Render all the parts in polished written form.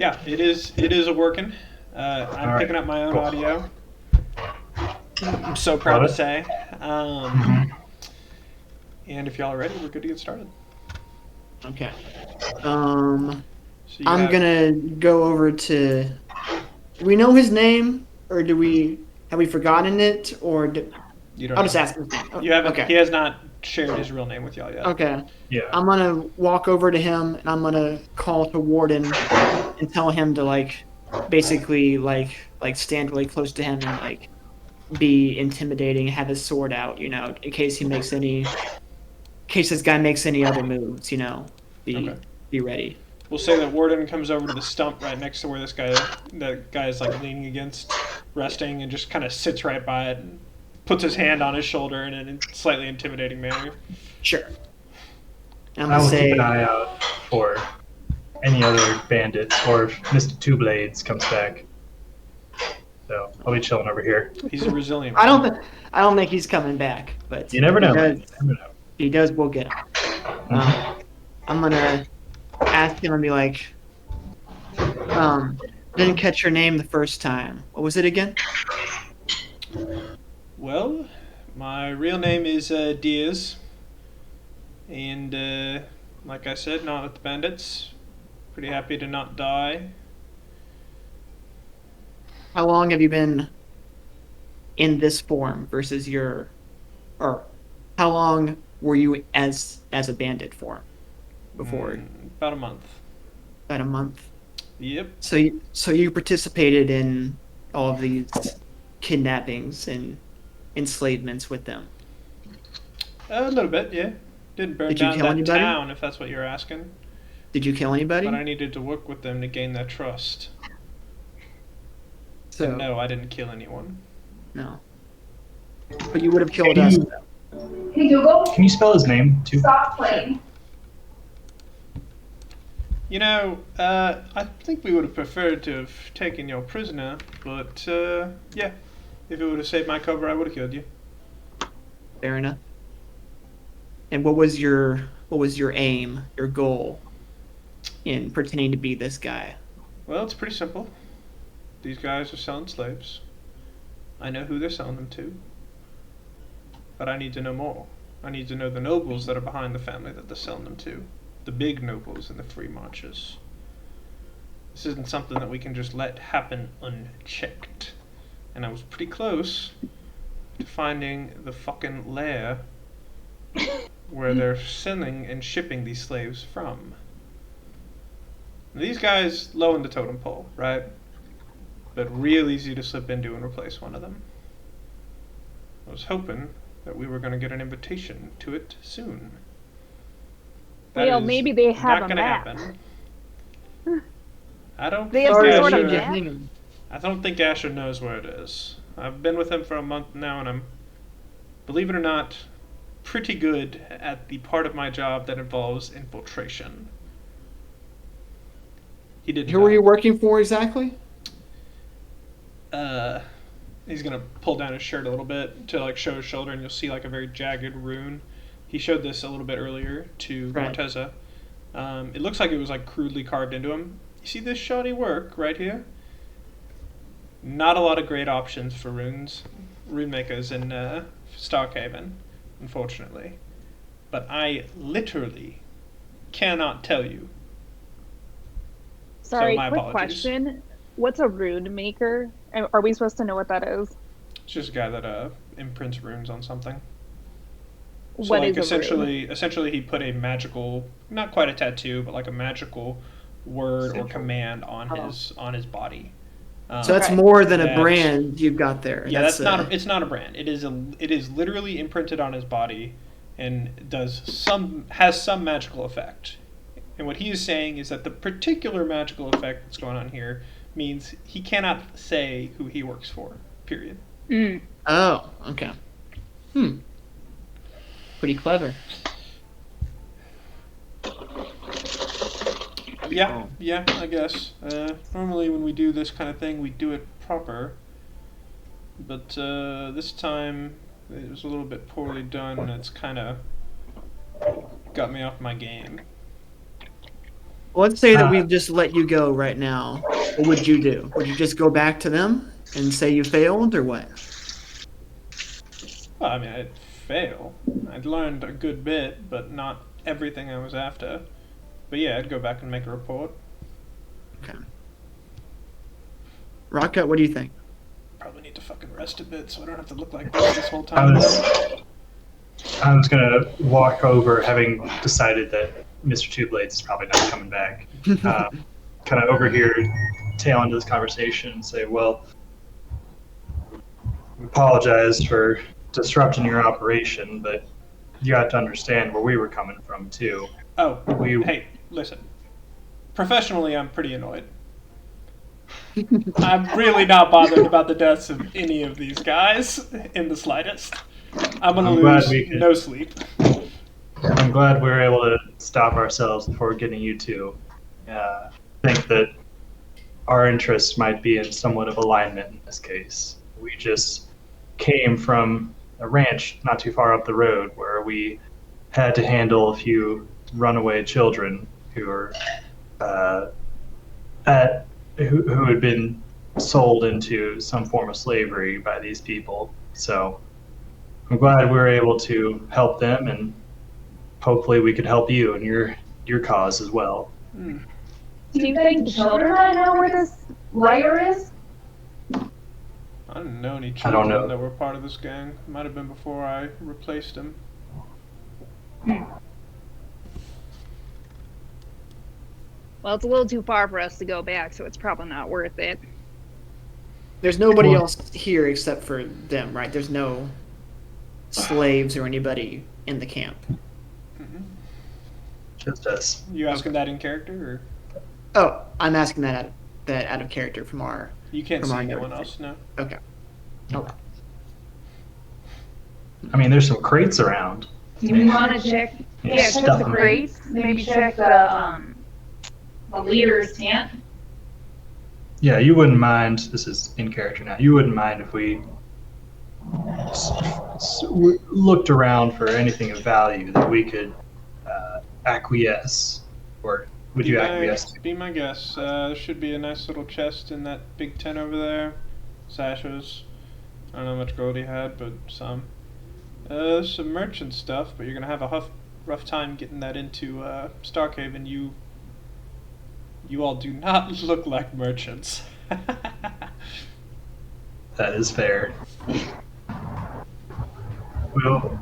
Yeah, it is. It is a working. I'm All right, picking up my own cool. audio. I'm so proud Love to it. say. Um, hmm and if y'all are ready, we're good to get started. Okay. Um, So you I'm have gonna go over to. Do we know his name, or do we have we forgotten it, or you don't I'll just know. ask him his name. Oh, You haven't. He okay. has not shared his real name with y'all yet. Okay. Yeah. I'm gonna walk over to him and I'm gonna call to Warden and tell him to basically stand really close to him and be intimidating, have his sword out, in case in case this guy makes any other moves, Okay. be ready. We'll say that Warden comes over to the stump right next to where that guy is like leaning against, resting, and just kind of sits right by it and puts his hand on his shoulder in a slightly intimidating manner. Sure. I'm I gonna will keep an say eye out for any other bandits or if Mr. Two Blades comes back. So I'll be chilling over here. He's a resilient I one. don't th- I don't think he's coming back, but You never he know, man. does. You never know. He does. We'll get him. Um, Mhm. I'm gonna ask him and be like, didn't catch your name the first time. What was it again? Well, my real name is Diaz, and like I said, not with the bandits. Pretty happy to not die. How long have you been in this form versus or how long were you as a bandit for before? About a month. About a month. Yep. So you participated in all of these kidnappings and enslavements with them. A little bit, yeah. Didn't burn Did you down kill that anybody? town, if that's what you're asking. Did you kill But I anybody? needed to work with them to gain that trust. And So no, I didn't kill anyone. no, but you would have killed Can us. you Hey Google, can you spell his name too? stop Sure. playing. I think we would have preferred to have taken your prisoner, but yeah, if it would have saved my cover, I would have killed you. Fair enough. And what was your aim, your goal in pretending to be this guy? Well, it's pretty simple. These guys are selling slaves. I know who they're selling them to, but I need to know more. I need to know the nobles that are behind the family that they're selling them to. The big nobles and the free marches. This isn't something that we can just let happen unchecked. And I was pretty close to finding the fucking lair where they're sending and shipping these slaves from. These guys low in the totem pole, right? But real easy to slip into and replace one of them. I was hoping that we were going to get an invitation to it soon. That Well, is maybe they have not a going to map. happen. I don't They have think some Sorry to sort of change your Asher. map. name. I don't think Asher knows where it is. I've been with him for a month now, and I'm, believe it or not, pretty good at the part of my job that involves infiltration. He didn't Who were you know. working for exactly? Uh, he's gonna pull down his shirt a little bit to like show his shoulder, and you'll see like a very jagged rune. He showed this a little bit earlier to Right. Morteza. It looks like it was like crudely carved into him. You see this shoddy work right here? Not a lot of great options for rune makers in Starkhaven, unfortunately. But I literally cannot tell you. So Sorry, my quick apologies. question. What's a rune maker? Are we supposed to know what that is? It's just a guy that imprints runes on something. So What like is a rune? essentially he put a magical, not quite a tattoo, but like a magical word or command Oh. on his body. So that's Okay. more than a That brand you've got there. Yeah, That's it's not a brand. It is literally imprinted on his body and has some magical effect. And what he is saying is that the particular magical effect that's going on here means he cannot say who he works for. Period. Mm. oh, okay. Hmm. Pretty clever. Yeah, yeah, I guess. Normally when we do this kind of thing, we do it proper. But this time it was a little bit poorly done, and it's kind of got me off my game. Let's say that we've just let you go right now. What would you do? Would you just go back to them and say you failed, or what? Well, I mean, I'd fail. I'd learned a good bit, but not everything I was after. But yeah, I'd go back and make a report. Okay. Rocka, what do you think? Probably need to fucking rest a bit so I don't have to look like this whole I time. was gonna walk over, having decided that Mr. Two Blades is probably not coming back. Kind of overhear tail into this conversation and say, "Well, I apologize for disrupting your operation, but you have to understand where we were coming from too." Oh, hey, listen. Professionally, I'm pretty annoyed. I'm really not bothered about the deaths of any of these guys in the slightest. I'm gonna lose no sleep. I'm glad we were able to stop ourselves before getting you two. Think that our interests might be in somewhat of alignment in this case. We just came from a ranch not too far up the road where we had to handle a few runaway children who were who had been sold into some form of slavery by these people. So I'm glad we were able to help them, and hopefully we could help you in your cause as well. Mm. Do you think the children might know where this layer is? I didn't know any I don't children know. that were part of this gang. Might have been before I replaced him. Well, it's a little too far for us to go back, so it's probably not worth it. There's nobody else here except for them, right? There's no slaves or anybody in the camp. Mm-hmm. Just us. You asking that in character, or Oh, I'm asking that out of character from our. you can't From see our anyone notes. else? No. Okay. Okay. I mean, there's some crates around. Do we want to check? Yeah, Yeah, check stuff the them. crates. Maybe check the leader's tent. Yeah, you wouldn't mind. This is in character now. You wouldn't mind if we looked around for anything of value that we could acquiesce, or would you acquiesce? Be my guest. There should be a nice little chest in that big tent over there. Sashes. I don't know how much gold he had, but some. Some merchant stuff, but you're gonna have a rough time getting that into Starkhaven. You all do not look like merchants. That is fair. Well,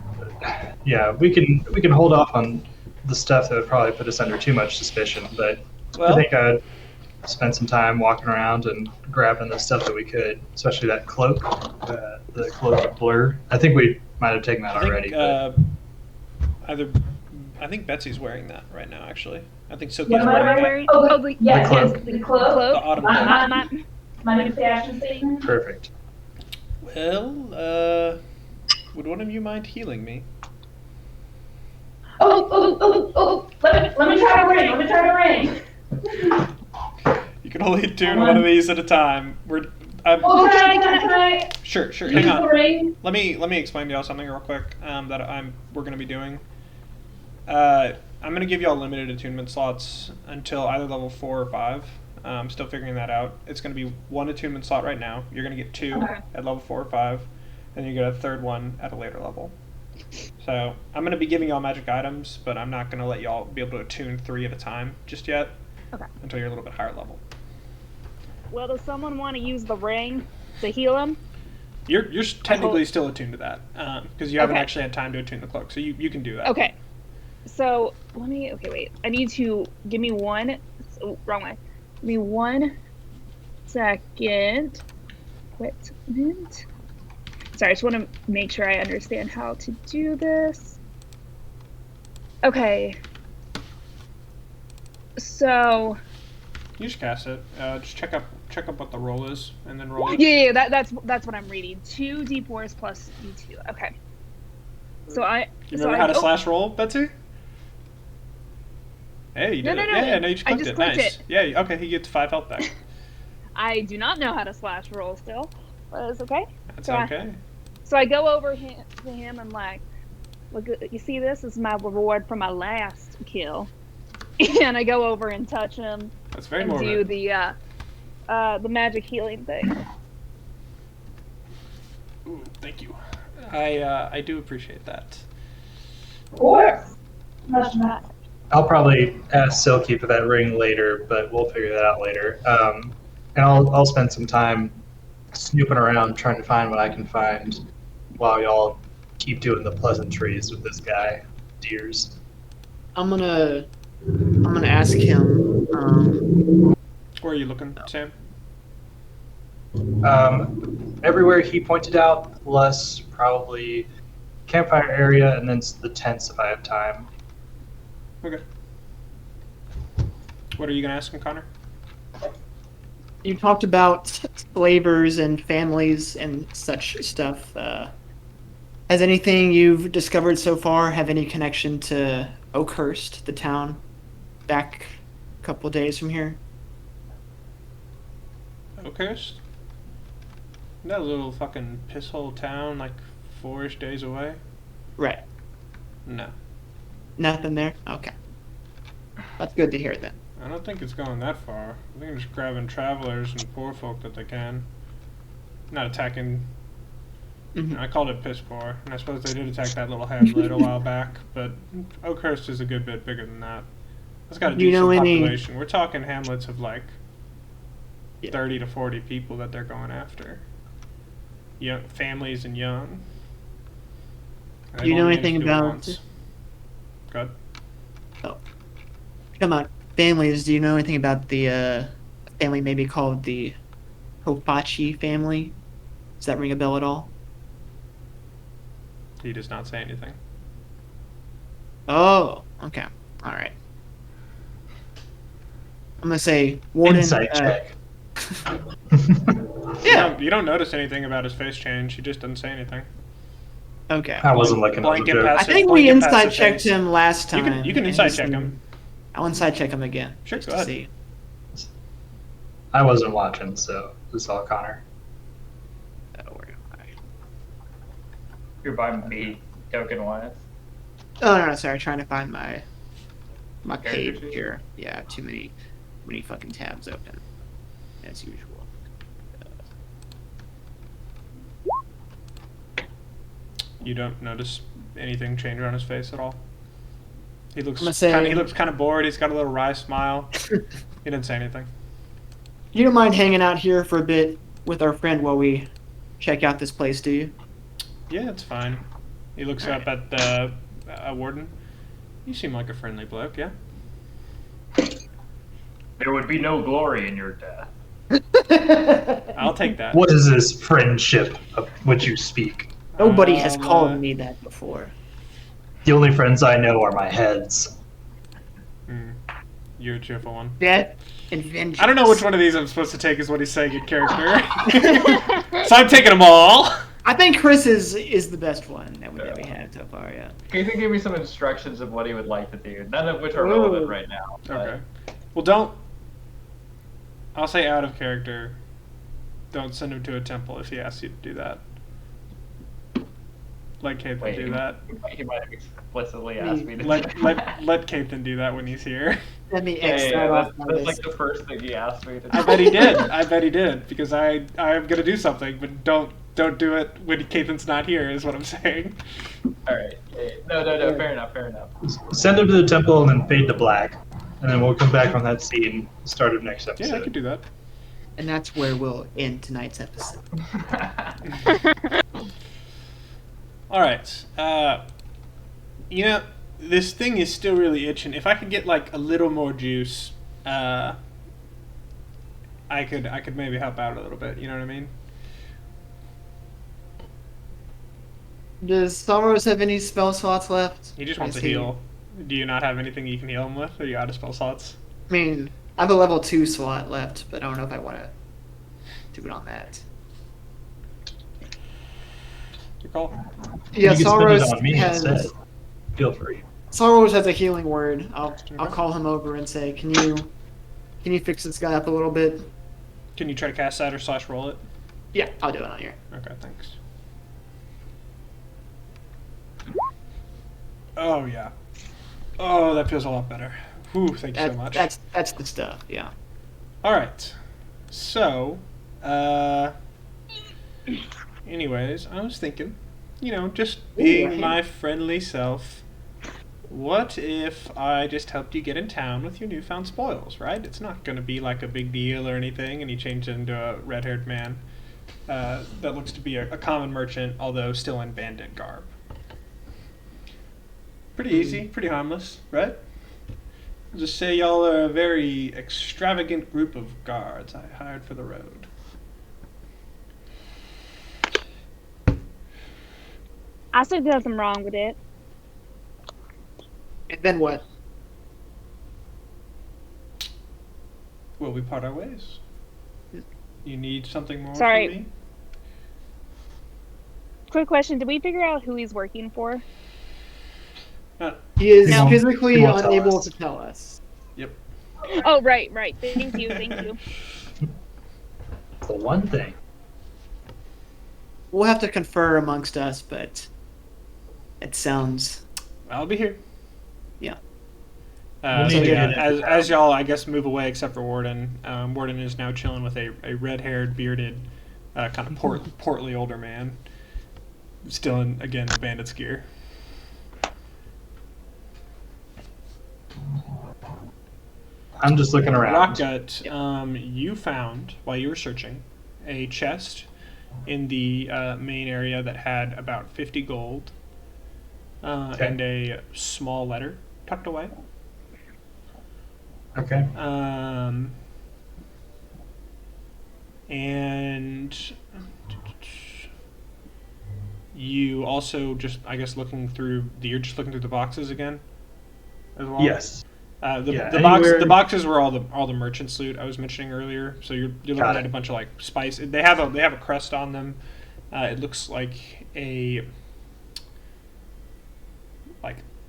yeah, we can hold off on the stuff that would probably put us under too much suspicion, but Well, I think I'd spend some time walking around and grabbing the stuff that we could, especially that cloak, the cloak of blur. I think we might have taken that I think, already. But I think Betsy's wearing that right now. Actually, I think Sophie's What am I wearing wearing? that. Oh, the yes, cloak. yes, the cloak. cloak. The autumn My, cloak. my, my new fashion statement. perfect. Well, would one of you mind healing me? Oh, let me try to ring. You can only attune one of these at a time. Can I? Sure. use Hang the on. ring? Let me explain to y'all something real quick that we're gonna be doing. I'm gonna give y'all limited attunement slots until either level 4 or 5. I'm still figuring that out. It's gonna be 1 attunement slot right now. You're gonna get 2 Okay. at level 4 or 5, and you get a third one at a later level. So I'm gonna be giving y'all magic items, but I'm not gonna let y'all be able to attune 3 at a time just yet. Okay. Until you're a little bit higher level. Well, does someone want to use the ring to heal him? You're technically still attuned to that because you haven't Okay. actually had time to attune the cloak, so you can do that. Okay. So okay, wait. I need to give me one. Oh, wrong way. Give me 1 second. Equipment. Sorry, I just want to make sure I understand how to do this. Okay. So. You just cast it. Just check up what the roll is, and then roll it. Yeah, that's what I'm reading. 2 d4s plus d2. Okay. So You remember how to slash roll, Betsy? Hey, you did No, it. no, no. Yeah, no, you just I clicked just it. clicked Nice. it. Yeah, okay, he gets 5 health back. I do not know how to slash roll still, but it's okay. That's So okay. So I go over to him and like, look, you see this? This is my reward for my last kill. and I go over and touch him That's very and do morbid. the magic healing thing. Ooh, thank you. I do appreciate that. Of course. Much not. I'll probably ask Silky for that ring later, but we'll figure that out later. And I'll spend some time snooping around trying to find what I can find while y'all keep doing the pleasantries with this guy, Deers. I'm gonna ask him. Where are you looking, Sam? Everywhere he pointed out, plus probably campfire area, and then the tents if I have time. Okay. What are you gonna ask him, Connor? You talked about slavers and families and such stuff. Has anything you've discovered so far have any connection to Oakhurst, the town, back a couple days from here? Oakhurst? That little fucking pisshole town, like 4-ish days away? Right. No. Nothing there? Okay. That's good to hear then. I don't think it's going that far. I think they're just grabbing travelers and poor folk that they can. Not attacking. Mhm. I called it piss poor, and I suppose they did attack that little hamlet a while back, but Oakhurst is a good bit bigger than that. It's got a Do you know decent any- population. We're talking hamlets of like Yeah. 30 to 40 people that they're going after. Young families and young. And Do you they've know only anything managed to do it about- once. Good. Come on, families. Do you know anything about the family maybe called the Hofachi family? Does that ring a bell at all? He does not say anything. Oh, okay. All right. I'm gonna say Warden. Insight check. Yeah. You don't notice anything about his face change. He just doesn't say anything. Okay. I wasn't looking at the Blanket joke. pass- I think Blanket we inside passive checked face. him last You time. can and inside just- check him. I'll inside check him again. Sure, just go to ahead. see. I wasn't watching, so this is all Connor. Oh, where am I? You're by me, token wise. Oh no, sorry. Trying to find my page Character sheet? here. Yeah, I have too many fucking tabs open, as usual. You don't notice anything change on his face at all. He looks I'm gonna say- he looks kind of bored. He's got a little wry smile. He didn't say anything. You don't mind hanging out here for a bit with our friend while we check out this place, do you? Yeah, it's fine. He looks up at the warden. You seem like a friendly bloke, yeah? There would be no glory in your death. I'll take that. What is this friendship of which you speak? Nobody has I'll, called me that before. The only friends I know are my heads. You're a cheerful one. Death and vengeance. I don't know which one of these I'm supposed to take as what he's saying in character. So I'm taking them all. I think Chris is the best one that we had so far. Yeah. Ethan gave me some instructions of what he would like to do, none of which are relevant right now. but- Okay. Well, don't. I'll say out of character. Don't send him to a temple if he asks you to do that. Let Cathan Wait, do that. He might have explicitly asked me to Let do let that. let Cathan do that when he's here. Let me Yeah, X yeah, that yeah, off my that's like list. the first thing he asked me to do. I bet he did. I bet he did because I'm gonna do something, but don't do it when Cathan's not here. Is what I'm saying. Alright. Yeah, no, fair enough, fair enough. Send him to the temple and then fade to black. And then we'll come back on that scene, start of next episode. Yeah, I could do that. And that's where we'll end tonight's episode. All right. You know, this thing is still really itching. If I could get like a little more juice, I could maybe help out a little bit. You know what I mean? Does Sorrows have any spell slots left? He just I wants to see. heal. Do you not have anything you can heal him with, or you out of spell slots? I mean, I have a level 2 slot left, but I don't know if I want to do it on that. Your call. Yeah, you can Sorrows spend it on me has instead. Feel free. Sorrows has a healing word. I'll Okay. call him over and say, "Can you fix this guy up a little bit?" Can you try to cast that or slash roll it? Yeah, I'll do it on here. Okay, thanks. Oh yeah. Oh, that feels a lot better. Whew, thank you so much. That's the stuff. Yeah. All right. So, anyways, I was thinking, just being my friendly self. What if I just helped you get in town with your newfound spoils, right? It's not going to be like a big deal or anything, and you change into a red-haired man that looks to be a common merchant, although still in bandit garb. Pretty easy, pretty harmless, right? I'll just say y'all are a very extravagant group of guards I hired for the road. I said there's nothing wrong with it. And then what? Will we part our ways? You need something more Sorry. from me? Quick question: did we figure out who he's working for? He is No. physically He won't tell unable us. to tell us. Yep. Oh, right. Thank you. The one thing. We'll have to confer amongst us, but it sounds. I'll be here. Yeah. We'll So need to yeah, get into as y'all, I guess, move away, except for Warden. Warden is now chilling with a red-haired, bearded, kind of portly older man, still in, again, bandit's gear. I'm just looking around. Rockgut, you found, while you were searching, a chest in the main area that had about 50 gold and a small letter tucked away. Okay. And you also just, I guess, you're just looking through the boxes again, as well. Yes. The boxes were all the merchant's loot I was mentioning earlier. So you're looking at a bunch of like spice. They have a crest on them. It looks like a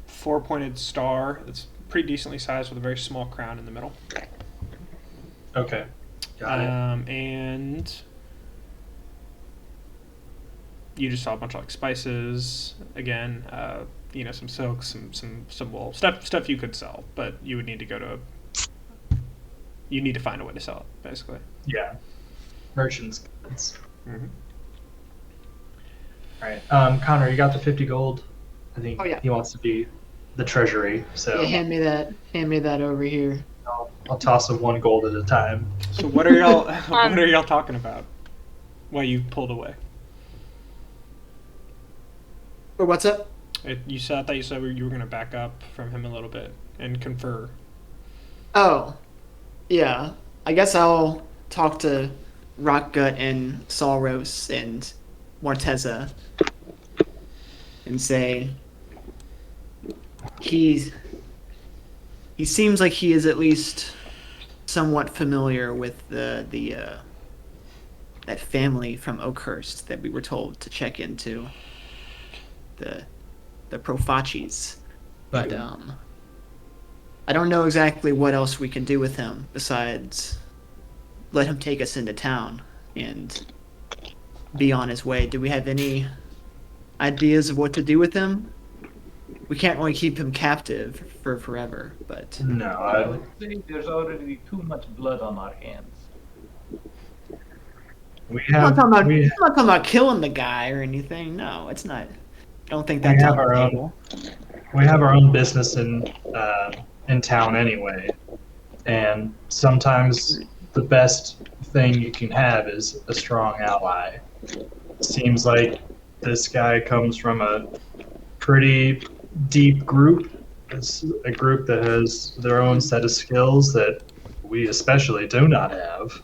4-pointed star that's pretty decently sized with a very small crown in the middle. Okay. Got it. And you just saw a bunch of like spices again. Some silks, some wool, stuff you could sell, but you would need to you need to find a way to sell it, basically. Yeah. Merchants. Mm-hmm. All right. Connor, you got the 50 gold. I think Oh, yeah. he wants to be the treasury. So Yeah, hand me that over here. I'll toss him 1 gold at a time. So what are y'all what are y'all talking about? While you pulled away? Or what's up? I thought you said you were going to back up from him a little bit and confer. Oh, yeah. I guess I'll talk to Rockgut and Salros and Morteza and say he seems like he is at least somewhat familiar with the that family from Oakhurst that we were told to check into. The Profacis. But I don't know exactly what else we can do with him besides let him take us into town and be on his way. Do we have any ideas of what to do with him? We can't really keep him captive for forever, but No, I would say there's already too much blood on our hands. I'm not talking about killing the guy or anything. No, it's not. I don't think that's on the table. We have our own business in town anyway, and sometimes the best thing you can have is a strong ally. Seems like this guy comes from a pretty deep group. It's a group that has their own set of skills that we especially do not have,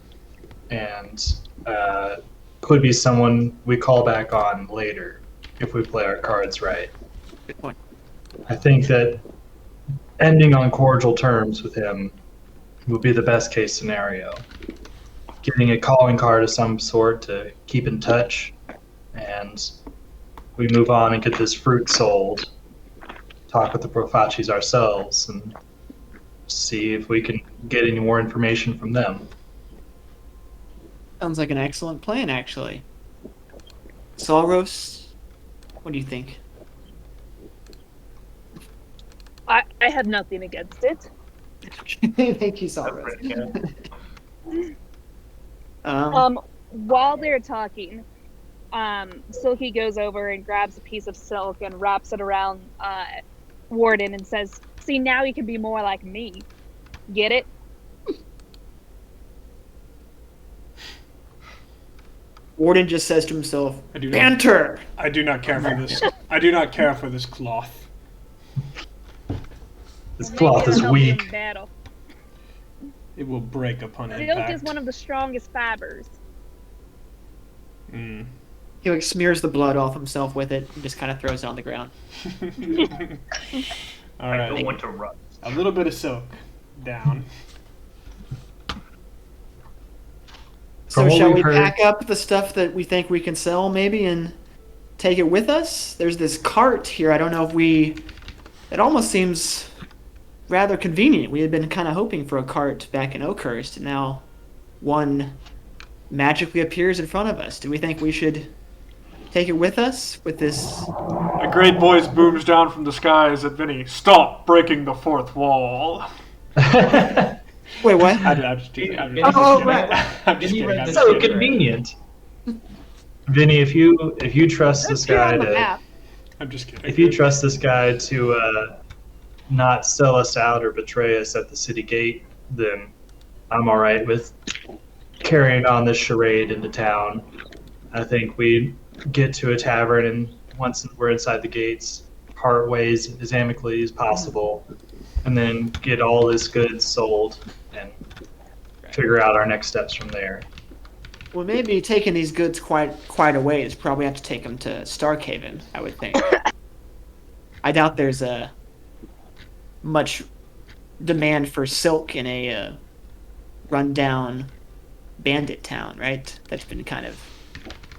and could be someone we call back on later if we play our cards right. Good point. I think that ending on cordial terms with him would be the best case scenario. Getting a calling card of some sort to keep in touch, and we move on and get this fruit sold. Talk with the Profacis ourselves and see if we can get any more information from them. Sounds like an excellent plan, actually. Salros, what do you think? I have nothing against it. Thank you, Salt That's Rose. pretty good. While they're talking, Silky goes over and grabs a piece of silk and wraps it around Warden and says, "See, now you can be more like me. Get it?" Warden just says to himself, I do not, "Banter." I do not care for this. I do not care for this cloth. This Maybe cloth it'll is help you in weak. battle. It will break upon Silk impact. is one of the strongest fibers. Mm. He like smears the blood off himself with it and just kind of throws it on the ground. All I right. don't want to run. A little bit of silk down. So From what shall we've we heard- pack up the stuff that we think we can sell, maybe, and take it with us? There's this cart here. I don't know if we. It almost seems rather convenient. We had been kind of hoping for a cart back in Oakhurst, and now one magically appears in front of us. Do we think we should take it with us? With this? A great voice booms down from the skies at Vinny. Stop breaking the fourth wall. Wait, what? I'm just kidding. I'm Oh, just right. kidding. I'm just Vinny kidding. read I'm the just So kidding. convenient. Vinny, if you trust this It's here guy on the to map. I'm just kidding. if you trust this guy to not sell us out or betray us at the city gate, then I'm all right with carrying on this charade into town. I think we get to a tavern, and once we're inside the gates, part ways as amicably as possible, and then get all this goods sold and figure out our next steps from there. Well, maybe taking these goods quite a ways. Probably have to take them to Starkhaven, I would think. I doubt there's a much demand for silk in a rundown bandit town, right? That's been kind of.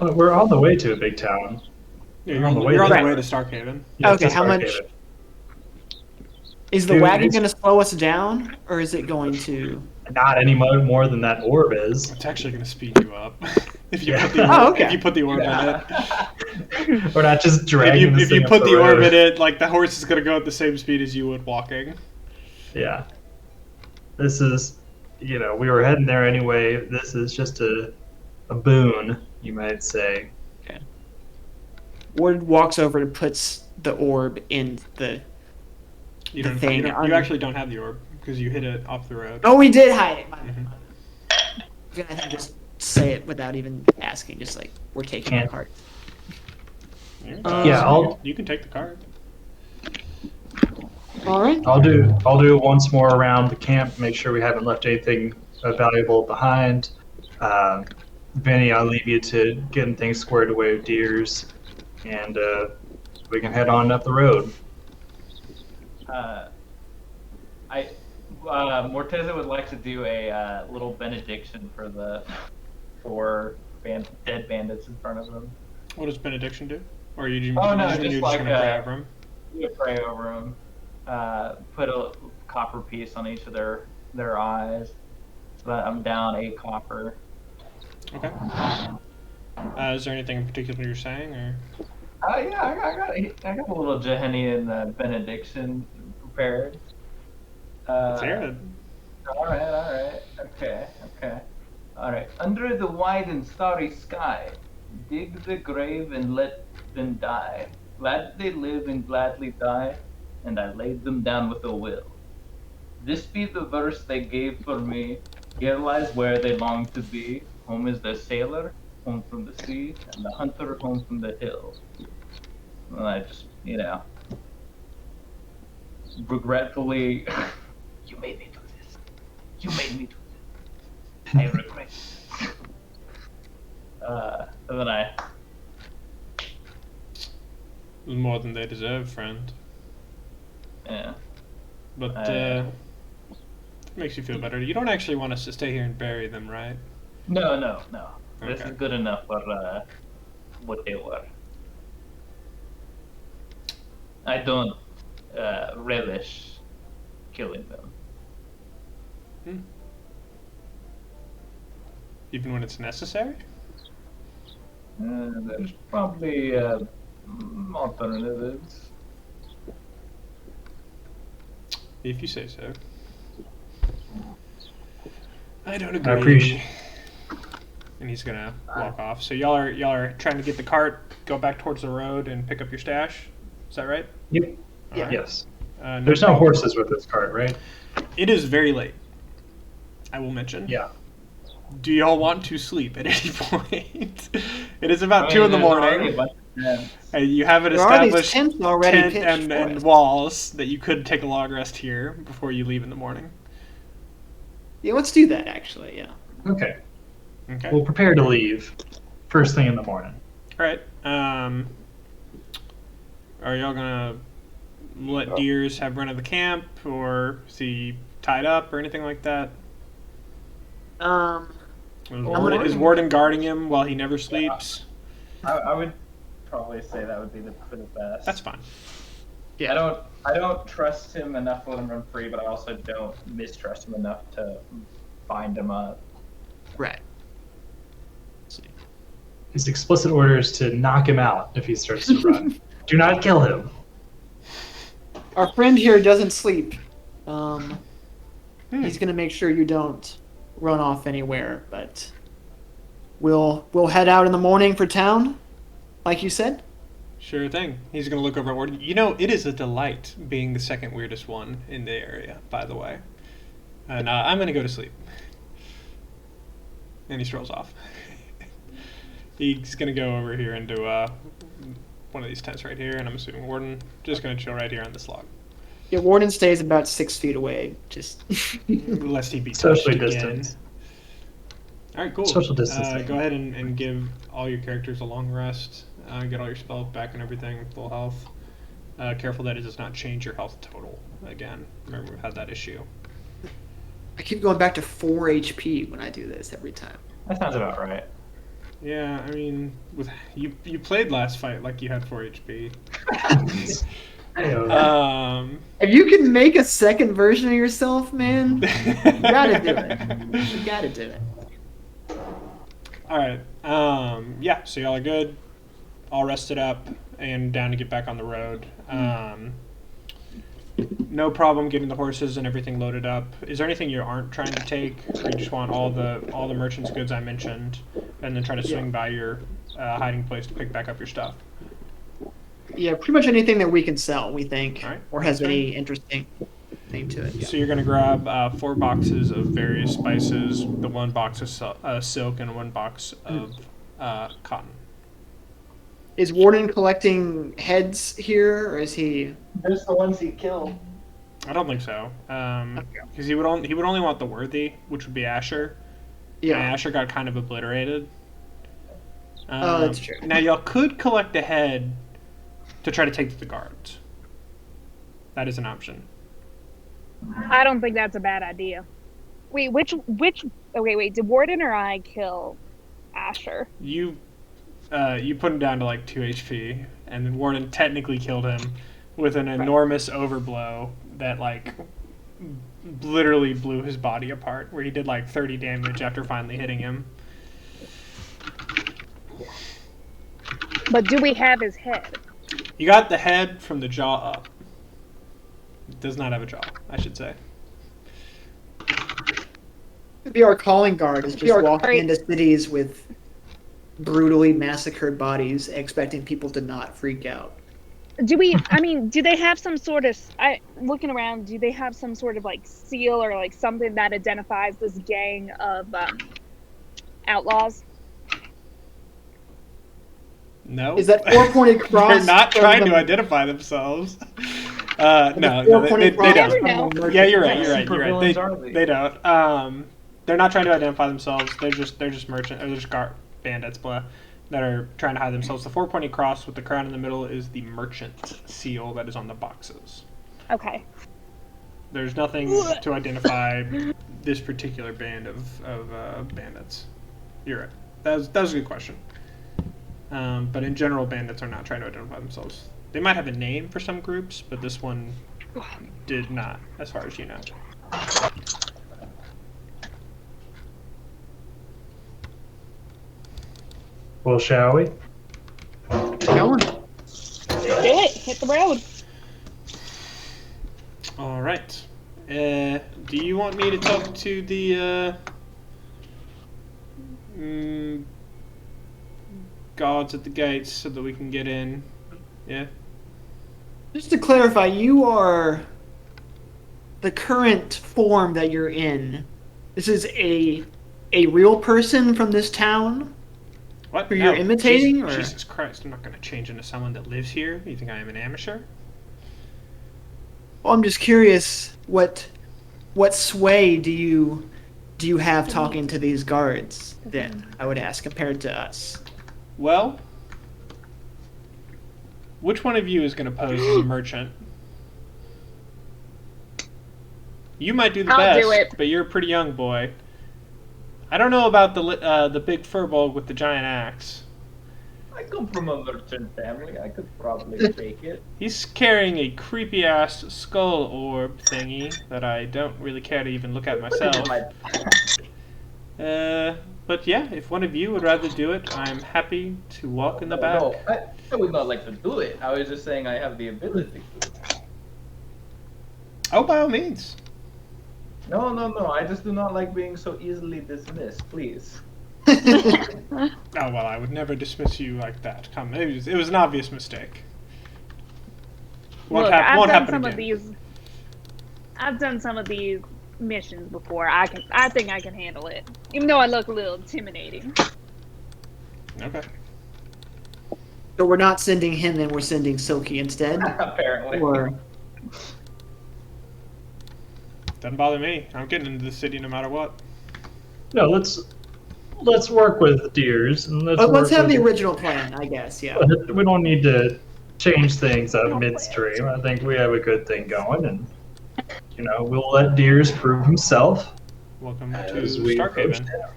Well, we're on the way to a big town. Yeah, you're on the way to Starkhaven. Yeah, Okay, it's how much- Starkhaven. Is the Dude, wagon it's- going to slow us down, or is it going to? Not any more than that orb is. It's actually going to speed you up if you Yeah. put the orb, Oh, okay. if you put the orb in it. We're not just If dragging you, this if you thing put up the orb road. in it, like the horse is going to go at the same speed as you would walking. Yeah. This is, we were heading there anyway. This is just a boon, you might say. Ward walks over and puts the orb in the. You The don't. thing You on- actually don't have the orb because you hit it off the road. Oh, we did hide it. Mhm. I'm gonna just say it without even asking. Just like we're taking Can't. the cart. Yeah, I'll- You can take the card. All right. I'll do it once more around the camp. Make sure we haven't left anything valuable behind. Vinny, I'll leave you to getting things squared away with Deers, and we can head on up the road. Morteza would like to do a little benediction for the dead bandits in front of him. What does benediction do? Or are you? Oh, no, you're just just like, gonna pray over him? You pray over them. Put a copper piece on each of their eyes, so that I'm down 8 copper. Okay. Is there anything in particular you're saying, or? Yeah, I got a little Jehenian benediction prepared. Let's hear it. All right. Okay. All right. Under the wide and starry sky, dig the grave and let them die. Glad they live and gladly die, and I laid them down with a will. This be the verse they gave for me. Here lies where they long to be. Home is the sailor, home from the sea, and the hunter home from the hill. Well, I just, regretfully, you made me do this. You made me do this. I regret it. And then I, It was more than they deserve, friend. yeah. But I- it makes you feel better. You don't actually want us to stay here and bury them, right? No. This Okay. is good enough for what they were. I don't relish killing them. Even when it's necessary? There's probably alternatives. If you say so. I don't agree. I appreciate. And he's gonna walk off. So y'all are trying to get the cart, go back towards the road, and pick up your stash. Is that right? Yep. All right. Yes. No There's no problem. horses with this cart, right? It is very late. I will mention. Yeah. Do y'all want to sleep at any point? It is about 2 in the there's already a morning. bunch of tents. And you have an There are these established tents already tent pitched and, for and us. walls that you could take a long rest here before you leave in the morning. Yeah, let's do that actually. Yeah. Okay. Okay. We'll prepare to leave first thing in the morning. All right. Are y'all gonna let Deers have run of the camp, or is he tied up, or anything like that? Is Warden guarding him while he never sleeps? I would probably say that would be for the best. That's fine. I don't trust him enough to let him run free, but I also don't mistrust him enough to bind him up. Right. His explicit orders to knock him out if he starts to run. Do not kill him. Our friend here doesn't sleep. He's gonna make sure you don't run off anywhere, but we'll head out in the morning for town, like you said. Sure thing. He's gonna look over at Warden. You know, it is a delight being the second weirdest one in the area, by the way. And I'm gonna go to sleep. And he strolls off. He's gonna go over here into one of these tents right here, and I'm assuming Warden just gonna chill right here on this log. Yeah, Warden stays about 6 feet away, just Lest he be touched Socially again. distanced. All right, cool. Social distancing. Go ahead and give all your characters a long rest. Get all your spells back and everything, full health. Careful that it does not change your health total again. Remember, we've had that issue. I keep going back to 4 HP when I do this every time. That sounds about right. Yeah, I mean, with you played last fight like you had 4 HP. If you can make a second version of yourself, man, you gotta do it. You gotta do it. All right. Yeah. So y'all are good, all rested up, and down to get back on the road. No problem getting the horses and everything loaded up. Is there anything you aren't trying to take? Or you just want all the merchant's goods I mentioned, and then try to swing by your hiding place to pick back up your stuff? Yeah, pretty much anything that we can sell, we think, All right. or has any interesting thing to it. Yeah. So you're gonna grab 4 boxes of various spices, the 1 box of silk, and 1 box of cotton. Is Warden collecting heads here, or is he? There's the ones he killed. I don't think so, because he would only want the worthy, which would be Asher. And Yeah. Asher got kind of obliterated. Oh, that's true. Now y'all could collect a head to try to take to the guards. That is an option. I don't think that's a bad idea. Wait, okay, wait, did Warden or I kill Asher? You put him down to like 2 HP, and then Warden technically killed him with an enormous overblow that like literally blew his body apart, where he did like 30 damage after finally hitting him. But do we have his head? You got the head from the jaw up. It does not have a jaw, I should say. Maybe our calling guard is just walking Right. into cities with brutally massacred bodies, expecting people to not freak out. Do they have some sort of, looking around, do they have some sort of like seal or like something that identifies this gang of outlaws? No. Is that 4-pointed cross? They're not from trying the- to identify themselves. No, they four-pointed cross don't. never from the Yeah, you're merchant right. class? Supervillains are they? They don't. They're not trying to identify themselves. They're just merchant. Or they're just bandits, blah, that are trying to hide themselves. The 4-pointed cross with the crown in the middle is the merchant seal that is on the boxes. Okay. There's nothing to identify this particular band of bandits. You're right. That was a good question. But in general, bandits are not trying to identify themselves. They might have a name for some groups, but this one did not, as far as you know. Well, shall we? Going. Do it. Hit the road. All right. Do you want me to talk to the guards at the gates so that we can get in. Yeah. Just to clarify, you are the current form that you're in. This is a real person from this town What? who you're imitating, or Jesus Christ! I'm not going to change into someone that lives here. You think I am an amateur? well, I'm just curious what sway do you have talking to these guards? Then I would ask compared to us. Well, which one of you is going to pose as a merchant? You might do the I'll best, do it. but you're a pretty young boy. I don't know about the big furball with the giant axe. I come from a merchant family. I could probably take it. He's carrying a creepy ass skull orb thingy that I don't really care to even look at myself. But yeah, if one of you would rather do it, I'm happy to walk in the back. No, I would not like to do it. I was just saying I have the ability to. Oh, by all means. No. I just do not like being so easily dismissed. Please. Oh well, I would never dismiss you like that. Come, it was an obvious mistake. Look, Won't I've done happen some again. of these. I've done some of these missions before. I think I can handle it, even though I look a little intimidating. Okay. So we're not sending him, then we're sending Silky instead. Apparently. Or Doesn't bother me. I'm getting into the city no matter what. No, let's work with Deers and let's let's have the with- original plan, I guess. Yeah. We don't need to change things up midstream. I think we have a good thing going, and we'll let Deers prove himself. Welcome to As we approach Starkhaven. town.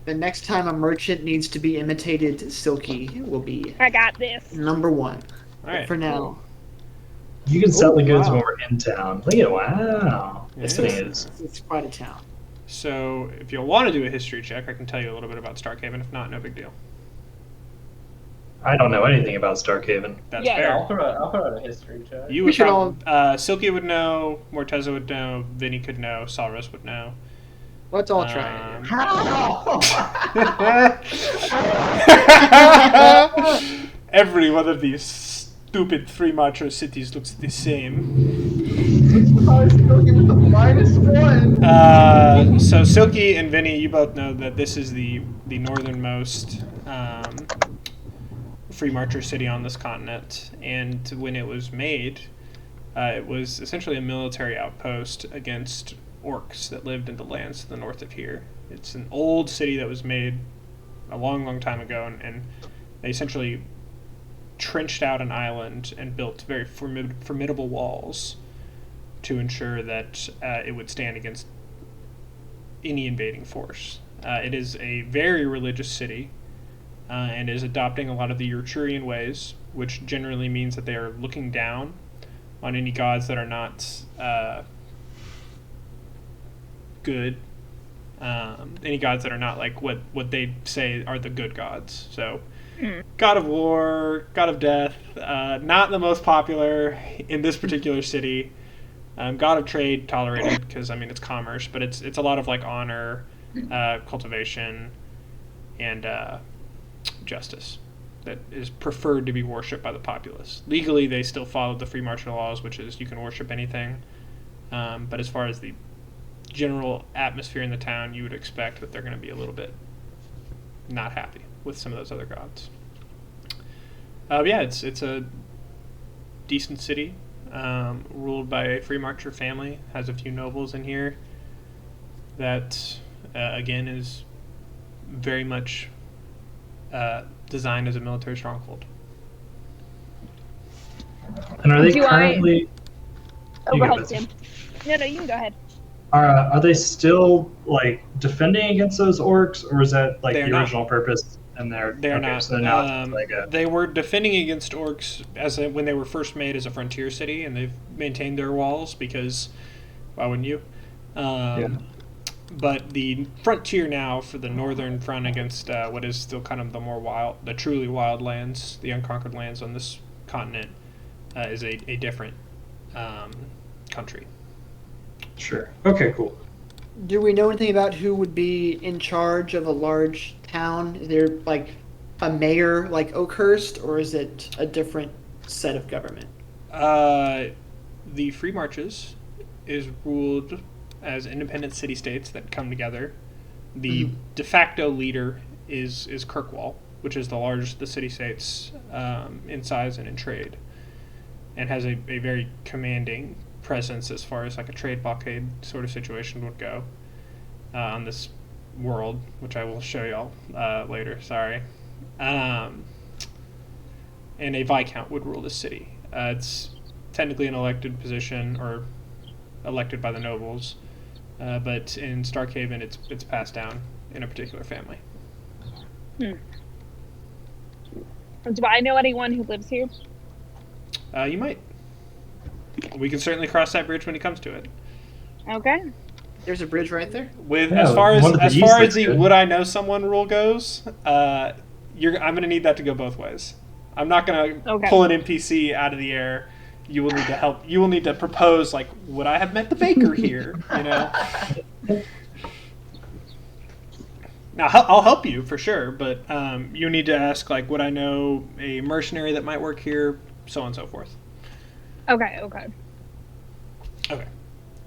The next time a merchant needs to be imitated, Silky will be I got this. number one. All right. For now, You can sell the Oh, goods wow. when we're in town. Look at wow. Yes, Yes, it it is. it's quite a town. So, if you'll want to do a history check, I can tell you a little bit about Starkhaven. If not, no big deal. I don't know anything about Starkhaven. That's Yeah. fair. I'll throw out a history check. You We would should Silky would know, Morteza would know, Vinny could know, Salras would know. Let's all try. Every one of these stupid three macho cities looks the same. I still give it the -1. So Silky and Vinny, you both know that this is the northernmost free marcher city on this continent, and when it was made, it was essentially a military outpost against orcs that lived in the lands to the north of here. It's an old city that was made a long, long time ago, and they essentially trenched out an island and built very formidable walls to ensure that it would stand against any invading force. It is a very religious city and is adopting a lot of the Arturian ways, which generally means that they are looking down on any gods that are not good. Any gods that are not like what they say are the good gods. So, God of War, God of Death, not the most popular in this particular city. God of Trade, tolerated because it's commerce, but it's a lot of like honor, cultivation, and justice that is preferred to be worshipped by the populace. Legally, they still follow the free martial laws, which is you can worship anything. But as far as the general atmosphere in the town, you would expect that they're going to be a little bit not happy with some of those other gods. Yeah, it's a decent city, ruled by a free marcher family. Has a few nobles in here. That again is very much designed as a military stronghold. And are they Do I- currently? Oh, You go go, ahead, Betsy. Tim. No, you can go ahead. Are they still like defending against those orcs, or is that like They're the not. original purpose? And they're Not. So now it's like a They were defending against orcs when they were first made as a frontier city, and they've maintained their walls because why wouldn't you? But the frontier now for the northern front against what is still kind of the truly wild lands, the unconquered lands on this continent, is a different country. sure. Okay, cool. Do we know anything about who would be in charge of a large town? Is there like a mayor like Oakhurst, or is it a different set of government? The Free Marches is ruled as independent city-states that come together. The de facto leader is Kirkwall, which is the largest of the city-states in size and in trade, and has a very commanding presence as far as like a trade blockade sort of situation would go on this world, which I will show y'all later. Sorry. And a Viscount would rule the city. It's technically an elected position, or elected by the nobles, but in Starkhaven, it's passed down in a particular family. Do I know anyone who lives here? You might. We can certainly cross that bridge when he comes to it. Okay. There's a bridge right there. With Yeah, as far as one of the as far as east the looks good. would I know someone rule goes, I'm gonna need that to go both ways. I'm not gonna Okay. pull an NPC out of the air. You will need to help. You will need to propose, like, would I have met the baker here? You know. Now I'll help you for sure, but you need to ask, like, would I know a mercenary that might work here, so on and so forth. Okay. Okay. Okay.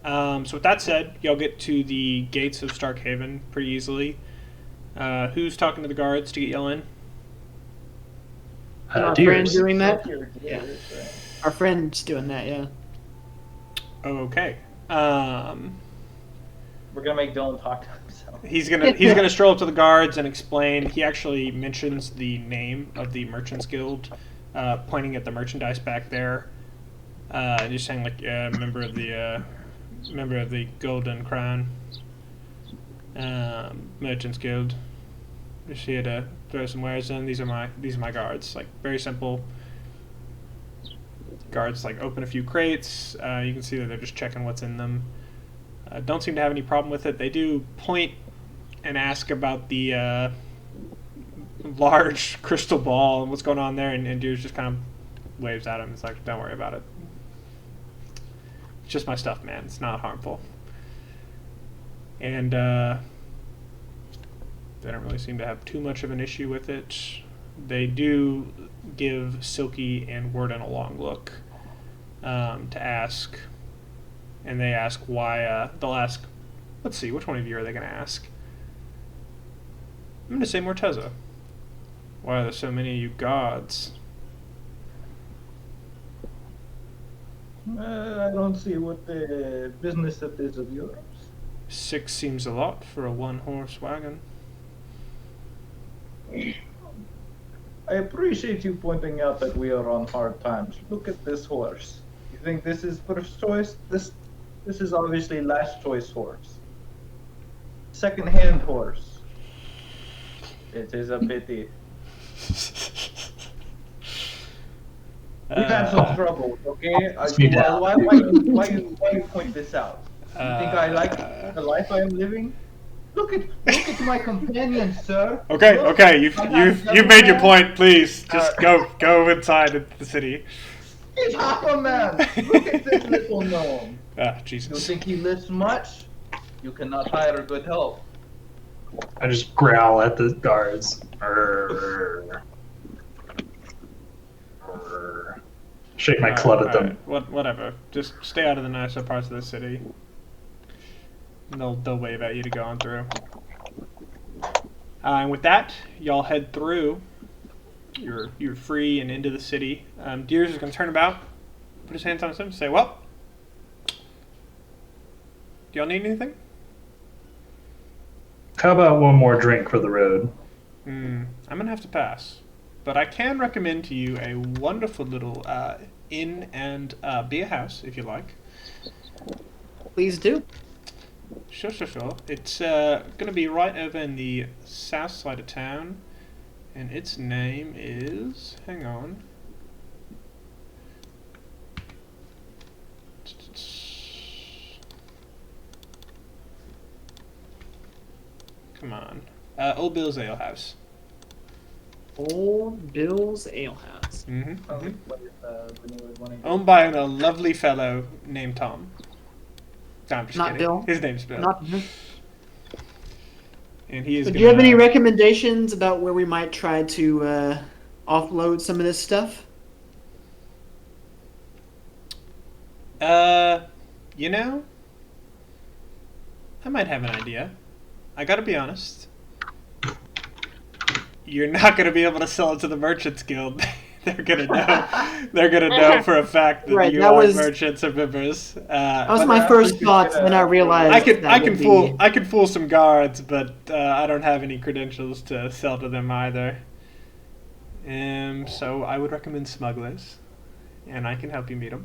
So with that said, y'all get to the gates of Starkhaven pretty easily. Who's talking to the guards to get y'all in? Our Deers. friend's doing that. Here, Yeah. right. Our friend's doing that. Yeah. Okay. We're gonna make Dylan talk to himself. He's gonna stroll up to the guards and explain. He actually mentions the name of the Merchants Guild, pointing at the merchandise back there, and just saying, like, member of the Golden Crown Merchants Guild. Just here to throw some wares in. These are my guards. Like, very simple. Guards, like, open a few crates. You can see that they're just checking what's in them. Don't seem to have any problem with it. They do point and ask about the large crystal ball and what's going on there, and Deers just kind of waves at him. It's like, don't worry about it. It's just my stuff, man. It's not harmful. And they don't really seem to have too much of an issue with it. They do give Silky and Warden a long look to ask. And they ask why, they'll ask, let's see, which one of you are they going to ask? I'm going to say Morteza. Why are there so many of you gods? I don't see what the business that is of yours. 6 seems a lot for a one-horse wagon. I appreciate you pointing out that we are on hard times. Look at this horse. You think this is first choice? This is obviously last choice horse. Second-hand horse. It is a pity. We've had some trouble, okay? Speak down. Why you point this out? You think I like the life I am living? Look at my companion, sir. Okay, Look, okay, you've I have made your man. point. Please, just go inside the city. He's half a man. Look at this little gnome. Ah, You Jesus. think he lifts much? You cannot hire good help. I just growl at the guards. Arr. Arr. Shake my club at them. Alright, whatever. Just stay out of the nicer parts of the city. They'll wave at you to go on through. And with that, y'all head through. You're free and into the city. Deers is gonna turn about, put his hands on his hip, and say, "Well, do y'all need anything?" How about one more drink for the road? I'm gonna have to pass, but I can recommend to you a wonderful little inn and beer house if you like. Please do. Sure. It's gonna be right over in the south side of town, and its name is. Hang on. Come on. Old Bill's Ale House. Old Bill's Ale House. Owned by a lovely fellow named Tom. No, I'm just Not kidding. Bill? His name's Bill. Not And he is. So do you have any recommendations about where we might try to offload some of this stuff? You know, I might have an idea. I gotta be honest. You're not gonna be able to sell it to the Merchants Guild. They're gonna know. They're gonna know for a fact that Right, you that are was- merchants or members. That was But my perhaps first we could thought, get and then I a- realized I can fool some guards, but I don't have any credentials to sell to them either. So I would recommend smugglers, and I can help you meet them.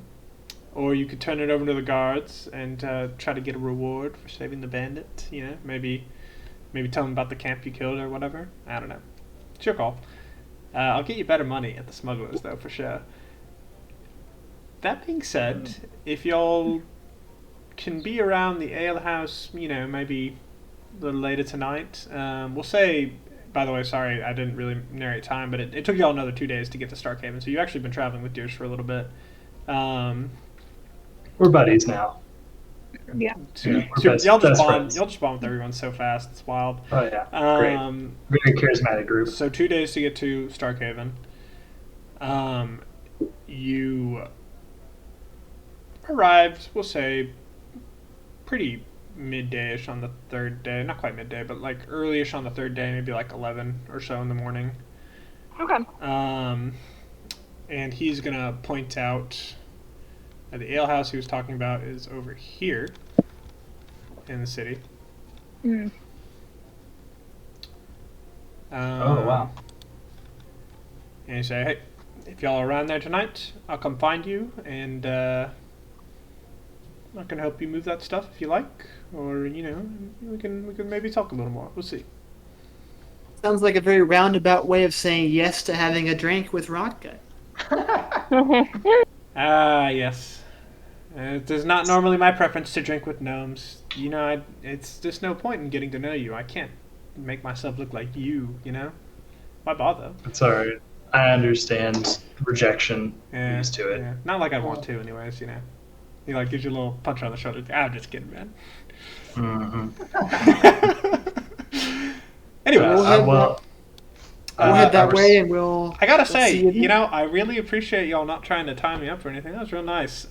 Or you could turn it over to the guards and try to get a reward for saving the bandit. You know, maybe tell them about the camp you killed or whatever. I don't know. It's your call. I'll get you better money at the smugglers, though, for sure. That being said, if y'all can be around the ale house, you know, maybe a little later tonight, we'll say, by the way, sorry, I didn't really narrate time, but it took y'all another 2 days to get to Starkhaven, so you've actually been traveling with Deers for a little bit. We're buddies now. Yeah. So We're y'all just best bond. friends. Y'all just bond with everyone so fast. It's wild. Oh yeah, great. Very charismatic group. So 2 days to get to Starkhaven. You arrived, we'll say, pretty midday-ish on the third day. Not quite midday, but like early-ish on the third day, maybe like 11 or so in the morning. Okay. And he's gonna point out that the alehouse he was talking about is over here in the city. Mm. Oh wow. And you say, hey, if y'all are around there tonight, I'll come find you, and I can help you move that stuff if you like, or you know, we can maybe talk a little more. We'll see. Sounds like a very roundabout way of saying yes to having a drink with Rodka. Ah, yes. It is not normally my preference to drink with gnomes. You know, it's just no point in getting to know you. I can't make myself look like you, you know? Why bother? It's alright. I understand rejection. Yeah, Used to it. yeah. Not like I want to, anyways, you know? He, like, gives you a little punch on the shoulder. I'm just kidding, man. Mm-hmm. Anyways. We'll head Well, We'll head that I way, and we'll. I gotta we'll say, see you you then. know, I really appreciate y'all not trying to tie me up or anything. That was real nice.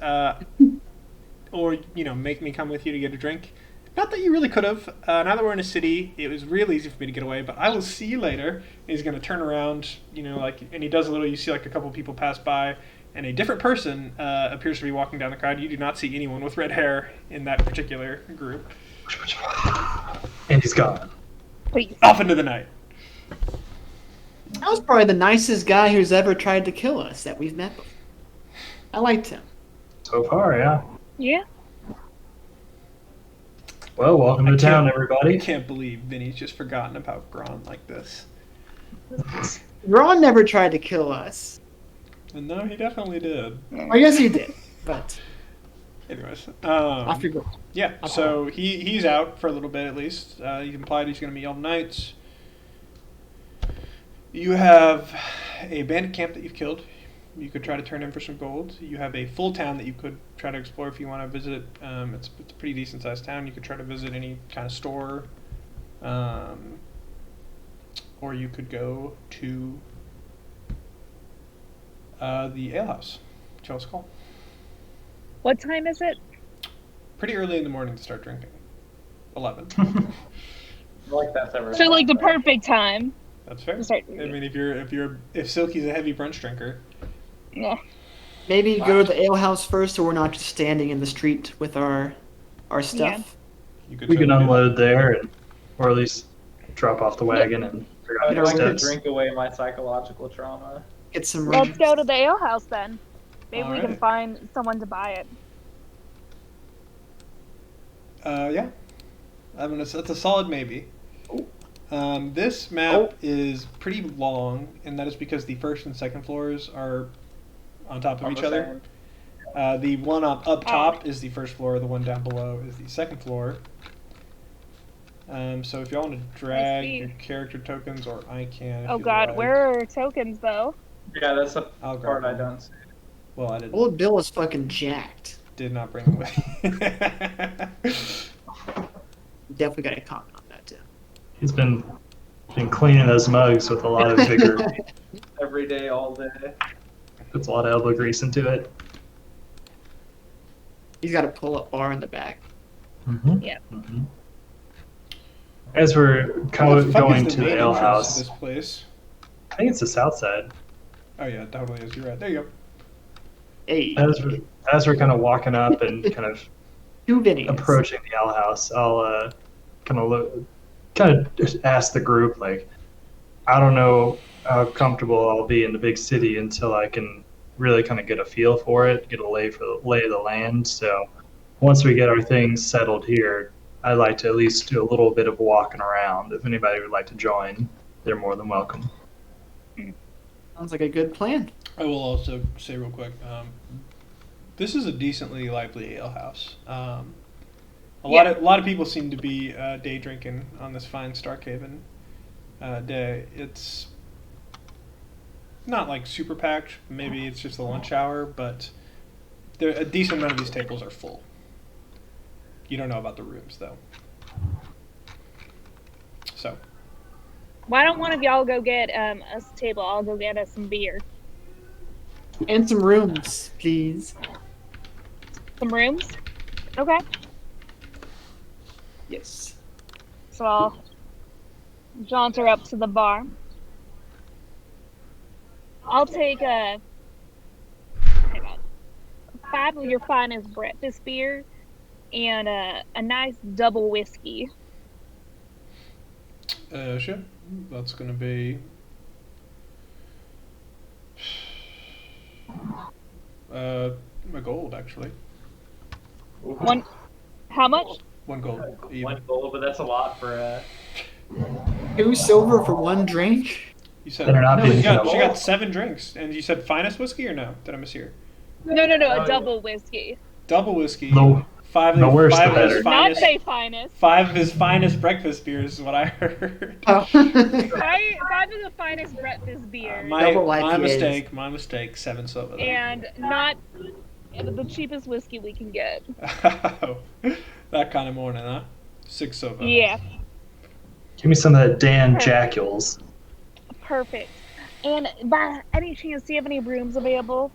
Or, you know, make me come with you to get a drink. Not that you really could have. Now that we're in a city, it was real easy for me to get away, but I will see you later. And he's gonna turn around, you know, like, and he does a little, you see like a couple people pass by, and a different person appears to be walking down the crowd. You do not see anyone with red hair in that particular group. and he's gone. Please. Off into the night. That was probably the nicest guy who's ever tried to kill us that we've met before. I liked him. So far, yeah. Yeah. Well, welcome to town, everybody. I can't believe Vinny's just forgotten about Gron like this. Ron never tried to kill us. And no, he definitely did. I guess he did, but Anyways, I figured. yeah. So he's out for a little bit at least. He implied he's going to meet all night. You have a bandit camp that you've killed. You could try to turn in for some gold. You have a full town that you could try to explore if you want to visit. It's a pretty decent sized town. You could try to visit any kind of store. Or you could go to the alehouse. Which y'all's call. What time is it? Pretty early in the morning to start drinking. 11. Like that's ever. So like the perfect time That's fair. to start. I mean, if Silky's a heavy brunch drinker, Yeah. Maybe go to the alehouse first, so we're not just standing in the street with our stuff. you could. We can totally do that. unload there, or at least drop off the wagon and figure out I'd the like to steps. drink away my psychological trauma. Get some. Let's go to the ale house then. Maybe we can Alright. find someone to buy it. Yeah. I mean, that's a solid maybe. This map is pretty long, and that is because the first and second floors are on top of On each the other. The one up top is the first floor. The one down below is the second floor. So if y'all want to drag see. your character tokens, or I can. if Oh you'd god, like. where are tokens though? Yeah, that's the I'll grab part I them. don't see. Well, I didn't. Old Bill is fucking jacked. Did not bring them with. Definitely got a comment on that too. He's been cleaning those mugs with a lot of vigor. Every day, all day. Puts a lot of elbow grease into it. He's got a pull-up bar in the back. Mm-hmm. Yeah. Mm-hmm. As we're Where the fuck going is to the the main ale entrance house, to this place? I think it's the south side. Oh yeah, it totally is. You're right. There you go. Hey, As we're kind of walking up and kind of two Vinnies. approaching the ale house, I'll kind of just ask the group, like, I don't know how comfortable I'll be in the big city until I can really kind of get a feel for it, get a lay of the land. So once we get our things settled here, I'd like to at least do a little bit of walking around. If anybody would like to join, they're more than welcome. Sounds like a good plan. I will also say real quick, this is a decently lively ale house. A lot of people seem to be day drinking on this fine Starkhaven day. It's not like super packed. Maybe it's just the lunch hour, but a decent amount of these tables are full. You don't know about the rooms though. So Why don't one of y'all go get us a table? I'll go get us some beer. And some rooms, please. Some rooms? Okay. Yes. So I'll jaunter up to the bar. I'll take hang on, 5 of your finest breakfast beer and a nice double whiskey. sure. That's gonna be a gold actually. One, how much? 1 gold. Even. 1 gold, but that's a lot for 2 silver for 1 drink? You said Better not no. be She double. got 7 drinks, and you said finest whiskey or no? Did I mishear? No, Oh, a double whiskey. Double whiskey. No, 5 the worse five the of his better. Not finest. say finest. 5 of his finest breakfast beers is what I heard. Oh. 5 of the finest breakfast beers. Double my IPAs. mistake. 7 silver. And not the cheapest whiskey we can get. That kind of morning, huh? 6 silver. Yeah, Give me some of that Dan Jackules. perfect. And by any chance, do you have any rooms available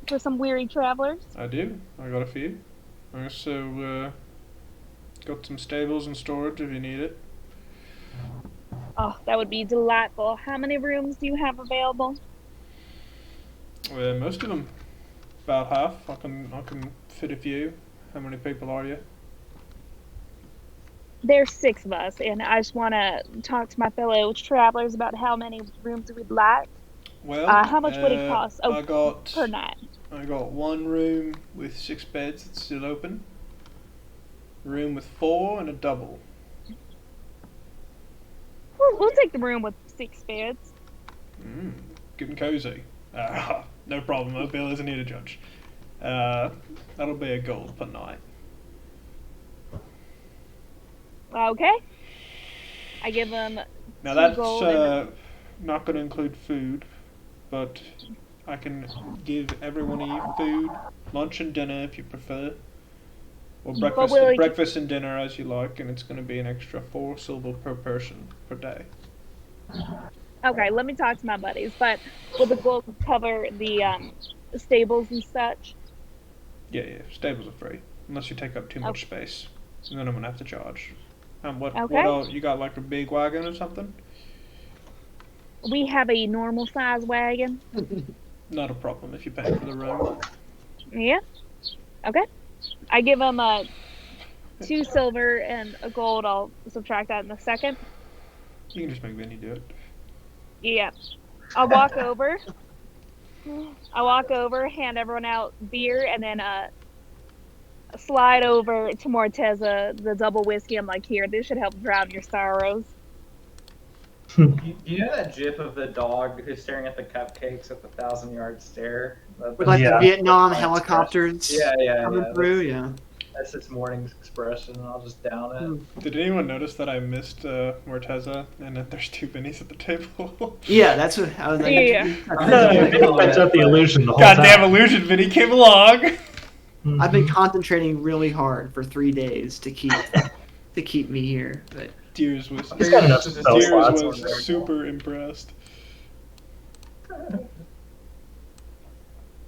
for some weary travelers? I do. I got a few. I also got some stables and storage if you need it. Oh, that would be delightful. How many rooms do you have available? Most of them. About half. I can fit a few. How many people are you? There's 6 of us, and I just want to talk to my fellow travelers about how many rooms we'd like. Well, How much would it cost? Oh, I got per night. 1 room with 6 beds that's still open. A room with 4 and a double. We'll take the room with 6 beds. Getting cozy. No problem. My bill isn't here to judge. That'll be a gold per night. Okay. I give them Now 2 that's gold and not going to include food, but I can give every one of you food, lunch and dinner if you prefer, or breakfast and dinner as you like, and it's going to be an extra 4 silver per person per day. Okay, let me talk to my buddies. But will the gold cover the stables and such? Yeah. Stables are free unless you take up too much space, and then I'm going to have to charge. What Okay. else? You got like a big wagon or something? We have a normal size wagon. Not a problem if you pay for the room. Yeah. Okay. I give them 2 silver and a gold. I'll subtract that in a second. You can just make Vinny do it. Yeah. I'll walk over. Hand everyone out beer, and then slide over to Morteza the double whiskey. I'm like, here, this should help drown your sorrows. You know that gif of the dog who's staring at the cupcakes with the 1,000-yard stare? With like Yeah. the Vietnam That's helicopters Yeah. coming through, yeah. That's its morning's expression, and I'll just down it. Did anyone notice that I missed Morteza and that there's 2 Vinnies at the table? Yeah, that's what I was like. Yeah. No, picked up the illusion the whole time. Goddamn illusion, Vinny came along. I've been concentrating really hard for 3 days to keep me here. But Steers was He's got enough spell slots. was super impressed.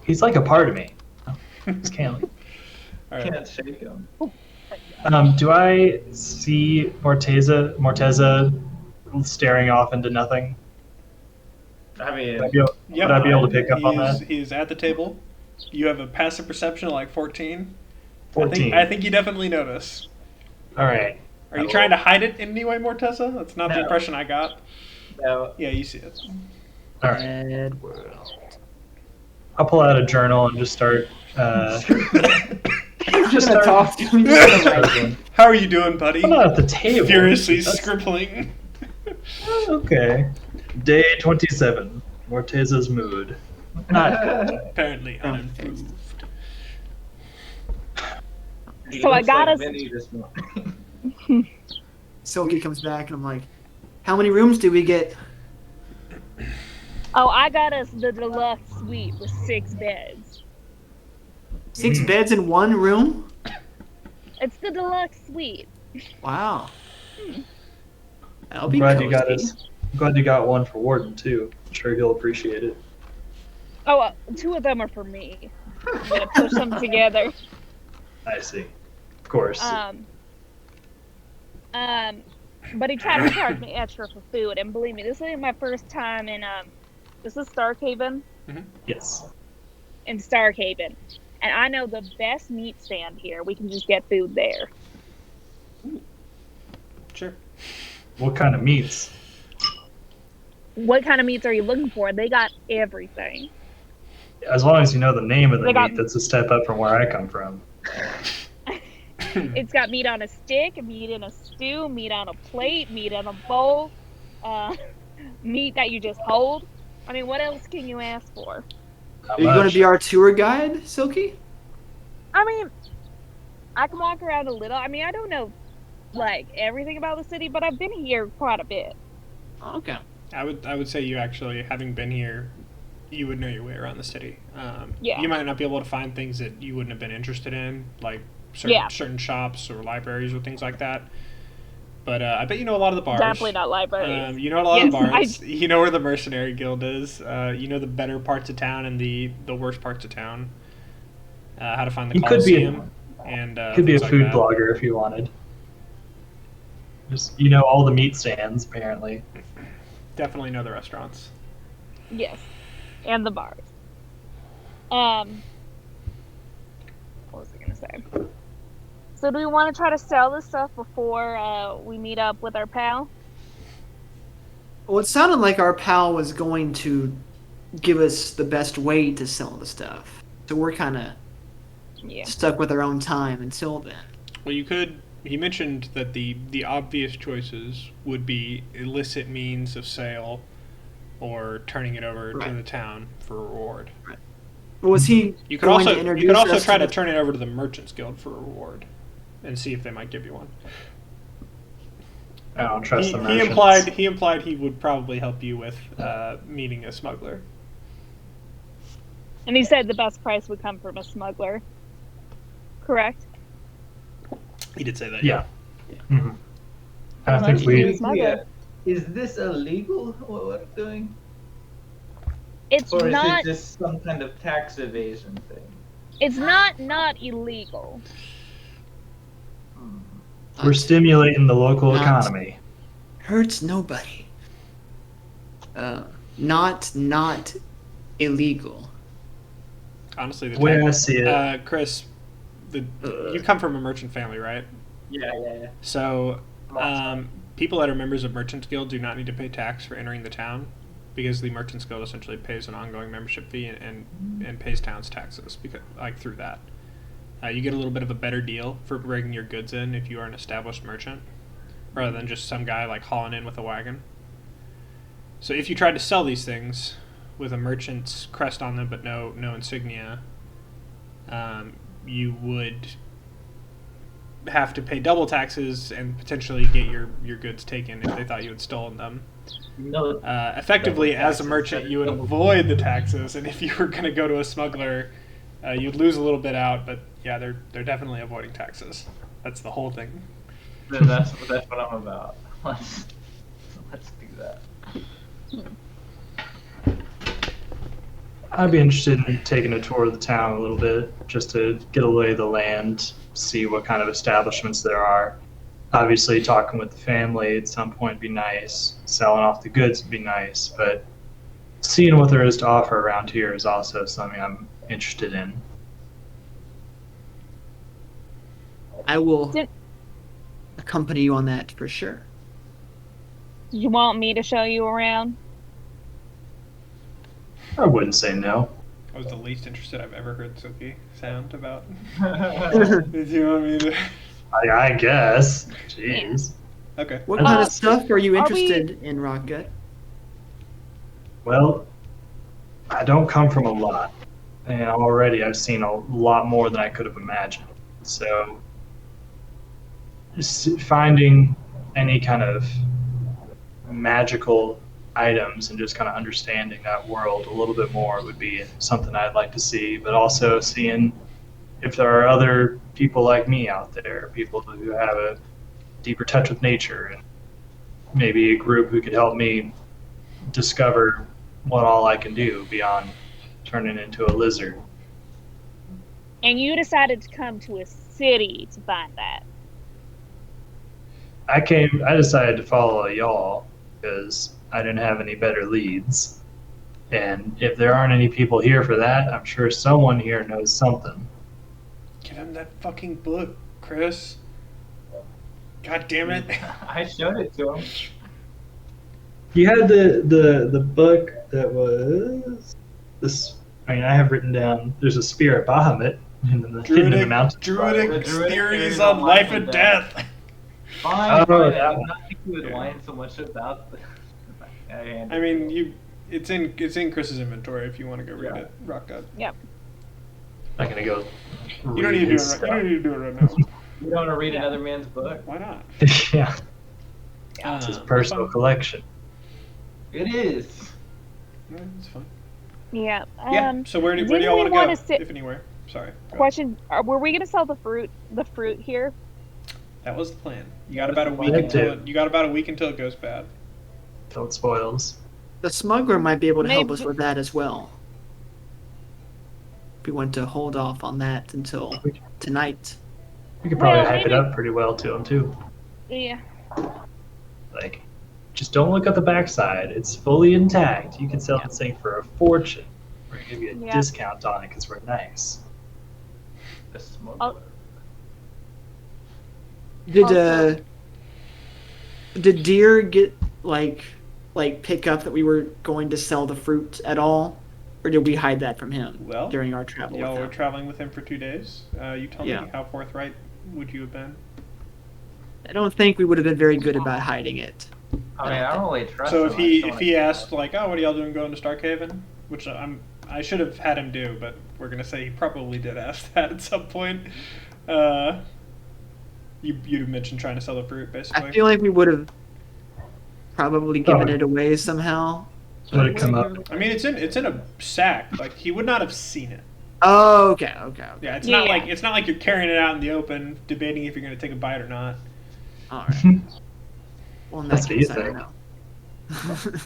He's like a part of me. He's Canley. All right. Can't shake him. Do I see Morteza staring off into nothing? I mean, Would I be able to pick up on that? He is at the table. You have a passive perception of like 14. 14. I think you definitely notice. All right. Are you trying to hide it in any way, Morteza? That's not the No. impression I got. no. Yeah, you see it. All right. Edward. I'll pull out a journal and just start. Just gonna talk to him. Just gonna, like, How are you doing, buddy? I'm not at the table. Furiously That's- scribbling. Okay. Day 27. Morteza's mood. Not. Apparently unimproved. He So I looks got like us- Vinny this morning. Silky comes back and I'm like, how many rooms do we get? Oh, I got us the deluxe suite with 6 beds. 6 beds in one room? It's the deluxe suite. Wow. That'll I'm be glad you got cozy. us. I'm glad you got one for Warden too. I'm sure he'll appreciate it. Oh, 2 of them are for me. I'm gonna push them together. I see. Of course. But he tried to charge me extra for food, and believe me, this is my first time in this is Starkhaven, Yes. in Starkhaven, and I know the best meat stand here. We can just get food there. Sure. What kind of meats? What kind of meats are you looking for? They got everything. As long as you know the name of the They got- meat, that's a step up from where I come from. It's got meat on a stick, meat in a stew, meat on a plate, meat in a bowl, meat that you just hold. I mean, what else can you ask for? Not Are you going much. to be our tour guide, Silky? I mean, I can walk around a little. I mean, I don't know, like, everything about the city, but I've been here quite a bit. Okay. I would say you actually, having been here, you would know your way around the city. Yeah. You might not be able to find things that you wouldn't have been interested in, like Yeah. certain shops or libraries or things like that. But I bet you know a lot of the bars. Definitely not libraries. You know a lot of Yes, bars. You know where the Mercenary Guild is. You know the better parts of town and the worst parts of town. How to find the You could be a- Coliseum. And Could be a things like food that. blogger if you wanted. Just all the meat stands apparently. Definitely know the restaurants. Yes, and the bars. What was I gonna say? So, do we want to try to sell this stuff before we meet up with our pal? Well, it sounded like our pal was going to give us the best way to sell the stuff. So we're kind of Yeah. stuck with our own time until then. Well, you could. He mentioned that the obvious choices would be illicit means of sale, or turning it over to Right. the town for reward. Was he You could going also to introduce you could also us try to the- turn it over to the Merchants Guild for a reward, and see if they might give you one. I don't trust He, the he merchants. implied he would probably help you with meeting a smuggler. And he said the best price would come from a smuggler. Correct? He did say that. Yeah. Mm-hmm. I Well, think that's we. true. Smuggler. Is this illegal, what we're doing? It's Or is not. it just some kind of tax evasion thing? It's not illegal. We're stimulating the local Not- economy. hurts nobody. Not illegal. Honestly, the Way I see it. Chris, you come from a merchant family, right? Yeah. So, people that are members of Merchants Guild do not need to pay tax for entering the town, because the Merchants Guild essentially pays an ongoing membership fee and pays town's taxes through that. You get a little bit of a better deal for bringing your goods in if you are an established merchant, rather than just some guy like hauling in with a wagon. So if you tried to sell these things with a merchant's crest on them but no insignia, you would have to pay double taxes and potentially get your goods taken if they thought you had stolen them. No. Effectively, Double as a taxes, merchant, you would double- avoid the taxes, and if you were going to go to a smuggler, you'd lose a little bit out. But yeah, they're definitely avoiding taxes. That's the whole thing. That's what I'm about. let's do that. I'd be interested in taking a tour of the town a little bit, just to get a lay of the land, see what kind of establishments there are. Obviously, talking with the family at some point would be nice. Selling off the goods would be nice, but seeing what there is to offer around here is also something I'm interested in. I will Did- accompany you on that for sure. Do you want me to show you around? I wouldn't say no. That was the least interested I've ever heard Suki sound about. What Did you want me to? I guess. Jeez. Okay. kind of stuff are you are we- interested in, Rockgut? Well, I don't come from a lot, and already I've seen a lot more than I could have imagined. So, just finding any kind of magical items and just kind of understanding that world a little bit more would be something I'd like to see, but also seeing if there are other people like me out there, people who have a deeper touch with nature, and maybe a group who could help me discover what all I can do beyond turning into a lizard. And you decided to come to a city to find that. I decided to follow y'all because I didn't have any better leads. And if there aren't any people here for that, I'm sure someone here knows something. Give him that fucking book, Chris. God damn it. I showed it to him. You had the book that was this. I mean, I have written down. There's a spirit Bahamut hidden in the mountains. Druidic The druidic theories on life and death. Fine, Oh, fine. I that did one. not think you would Yeah. whine so much about the... I mean, it's in Chris's inventory if you want to go read Yeah. it. Rock God. I'm gonna go. You don't need to do it. You don't need to do it right now. You don't want to read another man's book? Why not? Yeah, it's his personal collection. It is. It's fine. Yeah. Yeah. So where do didn't y'all we want to wanna go? sit- If anywhere. Sorry. Go ahead. Question: were we gonna sell the fruit here? That was the plan. You got about a was the week plan. until it goes bad. Till it spoils. The smuggler might be able to help Maybe- us with that as well. If we want to hold off on that until tonight. We could probably Well, hype it maybe- up pretty well to him too. Yeah. Like, just don't look at the backside. It's fully intact. You can sell this thing for a fortune. We're gonna give you a Yeah. discount on it because we're nice. The smuggler. Oh. Did Deer get like pick up that we were going to sell the fruit at all, or did we hide that from him Well, during our travel Y'all with were him? traveling with him for 2 days. You tell Yeah. me, how forthright would you have been? I don't think we would have been very good about hiding it. I mean, I don't really trust So him. if I he just if wanna he get asked out. like, oh, what are y'all doing going to Starkhaven? Which I should have had him do, but we're gonna say he probably did ask that at some point. You mentioned trying to sell the fruit, basically. I feel like we would have probably given Oh. it away somehow. Would it come up? I mean, it's in a sack. Like he would not have seen it. Oh, okay. Yeah, it's Yeah, not yeah. like you're carrying it out in the open, debating if you're gonna take a bite or not. All right. Well, in that That's what case, you I don't know.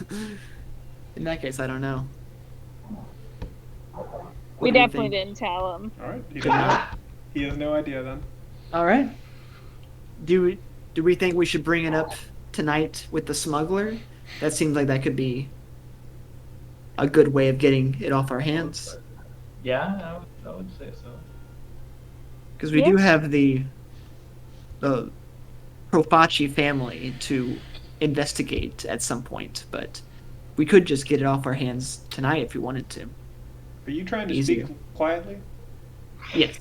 In that case, I don't know. We What do you definitely think? didn't tell him. All right, he Good doesn't know. enough. He has no idea then. All right. Do we think we should bring it up tonight with the smuggler? That seems like that could be a good way of getting it off our hands. Yeah, I would say so. Because we Yeah. do have the Profaci family to investigate at some point, but we could just get it off our hands tonight if we wanted to. Are you trying to Easier. speak quietly? Yes.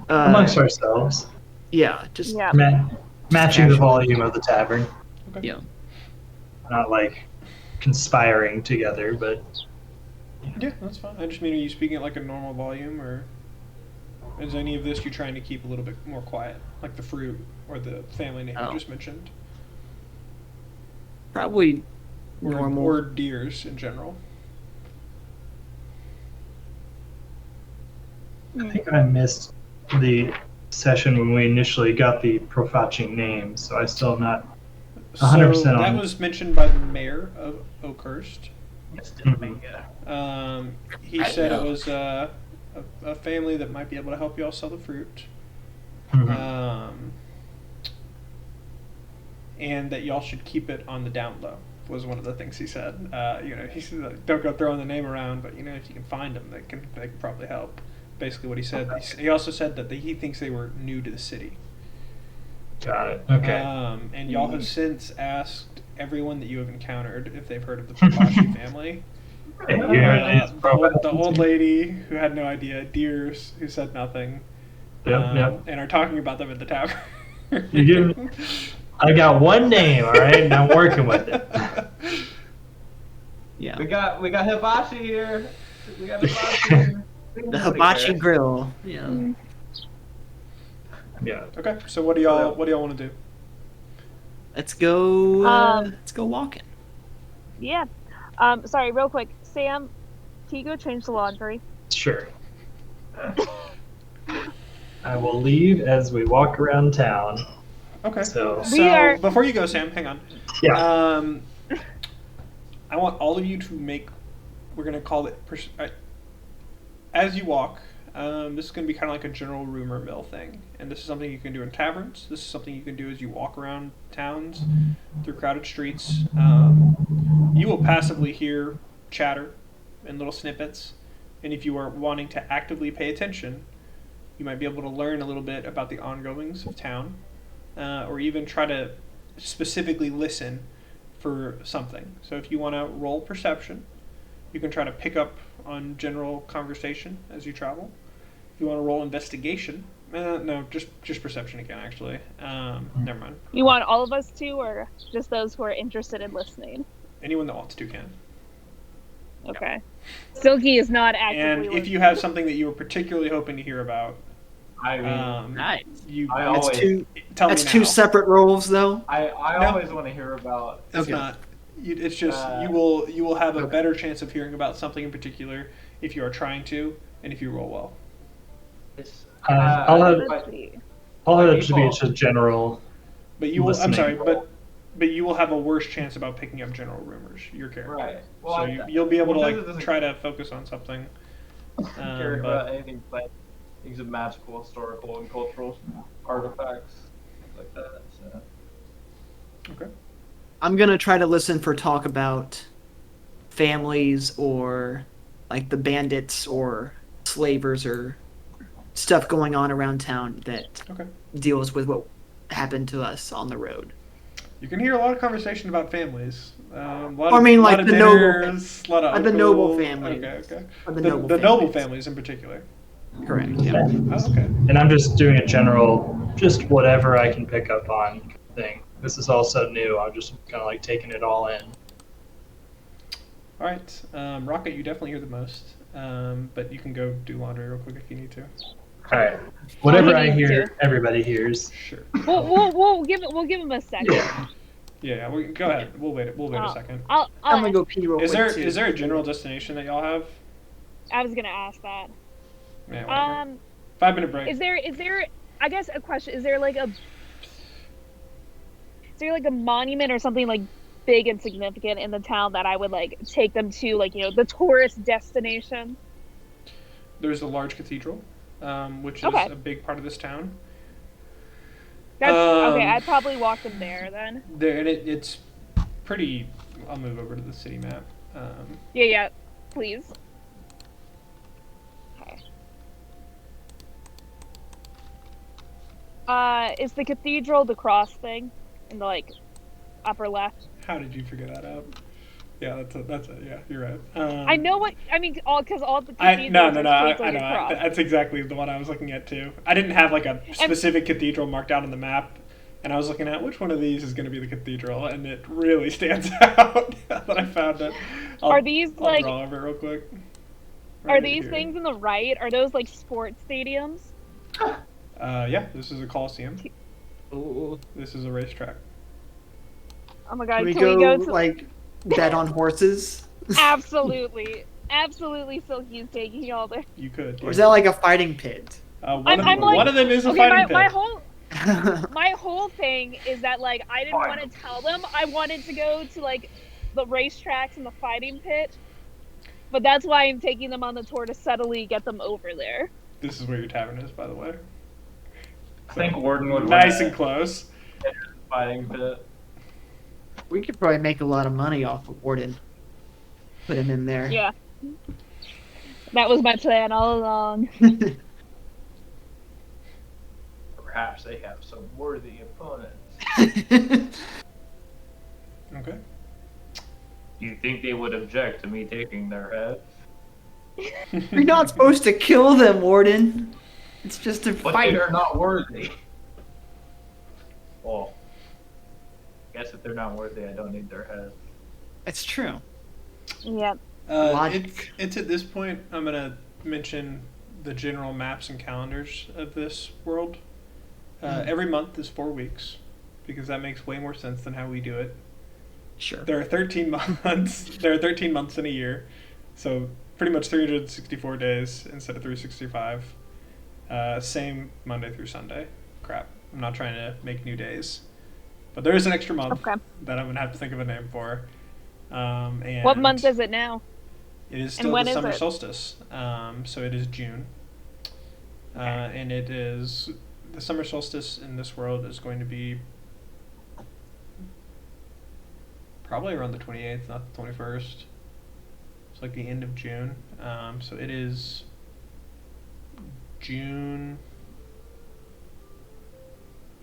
Amongst ourselves, Yeah, just Yeah. matching the casual. volume of the tavern. Okay. yeah. Not like conspiring together, but Yeah, that's fine. I just mean, are you speaking at like a normal volume, or is any of this you're trying to keep a little bit more quiet, like the fruit or the family name Oh. you just mentioned, Probably or, normal. or deers in general? I think I missed the session when we initially got the Profaci name, so I still am not 100% So that on. was mentioned by the mayor of Oakhurst. Mhm. He said it was a family that might be able to help you all sell the fruit. Mhm. And that y'all should keep it on the down low was one of the things he said. He said like, don't go throwing the name around, but if you can find them, they can probably help. Basically, what he said. He also said that he thinks they were new to the city. Got it. Okay. And y'all have since asked everyone that you have encountered if they've heard of the Profaci family. Hey, you heard these The old lady who had no idea, Deers who said nothing, Yep. and are talking about them at the tavern. You give. I got one name, all right, and I'm working with it. Yeah. We got hibachi here. We got hibachi here. The hibachi grill. Yeah. Yeah. Okay, so what do y'all want to do? Let's go. Let's go walking. Yeah. Sorry, real quick. Sam, can you go change the laundry? Sure. I will leave as we walk around town. Okay. So before you go, Sam, hang on. Yeah. I want all of you to make. We're gonna call it. As you walk, this is gonna be kind of like a general rumor mill thing, and this is something you can do in taverns. This is something you can do as you walk around towns, through crowded streets. You will passively hear chatter in little snippets, and if you are wanting to actively pay attention, you might be able to learn a little bit about the ongoings of town. Or even try to specifically listen for something. So if you want to roll perception, you can try to pick up on general conversation as you travel. If you want to roll investigation, no, just perception again, actually. Never mind. You want all of us to, or just those who are interested in listening? Anyone that wants to can. Okay. Silky is not actively And listening. if you have something that you were particularly hoping to hear about, I mean, Nice. tell That's me two now. separate rolls, though. I No. always want to hear about. It's not. It's just you will have a better chance of hearing about something in particular if you are trying to, and if you roll well. I'll have Let's see. it to be just general. But you will. I'm Listening. sorry, but you will have a worse chance about picking up general rumors. Your character. Right. So Well, you'll be able to doesn't try to focus on something. care But about anything like things of magical, historical, and cultural artifacts, things like that. So. okay. I'm gonna try to listen for talk about families or like the bandits or slavers or stuff going on around town that Okay. deals with what happened to us on the road. You can hear a lot of conversation about families. I mean, like the noble, lot of like the noble uncle- family. Okay. Or The noble noble families. families in particular. Correct. Yeah. Oh, okay. And I'm just doing a general, just whatever I can pick up on thing. This is all so new. I'm just kind of like taking it all in. All right. Rocket, you definitely hear the most. But you can go do laundry real quick if you need to. All right. Whatever he I needs hear, to. everybody hears. Sure. We'll give him a second. Yeah. Go ahead. We'll wait a second. I'll I'm gonna go pee real Is quick there too. is there a general destination that y'all have? I was gonna ask that. Yeah. Whatever. 5-minute break. Is there? I guess a question. Is there like a monument or something like big and significant in the town that I would like take them to, like the tourist destination? There's a large cathedral, which is Okay. a big part of this town. That's okay. Um, I'd probably walk them there then. There and it's pretty. I'll move over to the city map. Yeah, please. Okay. Is the cathedral the cross thing in the like upper left? How did you figure that out? Yeah, that's it. Yeah, you're right. I know what I mean. Because all the No. cathedrals are I shaped like a know. cross. That's exactly the one I was looking at too. I didn't have like a specific cathedral marked out on the map, and I was looking at which one of these is going to be the cathedral, and it really stands out that I found it. Are these I'll like? draw over it real quick. Are Right these here. things in the right? Are those like sports stadiums? Yeah, this is a coliseum. Ooh. This is a racetrack. Oh my god! Can we Can go, we go to like bet on horses? Absolutely, Silky is taking y'all there. You could. Or is that like a fighting pit? One of them is a okay, fighting my pit. whole my whole thing is that like I didn't want to tell them I wanted to go to like the racetracks and the fighting pit, but that's why I'm taking them on the tour to subtly get them over there. This is where your tavern is, by the way. I think Warden would Nice wanna and close. enter the fighting pit. We could probably make a lot of money off of Warden. Put him in there. Yeah. That was my plan all along. Perhaps they have some worthy opponents. Okay. Do you think they would object to me taking their head? You're not supposed to kill them, Warden. It's just a But fight. they are not worthy. Well, I guess if they're not worthy, I don't need their head. It's true. Yeah. Logic. It's at this point I'm gonna mention the general maps and calendars of this world. Every month is 4 weeks, because that makes way more sense than how we do it. Sure. There are 13 months. There are 13 months in a year, so pretty much 364 days instead of 365. Same Monday through Sunday. Crap, I'm not trying to make new days, but there is an extra month that I'm gonna have to think of a name for. And What month is it now? It is And still when the is summer it? solstice. So it is June. And it is the summer solstice in this world is going to be probably around the 28th, not the 21st. It's like the end of June. So it is June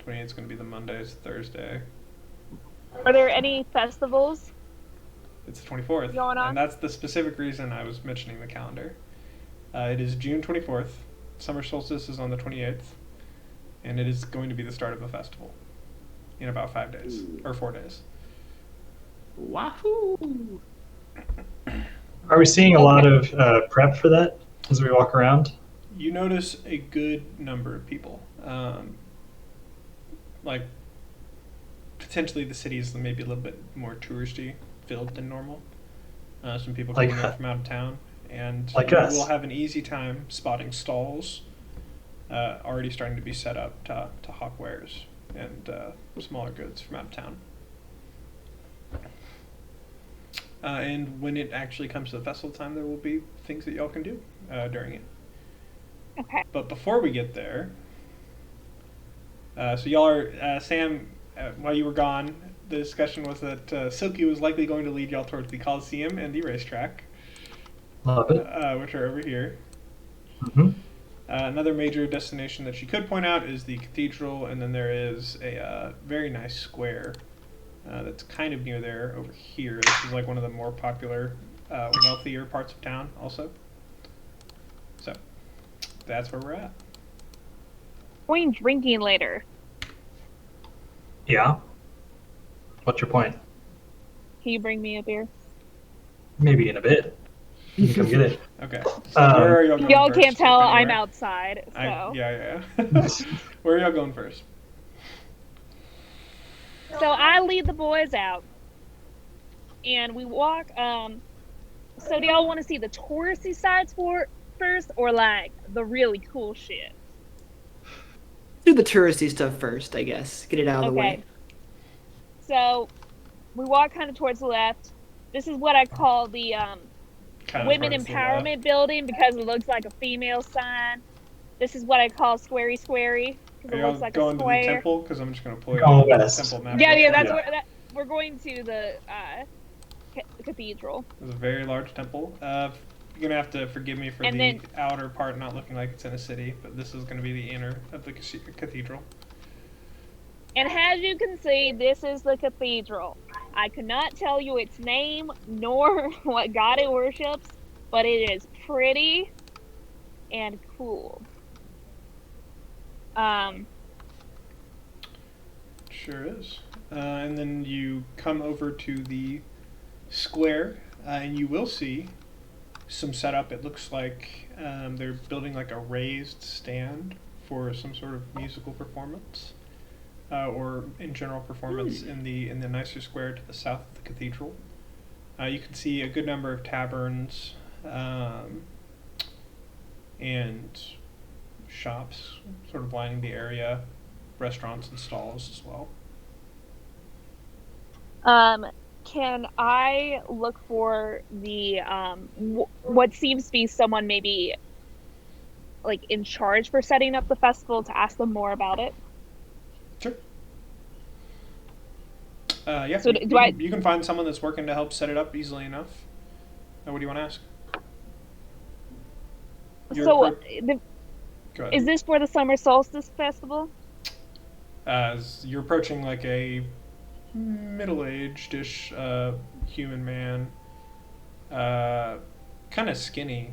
28th is going to be the Monday, it's Thursday. Are there any festivals? It's the 24th. Going on? And that's the specific reason I was mentioning the calendar. It is June 24th. Summer solstice is on the 28th. And it is going to be the start of a festival in about 5 days, or 4 days. Wahoo! Are we seeing a lot of prep for that as we walk around? You notice a good number of people. Like, potentially the city is maybe a little bit more touristy filled than normal. Some people Like coming in us. from out of town. And Like you us. will have an easy time spotting stalls already starting to be set up to hawk wares and smaller goods from out of town. And when it actually comes to the festival time, there will be things that y'all can do during it. Okay. But before we get there, so y'all are, Sam, while you were gone, the discussion was that Silky was likely going to lead y'all towards the Coliseum and the racetrack, Love it. which are over here. Hmm. Another major destination that she could point out is the cathedral, and then there is a very nice square that's kind of near there over here. This is like one of the more popular, wealthier parts of town also. So, that's where we're at. Going drinking later. Yeah. What's your point? Can you bring me a beer? Maybe in a bit. You can come get it. Okay, so where are y'all going Y'all first? can't tell I'm Anywhere? outside, so. Yeah. Where are y'all going first? So I lead the boys out, and we walk. So do y'all want to see the touristy sides first, or like the really cool shit? Do the touristy stuff first, I guess. Get it out of the way. So we walk kind of towards the left. This is what I call the Kind of Women towards the Empowerment left. Building because it looks like a female sign. This is what I call Squarey Squarey because Are it y'all looks like going a to the square. temple? Because I'm just going to pull Go out the west. temple map. Yeah, that's Yeah. where we're going to the cathedral. It's a very large temple. You're going to have to forgive me for And the then- outer part not looking like it's in a city, but this is going to be the inner of the cathedral. And as you can see, this is the cathedral. I could not tell you its name nor what god it worships, but it is pretty and cool. Sure is. And then you come over to the square, and you will see some setup. It looks like they're building like a raised stand for some sort of musical performance, or in general performance in the nicer square to the south of the cathedral. You can see a good number of taverns and shops sort of lining the area, restaurants and stalls as well. Can I look for the what seems to be someone maybe like in charge for setting up the festival to ask them more about it? Sure. Yeah, So you can find someone that's working to help set it up easily enough. What do you want to ask? So, Go ahead. is this for the Summer Solstice Festival? As you're approaching like a middle-aged-ish human man, kind of skinny.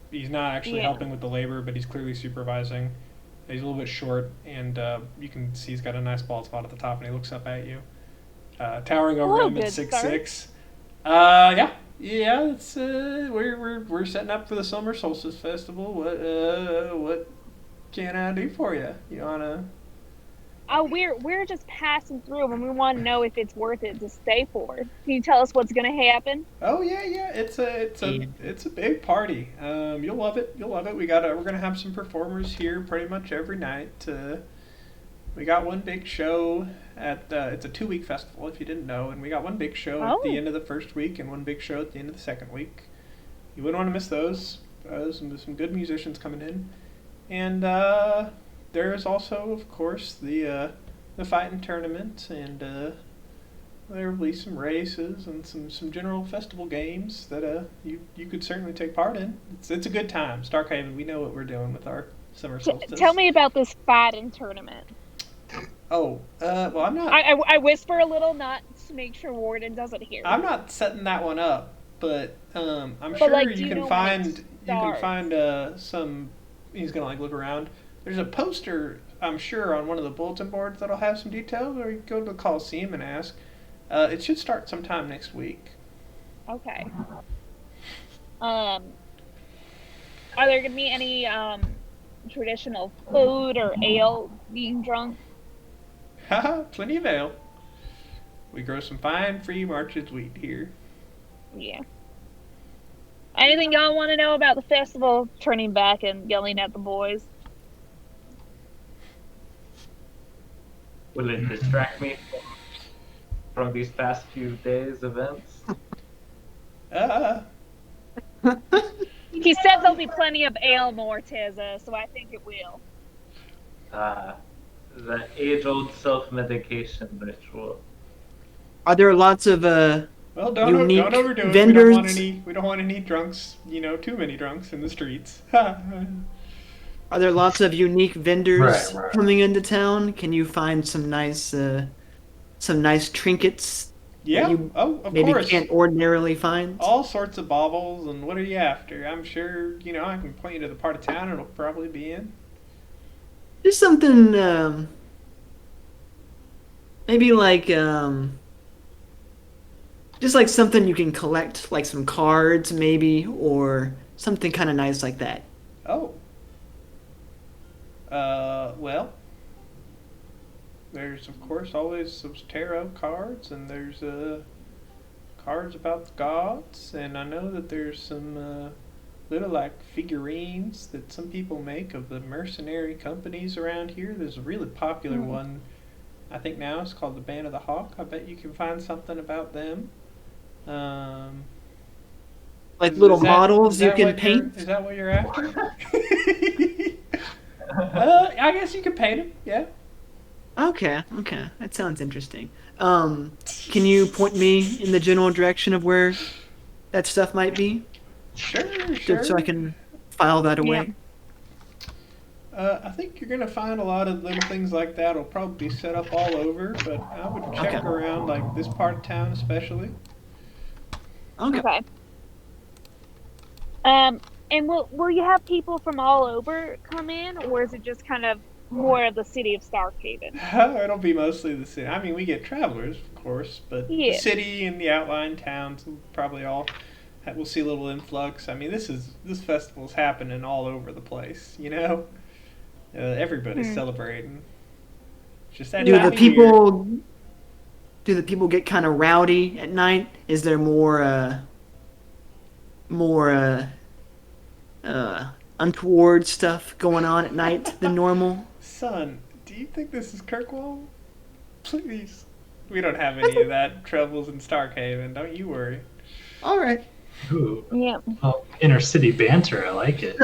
He's not actually helping with the labor, but he's clearly supervising. He's a little bit short, and you can see he's got a nice bald spot at the top, and he looks up at you, towering over him at 6'6". Yeah. It's we're setting up for the Summer Solstice Festival. What can I do for you? You wanna? We're just passing through, and we want to know if it's worth it to stay for. Can you tell us what's going to happen? Oh yeah. It's a big party. You'll love it. We're gonna have some performers here pretty much every night. We got one big show at it's a 2-week festival if you didn't know, and we got one big show at the end of the first week and one big show at the end of the second week. You wouldn't want to miss those. Some good musicians coming in, and there's also, of course, the fighting tournament, and there will be some races and some general festival games that you could certainly take part in. It's a good time. Starkhaven, we know what we're doing with our summer solstice. Tell me about this fighting tournament. Oh, well, I'm not. I whisper a little, not to make sure Warden doesn't hear. I'm not setting that one up, but I'm But, sure like, you can find some. He's gonna like look around. There's a poster, I'm sure, on one of the bulletin boards that'll have some details, or you can go to the Coliseum and ask. It should start sometime next week. Okay. Are there gonna be any traditional food or ale being drunk? Haha, plenty of ale. We grow some fine free Marches wheat here. Yeah. Anything y'all want to know about the festival? Turning back and yelling at the boys. Will it distract me from these past few days' events? He said there'll be plenty of ale, Morteza, so I think it will. The age-old self-medication ritual. Are there lots of Well, don't unique overdo it. vendors? We don't want any drunks. Too many drunks in the streets. Are there lots of unique vendors Right. coming into town? Can you find some nice trinkets Yeah. you Of maybe course. can't ordinarily find? All sorts of baubles, and what are you after? I'm sure I can point you to the part of town it'll probably be in. Just something, maybe like, just like something you can collect, like some cards maybe, or something kind of nice like that. Oh. Well, there's of course always those tarot cards, and there's cards about the gods, and I know that there's some little like figurines that some people make of the mercenary companies around here. There's a really popular one, I think now it's called the Band of the Hawk. I bet you can find something about them. Like little models is you that can what paint? Is that what you're after? I guess you could paint them, yeah. Okay, that sounds interesting. Can you point me in the general direction of where that stuff might be? Sure. Just so I can file that away. I think you're gonna find a lot of little things like that will probably be set up all over, but I would check Okay. around like this part of town especially. Okay. And will you have people from all over come in, or is it just kind of more of the city of Starkhaven? It'll be mostly the city. I mean, we get travelers, of course, but the Yeah. city and the outlying towns will probably all we'll see a little influx. I mean, this festival's happening all over the place. Everybody's celebrating. It's just that Do time the of year. people get kind of rowdy at night? Is there more untoward stuff going on at night than normal? Son, do you think this is Kirkwall? Please. We don't have any of that troubles in Starkhaven. Don't you worry. All right. Ooh, Yeah. well, inner city banter. I like it.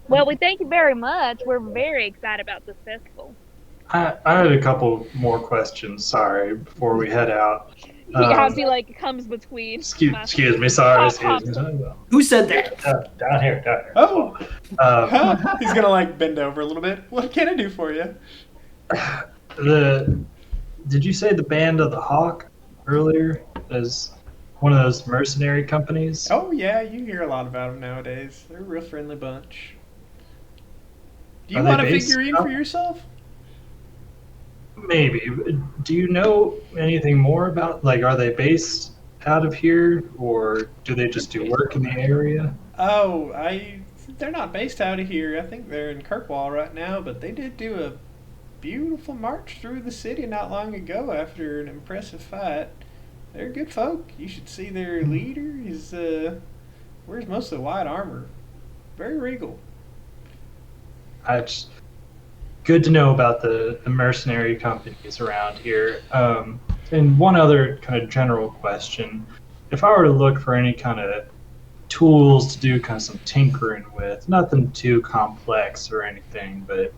Well, we thank you very much. We're very excited about this festival. I had a couple more questions. Sorry, before we head out. As he like comes between. Excuse me. Sorry. Pop, Excuse me. Who said that? Down here. Oh! Um, He's gonna like bend over a little bit. What can I do for you? Did you say the Band of the Hawk earlier as one of those mercenary companies? Oh yeah, you hear a lot about them nowadays. They're a real friendly bunch. Do you Are they want a based figurine out- for yourself? Maybe. Do you know anything more about, like, are they based out of here, or do they just do work in the area? Oh, they're not based out of here. I think they're in Kirkwall right now, but they did do a beautiful march through the city not long ago after an impressive fight. They're good folk. You should see their leader. He's wears mostly white armor. Very regal. It's good to know about the mercenary companies around here. And one other kind of general question. If I were to look for any kind of tools to do kind of some tinkering with, nothing too complex or anything, but,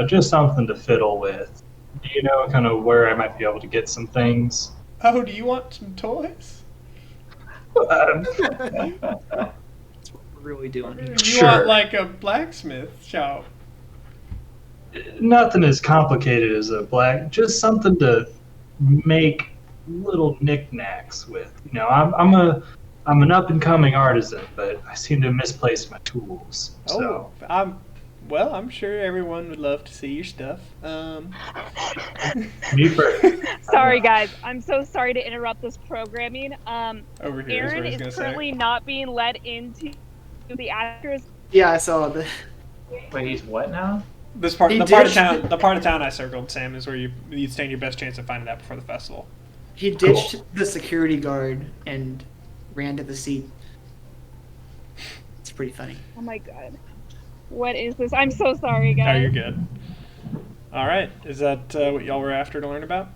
just something to fiddle with, do you know kind of where I might be able to get some things? Oh, do you want some toys? That's what we're really doing here. You Sure. want like a blacksmith shop? Nothing as complicated as just something to make little knickknacks with. I'm an up and coming artisan, but I seem to misplace my tools. So I'm sure everyone would love to see your stuff. me first. Sorry, guys. I'm so sorry to interrupt this programming. Over here is Aaron what he's is gonna currently say. not being led into the actors. Yeah, I saw the. Wait, he's what now? This part, He the part of ditched- town I circled, Sam, is where you'd stand your best chance of finding out before the festival. He ditched the security guard and ran to the seat. It's pretty funny. Oh my god. What is this? I'm so sorry, Oh, guys. you're good. All right, is that what y'all were after to learn about?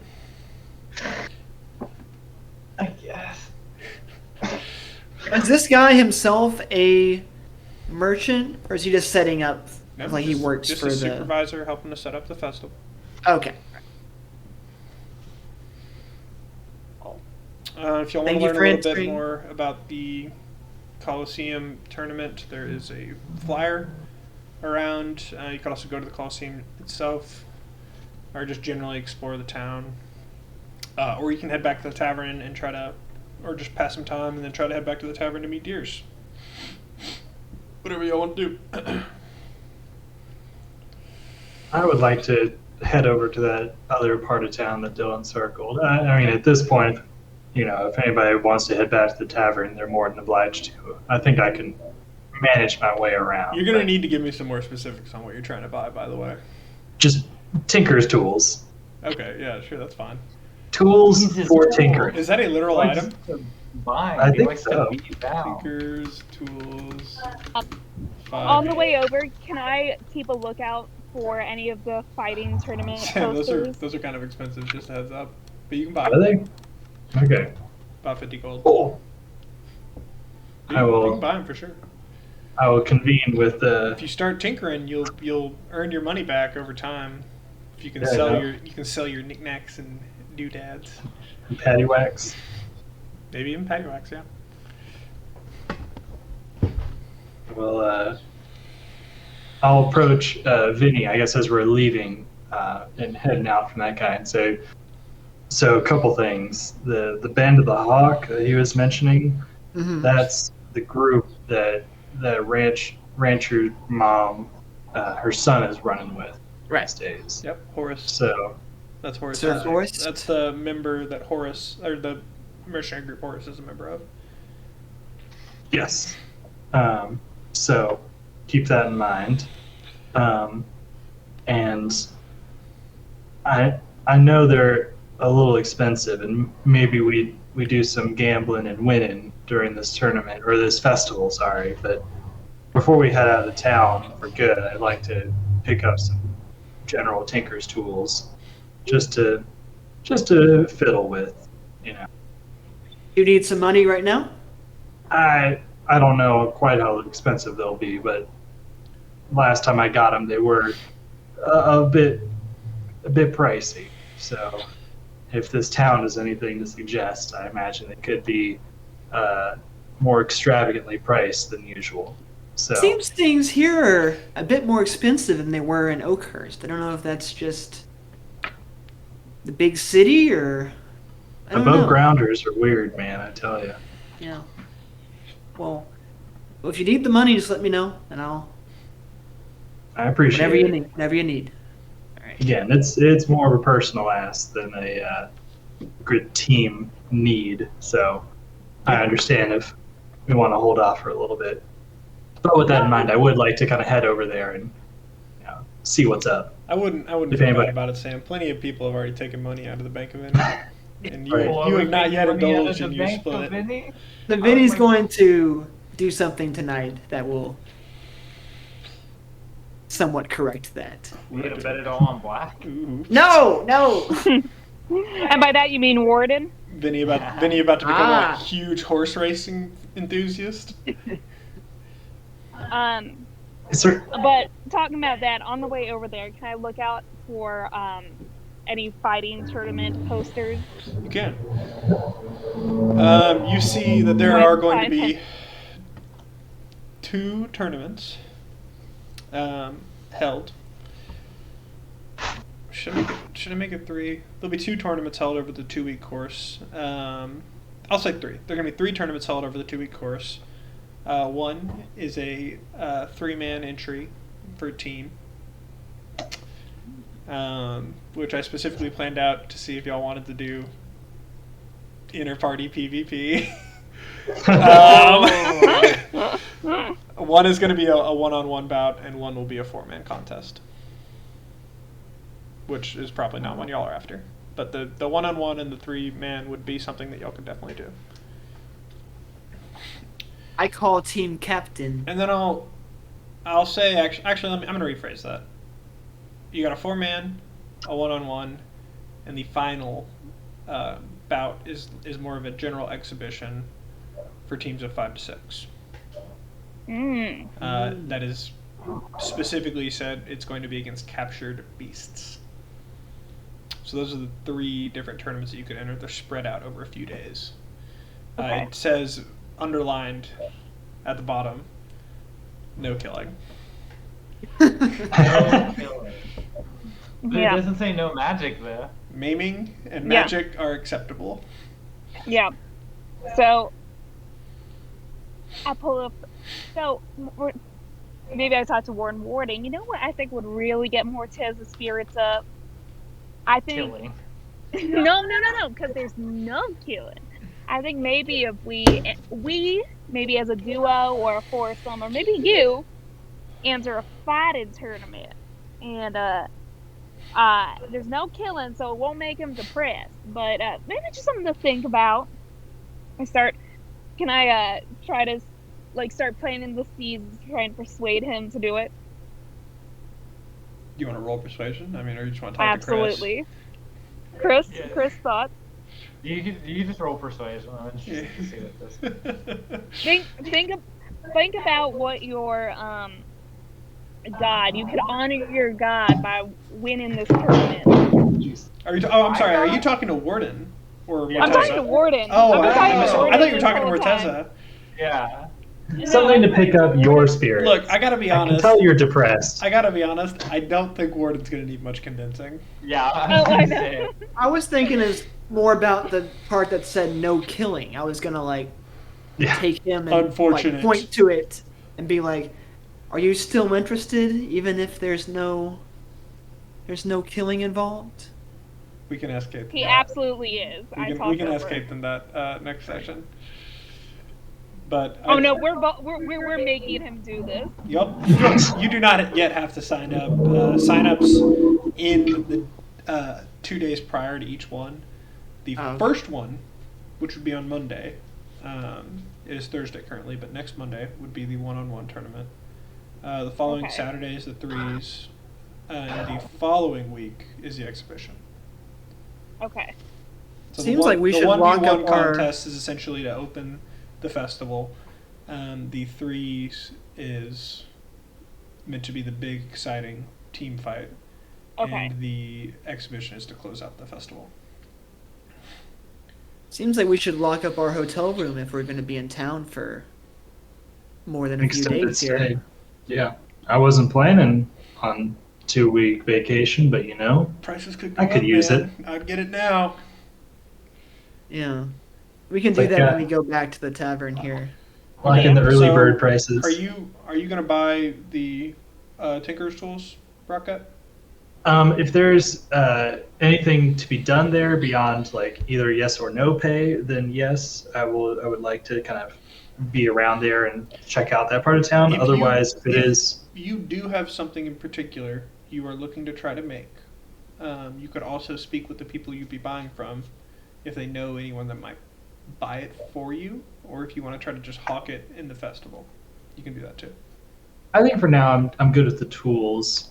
I guess. Is this guy himself a merchant, or is he just setting up? No, Like he works just for a the. supervisor helping to set up the festival. Okay. If y'all want Thank to you learn a for little bit answering. more about the Coliseum tournament, there is a flyer around. You could also go to the Coliseum itself, or just generally explore the town. Or you can head back to the tavern and try to, or just pass some time and then try to head back to the tavern to meet deers. Whatever y'all want to do. I would like to head over to that other part of town that Dylan circled. I mean, at this point, if anybody wants to head back to the tavern, they're more than obliged to. I think I can manage my way around. You're going to but need to give me some more specifics on what you're trying to buy, by the way. just tinker's tools. Okay, yeah, sure, that's fine. Tools Jesus for Christ. tinkering. Is that a literal Likes item? to bind. I He think likes so. to beat down. Tinkers, tools. On the way over, can I keep a lookout for any of the fighting tournament Sam, posters? those are kind of expensive, just a heads up. But you can buy Are them. they? Okay. About 50 gold. Cool. You, I will- you can buy them for sure. I will convene with the. If you start tinkering, you'll earn your money back over time. If you can Yeah, sell yeah. you can sell your knickknacks and doodads. Patty wax. Maybe even paddywhacks, yeah. Well, I'll approach Vinny, I guess, as we're leaving and heading out from that guy and say, so a couple things. The Band of the Hawk that he was mentioning, Mhm. that's the group that rancher mom, her son is running with Right. these days. Yep, Horus. So, That's Horus. So Horus? That's the member that Horus, or the mercenary group Horus is a member of. yes. So keep that in mind. And I know they're a little expensive, and maybe we do some gambling and winning during this tournament or this festival. Sorry, but before we head out of town for good, I'd like to pick up some general tinker's tools, just to fiddle with, you know. You need some money right now? I don't know quite how expensive they'll be, but last time I got them, they were a bit pricey. So, if this town is anything to suggest, I imagine it could be more extravagantly priced than usual. So, Seems things here are a bit more expensive than they were in Oakhurst. I don't know if that's just the big city or I don't above know. grounders are weird, man. I tell you. Yeah. Well, if you need the money, just let me know, and I'll I appreciate whatever it. you need. Whatever you need. All right. Again, it's more of a personal ask than a good team need. So I understand if we want to hold off for a little bit. But with that in mind, I would like to kind of head over there and see what's up. I wouldn't If feel anybody- bad about it, Sam. Plenty of people have already taken money out of the Bank of India. And you, Right. you have not yet Money out of indulged the in your Bank split. of Vinny? The Vinny's going to do something tonight that will somewhat correct that. We had to bet it all on black. Ooh. No. And by that you mean Warden? Vinny about to become Ah. a huge horse racing enthusiast. Is there, But talking about that, on the way over there, can I look out for any fighting tournament posters? You can. You see that there are going to be 2 tournaments held. Should I make it 3? There'll be 2 tournaments held over the 2-week course. I'll say 3. There are going to be 3 tournaments held over the 2-week course. One is a 3-man entry for a team, which I specifically planned out to see if y'all wanted to do inter-party PvP. One is going to be a one-on-one bout, and one will be a 4-man contest, which is probably not one y'all are after. But the one-on-one and the 3-man would be something that y'all could definitely do. I call team captain. And then I'll say actually I'm gonna rephrase that. You got a 4-man, a one-on-one, and the final bout is more of a general exhibition for teams of 5 to 6. That is specifically said it's going to be against captured beasts. So those are the 3 different tournaments that you could enter. They're spread out over a few days. Okay. It says underlined at the bottom, no killing. No killing. But Yeah. It doesn't say no magic though. Maiming and Yeah. magic are acceptable. Yeah. So I pull up. So maybe I talked to Warden. You know what I think would really get Mortez's spirits up? I think Killing. no, because there's no killing. I think maybe if we maybe as a duo or a foursome or maybe you enter a fighting tournament and there's no killing, so it won't make him depressed. But maybe just something to think about. Can I try to start planting the seeds, try and persuade him to do it? You want to roll persuasion? I mean, or you just want to talk to Chris? Absolutely. Chris, Yeah. Chris thoughts. You just roll persuasion. I'm interested to see what this. Think about what your god. You could honor your god by winning this tournament. Are you? I'm sorry. Are you talking to Warden or Yeah. I'm Morteza? talking to Warden. Oh, I've been talking to I Warden thought you were this talking to whole time. Morteza. Yeah. something to pick up your spirit. Look, I gotta be I can honest. tell you're depressed. I gotta be honest. I don't think Warden's gonna need much convincing. Yeah. I Oh, was I gonna know. say. I was thinking is more about the part that said no killing. I was gonna Yeah. take him and Unfortunate. point to it and be like, "Are you still interested, even if there's no killing involved?" We can ask Kate. He absolutely is. We can ask Kate in that next session. But Oh no, we're making him do this. Yup. You do not yet have to sign up. Sign-ups in the 2 days prior to each one The Oh. first one, which would be on Monday, it is Thursday currently, but next Monday would be the one-on-one tournament. The following Okay. Saturday is the threes, and the following week is the exhibition. Okay. So Seems like we should the lock 1v1 up our- contest is essentially to open the festival. The threes is meant to be the big, exciting team fight. Okay. And the exhibition is to close out the festival. Seems like we should lock up our hotel room if we're going to be in town for more than a few Extended days here. stay. Yeah. I wasn't planning on 2-week vacation, but Prices could go I could up, use man. I'd get it now. Yeah. We can do Like, that when we go back to the tavern here. like in the early So, bird prices. Are you gonna buy the Tinker's Tools bracket? If there's anything to be done there beyond like either yes or no pay, then yes, I would like to kind of be around there and check out that part of town. Otherwise, if it is, you do have something in particular you are looking to try to make, you could also speak with the people you'd be buying from if they know anyone that might buy it for you, or if you want to try to just hawk it in the festival, you can do that too. I think for now I'm good with the tools.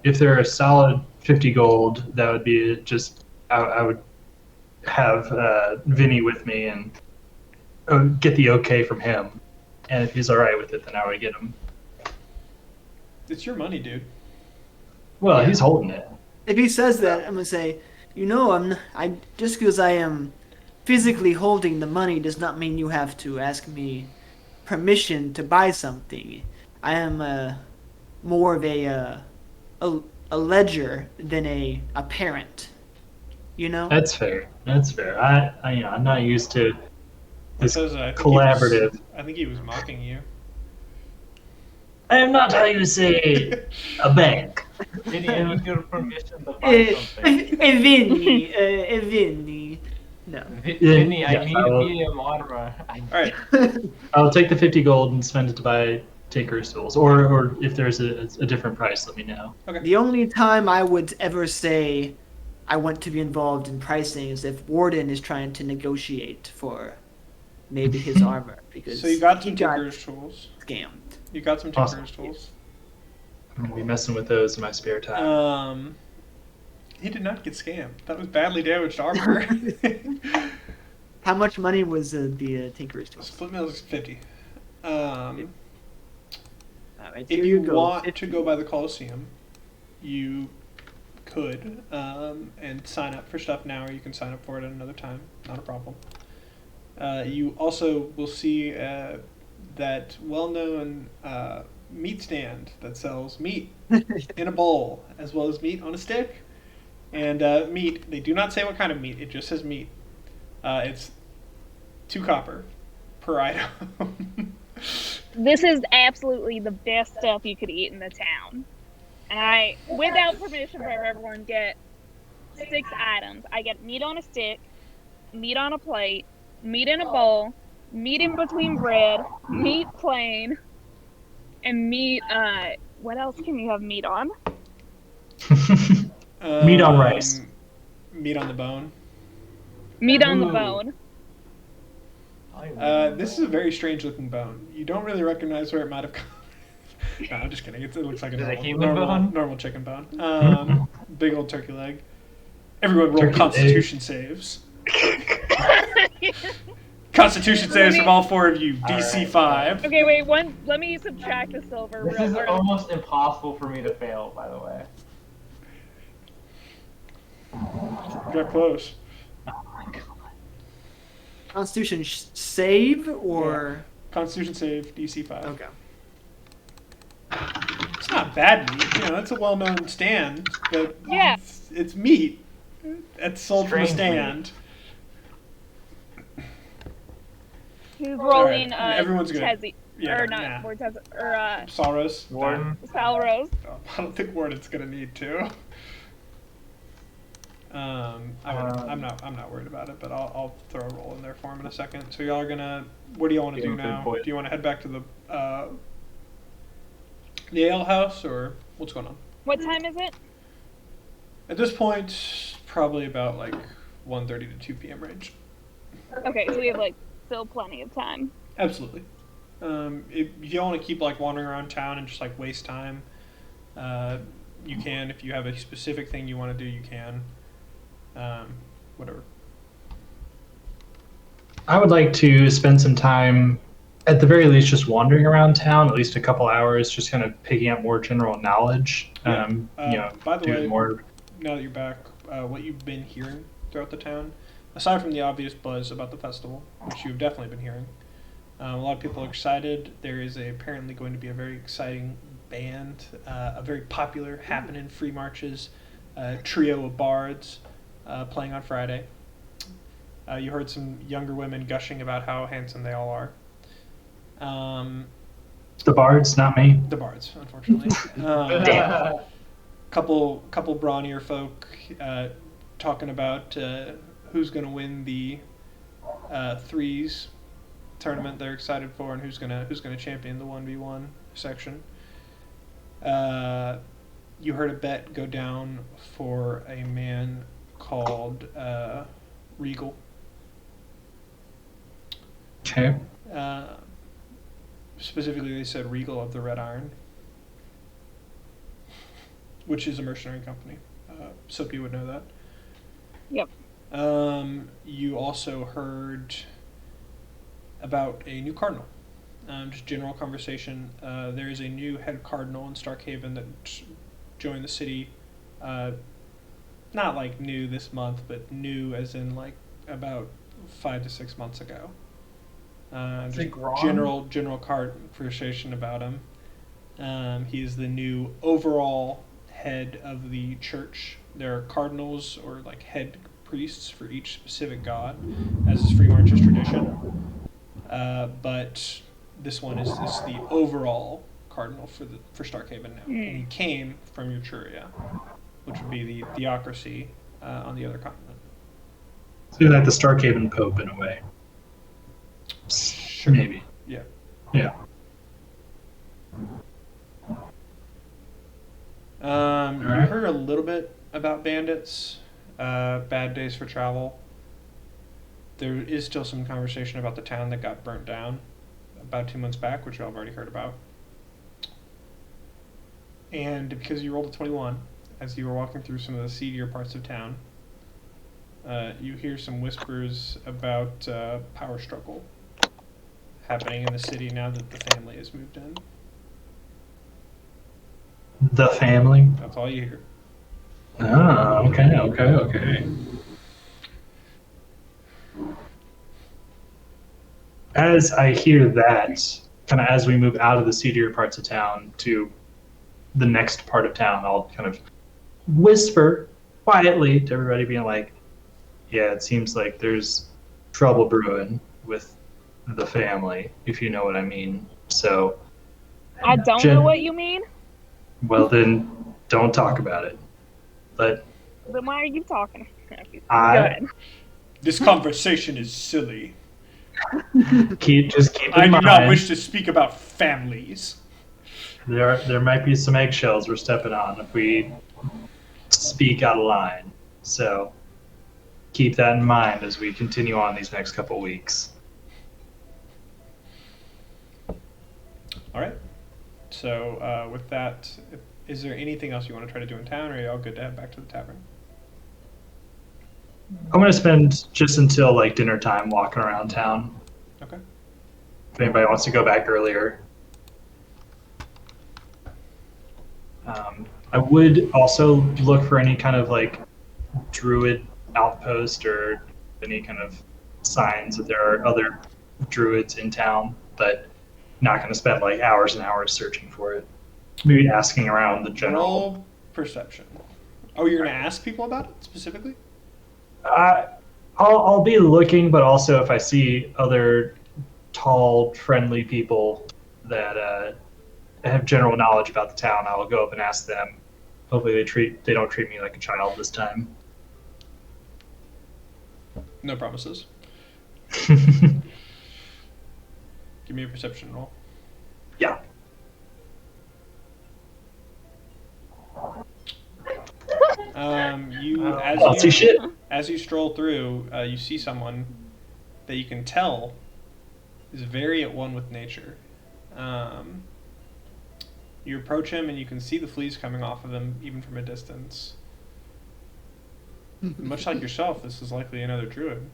If they're a solid 50 gold, that would be just I would have Vinny with me and get the okay from him. And if he's all right with it, then I would get him. It's your money, dude. Well, he's holding it. If he says that, I'm gonna say, I just because I am physically holding the money does not mean you have to ask me permission to buy something. I am more of a ledger than a parent. That's fair. That's fair. I'm not used to this Because I think collaborative. I think he was mocking you. I am not how you say a bank. Did he need your permission to buy something? Vinny. No. Vinny, I Yeah, need I will- medium armor. All right. I'll take the 50 gold and spend it to buy Tinker's Tools. Or if there's a different price, let me know. The only time I would ever say I want to be involved in pricing is if Warden is trying to negotiate for maybe his armor, because So you got he some got Tinker's Tools. scammed. You got some Awesome. Tinker's Tools. I'm gonna be messing with those in my spare time. He did not get scammed. That was badly damaged armor. How much money was the Tinker's Tools? Split mill is 50. Alright, If here you go. want to go by the Coliseum, you could and sign up for stuff now, or you can sign up for it at another time. Not a problem. You also will see that well-known meat stand that sells meat in a bowl, as well as meat on a stick. And meat, they do not say what kind of meat, it just says meat. It's 2 copper per item. This is absolutely the best stuff you could eat in the town. And I, without permission from everyone, get 6 items. I get meat on a stick, meat on a plate, meat in a bowl, meat in between bread, meat plain, and meat, what else can you have meat on? Meat on rice. Meat on the bone. Meat on the Ooh. bone. This is a very strange looking bone. You don't really recognize where it might have come. No, I'm just kidding. It looks like a Is it normal, human normal, bone? normal chicken bone. Big old turkey leg. Everyone roll Turkey Constitution saves. Constitution saves from all 4 of you. All DC right. 5. Okay, wait, let me subtract the silver This real is quick. almost impossible for me to fail, by the way. Got close. Constitution save or Constitution save, DC 5. okay. It's not bad meat. It's a well-known stand, but Yeah. it's meat. That's sold from a Strange stand. Who's rolling, Alright, everyone's good. Tezzy. Yeah, or not, nah. or Tezzy, or, Saurus. Warden. Salrose. I don't think Warden's gonna need to. I'm not worried about it, but I'll throw a roll in there for him in a second. So y'all are gonna. What do y'all want to do Getting now? food Do you want to head back to the ale house, or what's going on? What time is it? At this point, probably about like 1:30 to 2 p.m. range. Okay, so we have like still plenty of time. Absolutely. If you don't want to keep like wandering around town and just like waste time, you can. If you have a specific thing you want to do, you can. Whatever. I would like to spend some time, at the very least, just wandering around town, at least a couple hours, just kind of picking up more general knowledge. Yeah. By the way, more. now that you're back, what you've been hearing throughout the town, aside from the obvious buzz about the festival, which you've definitely been hearing, a lot of people are excited. There is apparently going to be a very exciting band, a very popular happening free marches trio of bards playing on Friday. You heard some younger women gushing about how handsome they all are. The bards, not me. The bards, unfortunately. Damn. Couple brawnier folk talking about who's going to win the threes tournament they're excited for, and who's gonna champion the 1v1 section. You heard a bet go down for a man called Regal. Okay. Specifically, they said Regal of the Red Iron, which is a mercenary company. Soapy would know that. Yep. You also heard about a new cardinal. Just general conversation. There is a new head cardinal in Starkhaven that joined the city. Not like new this month, but new as in like about 5 to 6 months ago. Just general conversation about him. He is the new overall head of the church. There are cardinals or like head priests for each specific god, as is Free March's tradition. But this one is the overall cardinal for Starkhaven now. And he came from Etruria, which would be the theocracy on the other continent. So you're like the Starkhaven Pope in a way. Sure. Maybe. Yeah. Yeah. You heard a little bit about bandits, bad days for travel. There is still some conversation about the town that got burnt down about 2 months back, which y'all have already heard about. And because you rolled a 21, as you were walking through some of the seedier parts of town, you hear some whispers about power struggle happening in the city now that the family has moved in. The family? That's all you hear. Oh, okay. As I hear that, kind of as we move out of the seedier parts of town to the next part of town, I'll kind of whisper quietly to everybody, being like, yeah, it seems like there's trouble brewing with the family, if you know what I mean. So I don't know what you mean. Well, then don't talk about it. But Then why are you talking? This conversation is silly. keep in I do mind, not wish to speak about families. there might be some eggshells we're stepping on if we speak out of line. So keep that in mind as we continue on these next couple weeks. All right. So with that, is there anything else you want to try to do in town, or are you all good to head back to the tavern? I'm gonna spend just until like dinner time walking around town. Okay. If anybody wants to go back earlier. I would also look for any kind of like druid outpost or any kind of signs that there are other druids in town, but not going to spend like hours and hours searching for it. Maybe asking around the general. Roll perception. Oh, you're going to ask people about it specifically? I'll be looking, but also if I see other tall, friendly people that have general knowledge about the town, I will go up and ask them. Hopefully they don't treat me like a child this time. No promises. Give me a perception roll. Yeah. You See shit. As you stroll through, you see someone that you can tell is very at one with nature. You approach him and you can see the fleas coming off of him even from a distance. Much like yourself, this is likely another druid.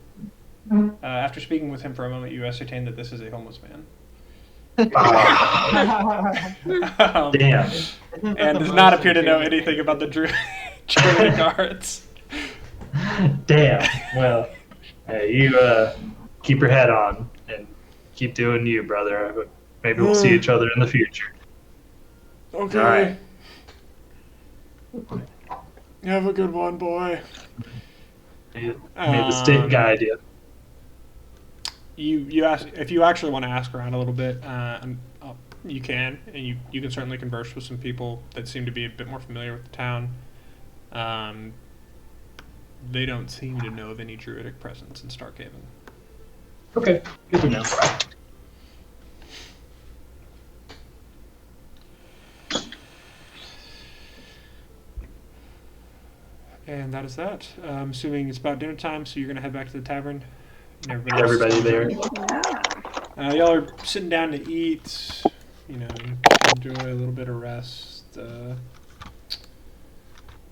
After speaking with him for a moment, you ascertain that this is a homeless man. Damn. And does not appear to know anything about the druidic arts. Damn. Well, hey, you keep your head on and keep doing you, brother. Maybe we'll see each other in the future. Okay. All right. Have a good one, boy. Made the state guide you. You ask if you actually want to ask around a little bit. You can, and you can certainly converse with some people that seem to be a bit more familiar with the town. They don't seem to know of any druidic presence in Starkhaven. Okay, good to know. And that is that. I'm assuming it's about dinner time, so you're gonna head back to the tavern. And Everybody there. Y'all are sitting down to eat. You know, enjoy a little bit of rest.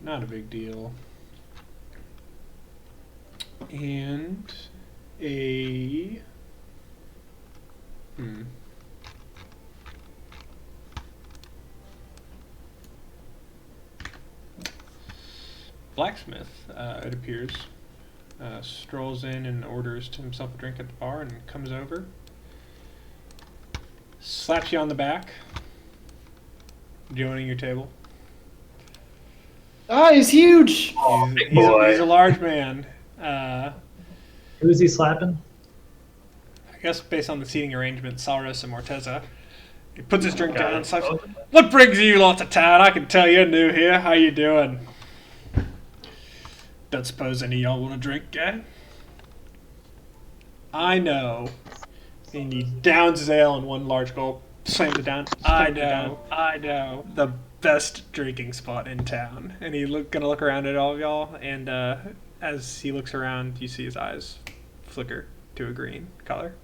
Not a big deal. And a blacksmith, it appears, strolls in and orders to himself a drink at the bar and comes over, slaps you on the back, joining your table. Ah, he's huge. He's a large man. Who is he slapping? I guess based on the seating arrangement, Saurus and Morteza. He puts his drink down and slaps. What brings you lot to town? I can tell you're new here. How you doing? Don't suppose any of y'all want a drink, eh? I know. And he downs his ale in one large gulp, slams it down. I know. The best drinking spot in town. And he's gonna look around at all of y'all, and as he looks around, you see his eyes flicker to a green color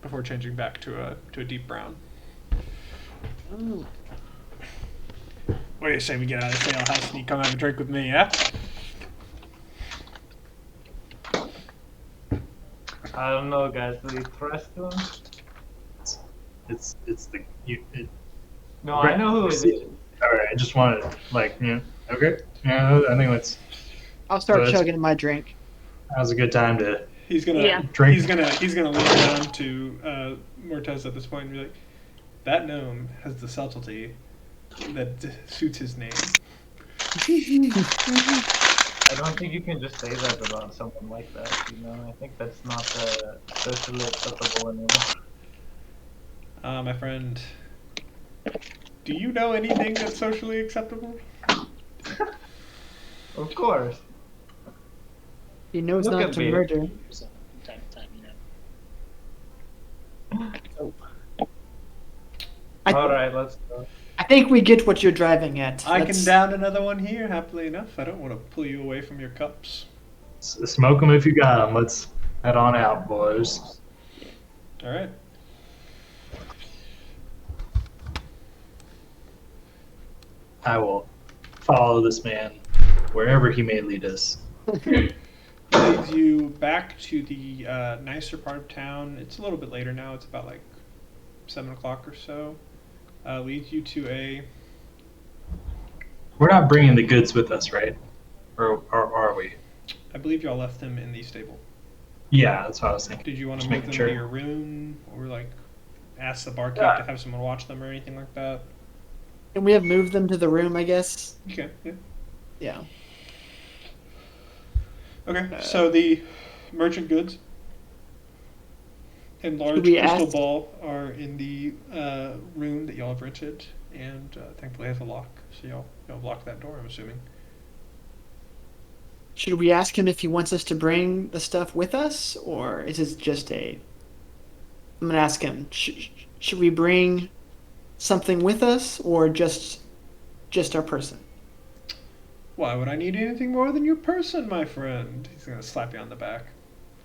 before changing back to a deep brown. Ooh. What do you say we get out of the ale house and you come have a drink with me, yeah? I don't know, guys. Do you trust him? It's the you. No, I know who it is. All right, I just wanted okay. Yeah, I think I'll start So chugging my drink. that was a good time to He's gonna drink. he's gonna lean down to Mortez at this point and be like, "That gnome has the subtlety that suits his name." I don't think you can just say that about someone like that, you know? I think that's not socially acceptable anymore. My friend, do you know anything that's socially acceptable? Of course. He knows Look not at to me. murder. So, from time to time, you know. Alright, let's go. I think we get what you're driving at. I can Let's- down another one here, happily enough. I don't want to pull you away from your cups. Smoke them if you got them. Let's head on out, boys. All right. I will follow this man wherever he may lead us. Leads you back to the nicer part of town. It's a little bit later now. It's about like 7 o'clock or so. Leads you to a... We're not bringing the goods with us, right? Or are we? I believe y'all left them in the stable. Yeah, that's what I was thinking. Did you want to Just move making them sure. to your room? Or like ask the barkeep to have someone watch them or anything like that? Can we have moved them to the room, I guess? Okay, yeah. Yeah. Okay, so the merchant goods and large we crystal ask- ball are in the room that y'all have rented, and thankfully has a lock, so y'all lock that door, I'm assuming. Should we ask him if he wants us to bring the stuff with us, or is it just a... I'm gonna ask him, should we bring something with us, or just our person? Why would I need anything more than your person, my friend? He's gonna slap you on the back.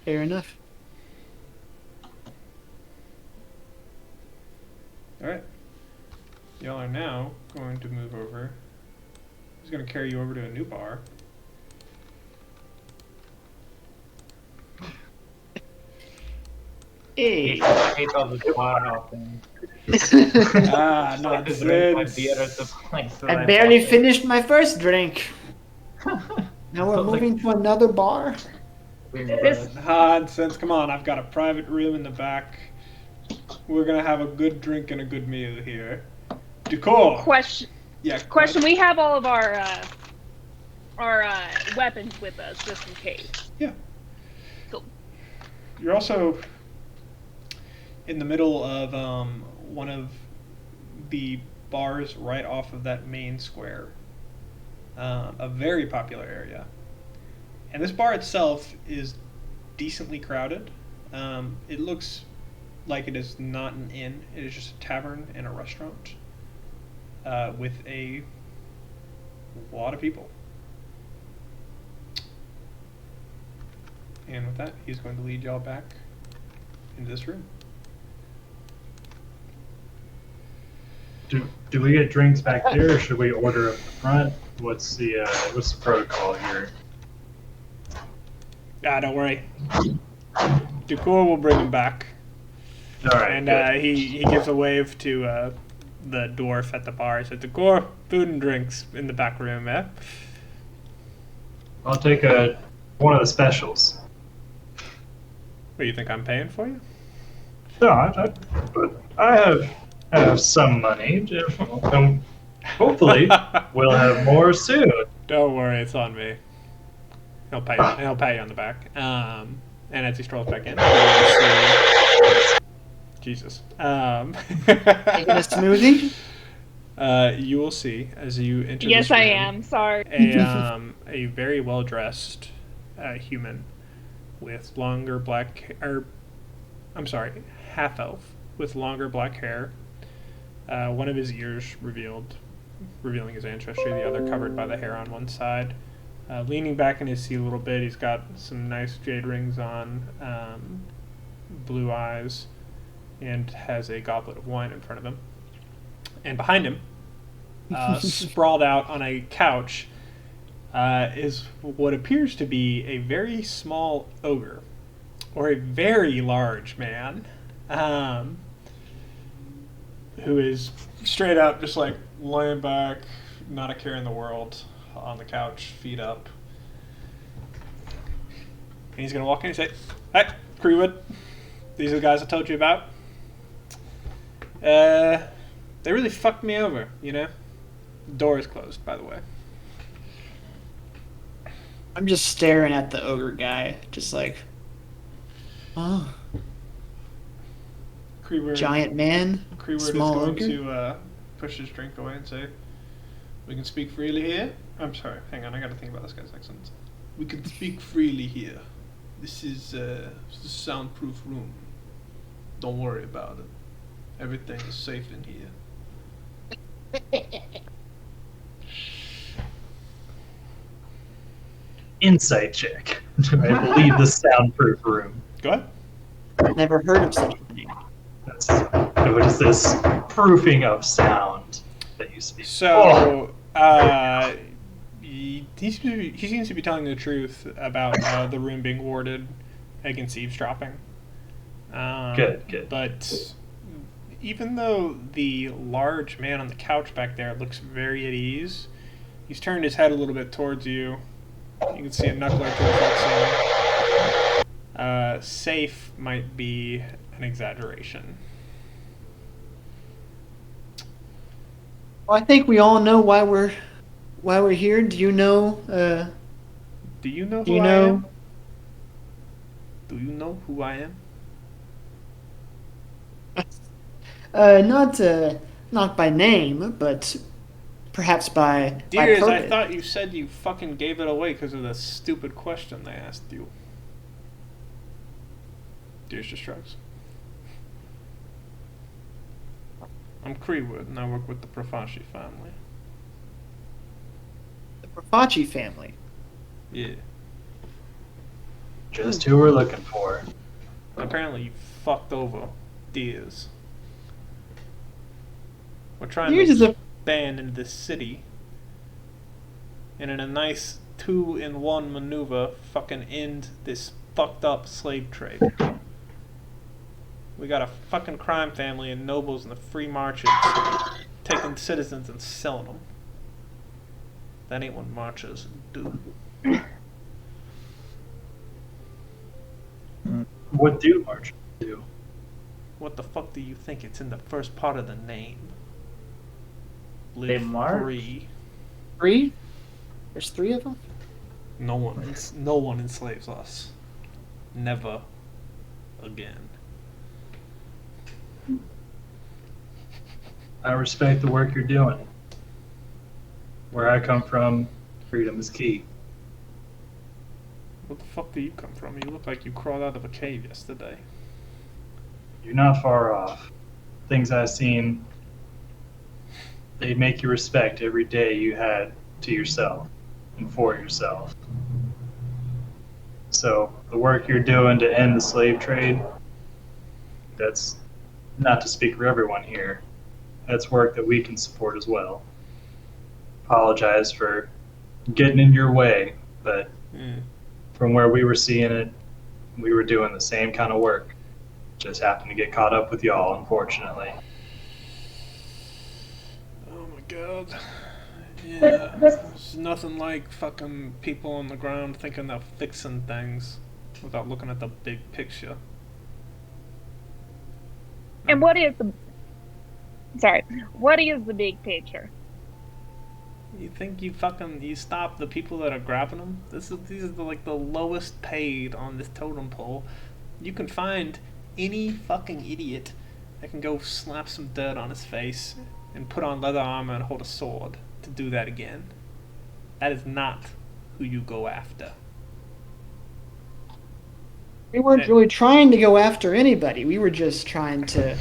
Fair enough. Alright. Y'all are now going to move over. He's gonna carry you over to a new bar. Hey. I hate all the bar hopping. Ah, I like to drink my nonsense. beer at the place that I barely bought it. finished my first drink. Now we're Like, moving to another bar. This- Nonsense. Come on, I've got a private room in the back. We're gonna have a good drink and a good meal here. Decor. Question. Yeah. Question. We have all of our weapons with us just in case. Yeah. Cool. You're also in the middle of one of the bars right off of that main square. A very popular area. And this bar itself is decently crowded. It looks like it is not an inn. It is just a tavern and a restaurant with a lot of people. And with that, he's going to lead y'all back into this room. Do we get drinks back there, or should we order up the front? What's the protocol here? Ah, don't worry. Decor will bring him back. All right. And good. he gives a wave to the dwarf at the bar. He says, Decor, food and drinks in the back room, eh? I'll take one of the specials. What, you think I'm paying for you? No, but I have some money. Hopefully, we'll have more soon. Don't worry, it's on me. He'll pay you on the back. And as he strolls back in, you'll see... Jesus. Taking a smoothie? You will see as you enter Yes, this I room, am. Sorry. a very well dressed human with longer black half elf with longer black hair. One of his ears revealing his ancestry, the other covered by the hair on one side. Leaning back in his seat a little bit, he's got some nice jade rings on, blue eyes, and has a goblet of wine in front of him. And behind him, sprawled out on a couch, is what appears to be a very small ogre, or a very large man, who is straight up just like laying back, not a care in the world, on the couch, feet up. And he's gonna walk in and say, "Hey, Creewood, these are the guys I told you about. They really fucked me over, you know? The door is closed, by the way." I'm just staring at the ogre guy, just like, oh, Creewood, giant man, Creewood small is going ogre. to push his drink away and say, "We can speak freely here." I'm sorry, hang on, I gotta think about this guy's accent. "We can speak freely here. This is a soundproof room. Don't worry about it. Everything is safe in here." Insight check. I believe the soundproof room. Go ahead. Never heard of such a thing. What is this proofing of sound that you speak? So, he seems to be telling the truth about the room being warded against eavesdropping. Good. But even though the large man on the couch back there looks very at ease, he's turned his head a little bit towards you. You can see a knuckle or two flexing. Safe might be an exaggeration. Well, I think we all know why we're here. Do you know? Do you know Do who you I know? am? Do you know who I am? Not by name, but perhaps by Dears, I purpose. thought you said you fucking gave it away because of the stupid question they asked you. Dears just shrugs. I'm Creewood, and I work with the Profashi family. The Fachi family. Yeah. Just who we're looking for. Apparently you fucked over Diaz. We're trying You're to just a expand into this city. And in a nice 2-in-1 maneuver, fucking end this fucked up slave trade. We got a fucking crime family and nobles in the free marches taking citizens and selling them. That ain't what marchers do. What do marchers do? What the fuck do you think? It's in the first part of the name. Live They march? free. 3? There's 3 of them? No one enslaves us. Never again. I respect the work you're doing. Where I come from, freedom is key. Where the fuck do you come from? You look like you crawled out of a cave yesterday. You're not far off. Things I've seen, they make you respect every day you had to yourself and for yourself. So the work you're doing to end the slave trade, that's not to speak for everyone here. That's work that we can support as well. Apologize for getting in your way, but from where we were seeing it, we were doing the same kind of work. Just happened to get caught up with y'all, unfortunately. Oh my god. Yeah. There's nothing like fucking people on the ground thinking they're fixing things without looking at the big picture. And what is the big picture? You think you stop the people that are grabbing them? These are the lowest paid on this totem pole. You can find any fucking idiot that can go slap some dirt on his face and put on leather armor and hold a sword to do that again. That is not who you go after. We weren't really trying to go after anybody. We were just trying to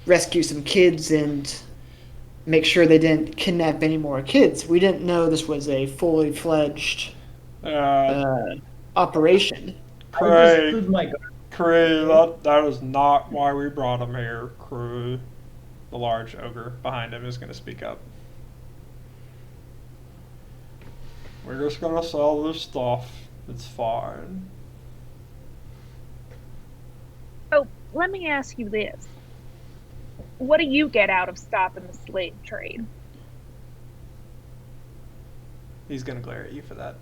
rescue some kids and make sure they didn't kidnap any more kids. We didn't know this was a fully fledged operation. Cray, that is not why we brought him here, Cray. The large ogre behind him is going to speak up. We're just going to sell this stuff. It's fine. Oh, let me ask you this. What do you get out of stopping the slave trade? He's going to glare at you for that.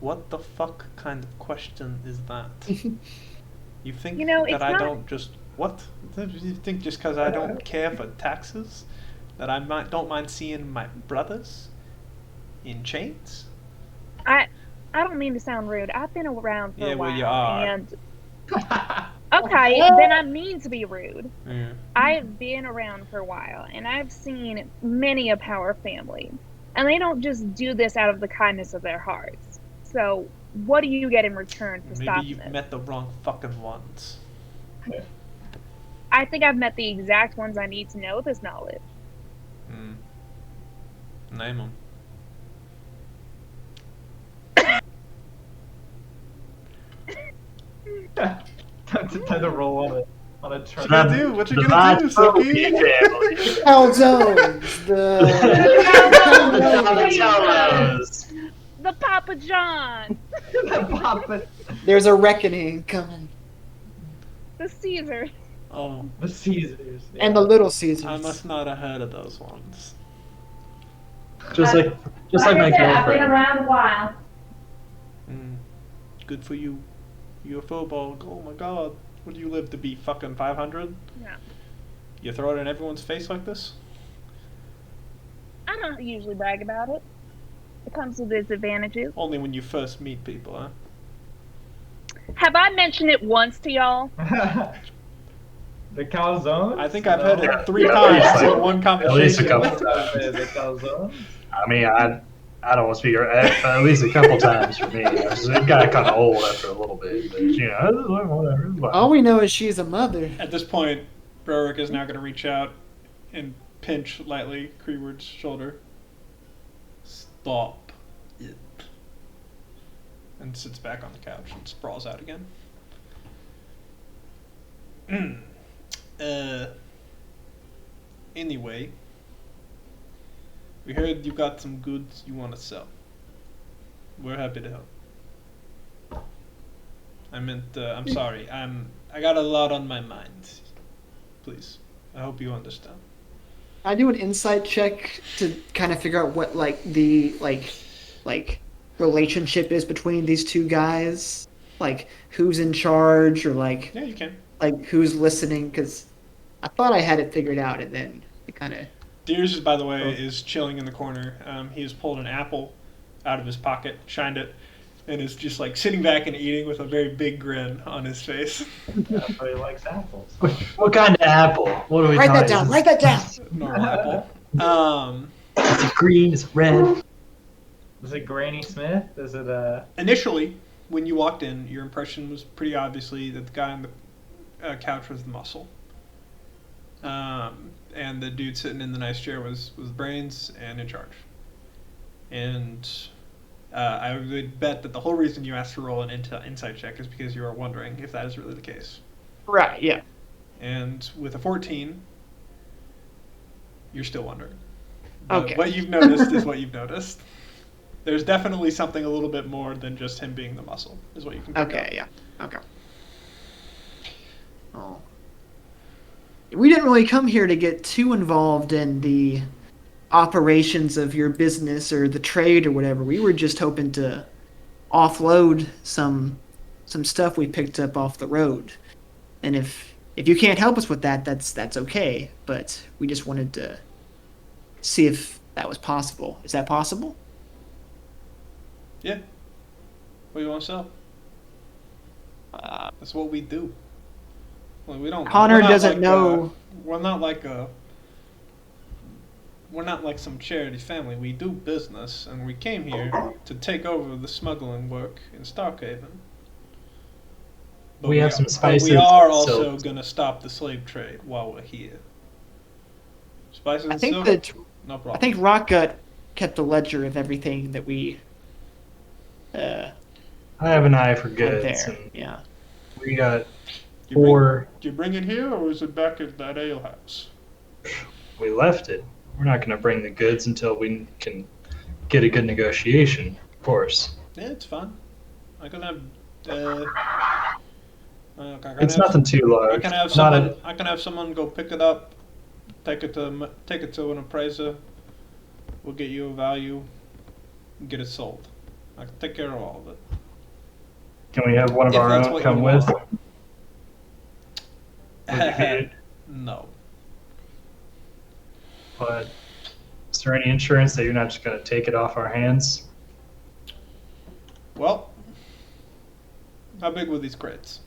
What the fuck kind of question is that? You think that I don't just... What? You think just because I don't care for taxes that I don't mind seeing my brothers in chains? I don't mean to sound rude. I've been around for a while. Well, you are. And okay, then I mean to be rude. Yeah. I've been around for a while, and I've seen many a power family, and they don't just do this out of the kindness of their hearts. So, what do you get in return for stopping it? Maybe you've met the wrong fucking ones. I think I've met the exact ones I need to know this knowledge. Name them. Time to roll on a truck. What you gonna do, Sophie? Calzones, The Papa John. There's a reckoning coming. The Caesar. Oh. The Caesars. Yeah. And the Little Caesars. I must not have heard of those ones. Just like my I've been girlfriend. around a while. Good for you. You're a football. Oh my god. Would you live to be fucking 500? Yeah. You throw it in everyone's face like this? I don't usually brag about it. It comes with its advantages. Only when you first meet people, huh? Have I mentioned it once to y'all? The calzones? I think I've heard it 3 times in one conversation. At least a couple times. The calzones? I mean, I don't want to speak at least a couple times for me. It got kind of old after a little bit, but whatever. All we know is she's a mother. At this point, Browick is now going to reach out and pinch lightly Creeward's shoulder. bop it. And sits back on the couch and sprawls out again. Anyway, we heard you got some goods you want to sell. We're happy to help. I'm sorry. I got a lot on my mind. Please, I hope you understand. I do an insight check to kind of figure out what the relationship is between these two guys, like who's in charge or Yeah, you can. who's listening, because I thought I had it figured out and then it kind of. Deers, by the way, is chilling in the corner. He has pulled an apple out of his pocket, shined it, and is just like sitting back and eating with a very big grin on his face. That's why he likes apples. What kind of apple? What are we Write talking? that down. Write that down. Normal apple. Is it green? Is it red? Is it Granny Smith? Is it Initially, when you walked in, your impression was pretty obviously that the guy on the couch was the muscle. And the dude sitting in the nice chair was brains and in charge. And I would bet that the whole reason you asked to roll an insight check is because you are wondering if that is really the case. Right. Yeah. And with a 14, you're still wondering. But Okay. what you've noticed is what you've noticed. There's definitely something a little bit more than just him being the muscle, is what you can pick Okay. up. Yeah. Okay. Oh. We didn't really come here to get too involved in the operations of your business or the trade or whatever. We were just hoping to offload some stuff we picked up off the road. And if you can't help us with that, that's okay. But we just wanted to see if that was possible. Is that possible? Yeah. What do you want to sell? That's what we do. Well, we don't. Connor we're not doesn't know. We're not like some charity family. We do business, and we came here to take over the smuggling work in Starkhaven. But We have some spices. But we are and also silk. going to stop the slave trade while we're here. Spices I and think silk? that No problem. I think Rockgut kept a ledger of everything that we I have an eye for had goods. there. And Yeah. we got You bring- 4. Do you bring it here, or is it back at that ale house? We left it. We're not going to bring the goods until we can get a good negotiation, of course. Yeah, it's fine. I can have. It's nothing too large. I can have Not someone. I can have someone go pick it up, take it to an appraiser. We'll get you a value, and get it sold. I can take care of all of it. Can we have one of If our that's own what come you with? want. Would you be- No. But is there any insurance that you're not just going to take it off our hands? Well, how big were these crates?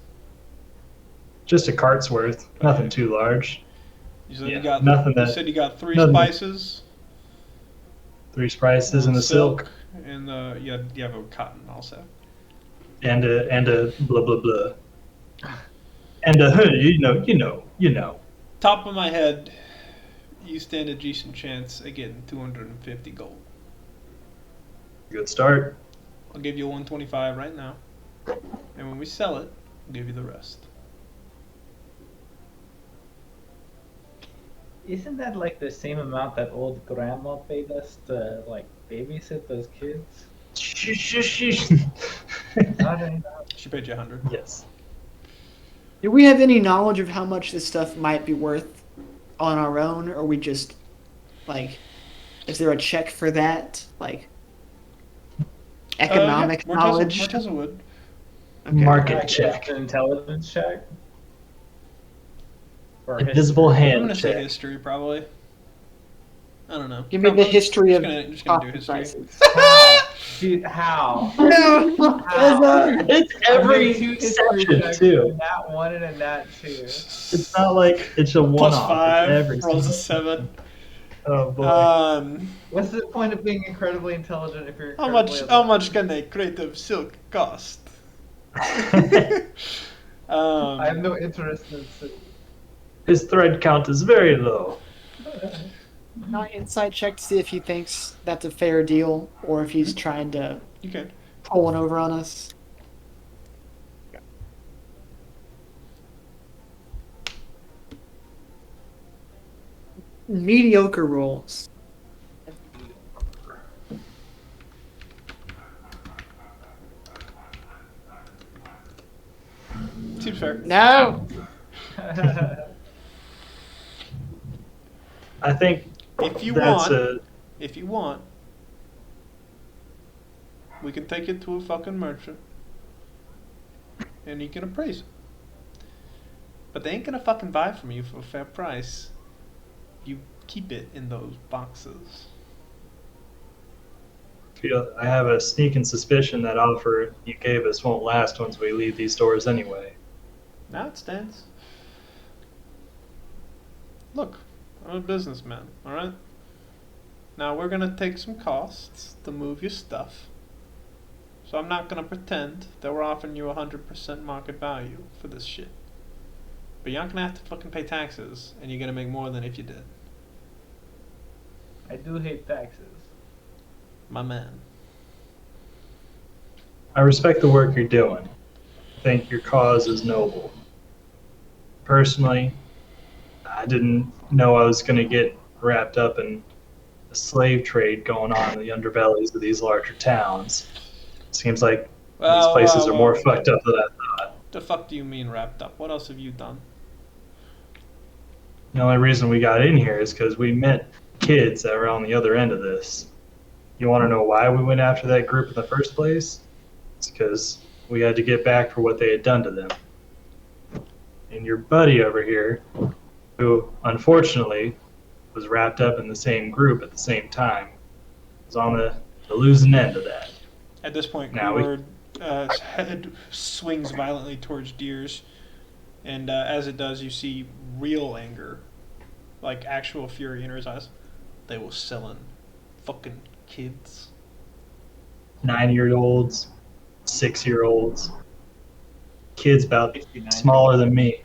Just a cart's worth. Nothing too large. You said Yeah, you got. nothing You that- said you got 3 nothing- spices. 3 spices and the silk. And you have a cotton also. And a blah blah blah. And a you know. Top of my head, you stand a decent chance at getting 250 gold. Good start. I'll give you 125 right now, and when we sell it, I'll give you the rest. Isn't that like the same amount that old grandma paid us to like babysit those kids? I don't know. She paid you 100. Yes. Do we have any knowledge of how much this stuff might be worth on our own, or we just is there a check for that, economic knowledge? Morteza would. Okay. Market check. An intelligence check. Or Invisible I'm hand gonna say check. history probably. I don't know. Give me the history of Just gonna do coffee history. prices. How? Dude, how? It's every I made 2 history section checks, too. a nat 1 and a nat 2. It's not like it's a Plus one-off. 5 It's every rolls a single- 7. Oh boy. What's the point of being incredibly intelligent if you're How incredibly much can a crate of silk cost? I have no interest in His thread count is very low. Not inside check to see if he thinks that's a fair deal or if he's trying to You can. pull one over on us. Mediocre rolls. Seems fair. No. I think If you that's want, if you want, we can take it to a fucking merchant, and he can appraise it. But they ain't gonna fucking buy from you for a fair price. You keep it in those boxes. I have a sneaking suspicion that offer you gave us won't last once we leave these doors anyway. Now it stands. Look, I'm a businessman, alright? Now we're gonna take some costs to move your stuff. So I'm not gonna pretend that we're offering you 100% market value for this shit. But you're not gonna have to fucking pay taxes, and you're gonna make more than if you did. I do hate taxes. My man. I respect the work you're doing. I think your cause is noble. Personally, I didn't know I was going to get wrapped up in the slave trade going on in the underbellies of these larger towns. Seems like these places are more fucked up than I thought. The fuck do you mean wrapped up? What else have you done? The only reason we got in here is because we met kids that were on the other end of this. You want to know why we went after that group in the first place? It's because we had to get back for what they had done to them. And your buddy over here, who unfortunately was wrapped up in the same group at the same time, was on the losing end of that. At this point, Now Greenwood's head swings violently towards Deers, and as it does, you see real anger, like actual fury in his eyes. They were selling fucking kids. 9-year-olds, 6-year-olds, kids about smaller than me.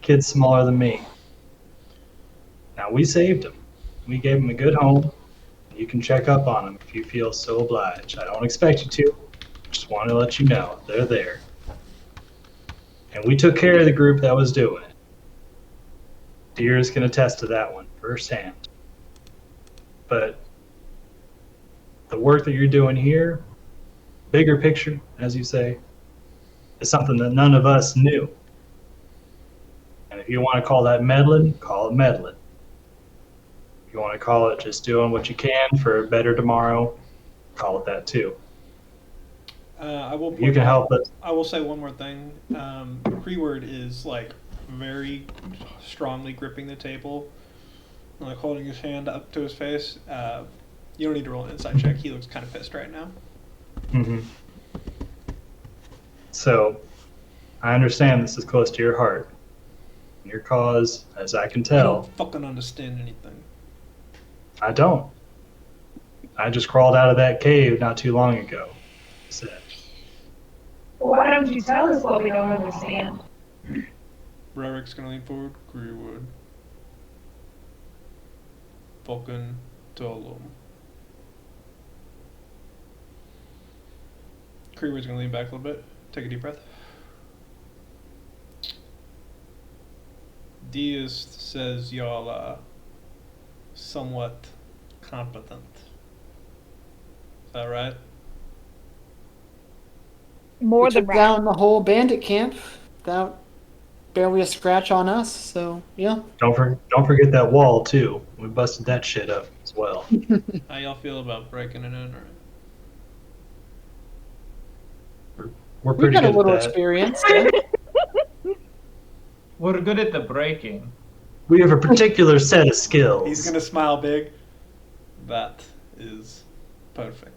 Kids smaller than me. Now we saved them. We gave them a good home. You can check up on them if you feel so obliged. I don't expect you to. Just want to let you know they're there. And we took care of the group that was doing it. Deers can attest to that one firsthand. But the work that you're doing here, bigger picture, as you say, is something that none of us knew. And if you want to call that meddling, call it meddling. If you want to call it just doing what you can for a better tomorrow, call it that too. I will. You can help us. I will say one more thing. Creeward is like very strongly gripping the table, and, like holding his hand up to his face. You don't need to roll an insight check. He looks kind of pissed right now. Mm-hmm. So, I understand this is close to your heart. Your cause, as I can I tell, don't fucking understand anything. I don't. I just crawled out of that cave not too long ago. Said, Why don't you tell us what we don't understand? Rerik's gonna lean forward. Creeward. Fucking tell him. Creeward's gonna lean back a little bit. Take a deep breath. Diaz says y'all somewhat competent. Is that right? More We than took right. down the whole bandit camp without barely a scratch on us. So yeah. don't forget that wall too. We busted that shit up as well. How y'all feel about breaking and entering? We're We've pretty got a good little at that. experience. Yeah. We're good at the breaking. We have a particular set of skills. He's gonna smile big. That is perfect.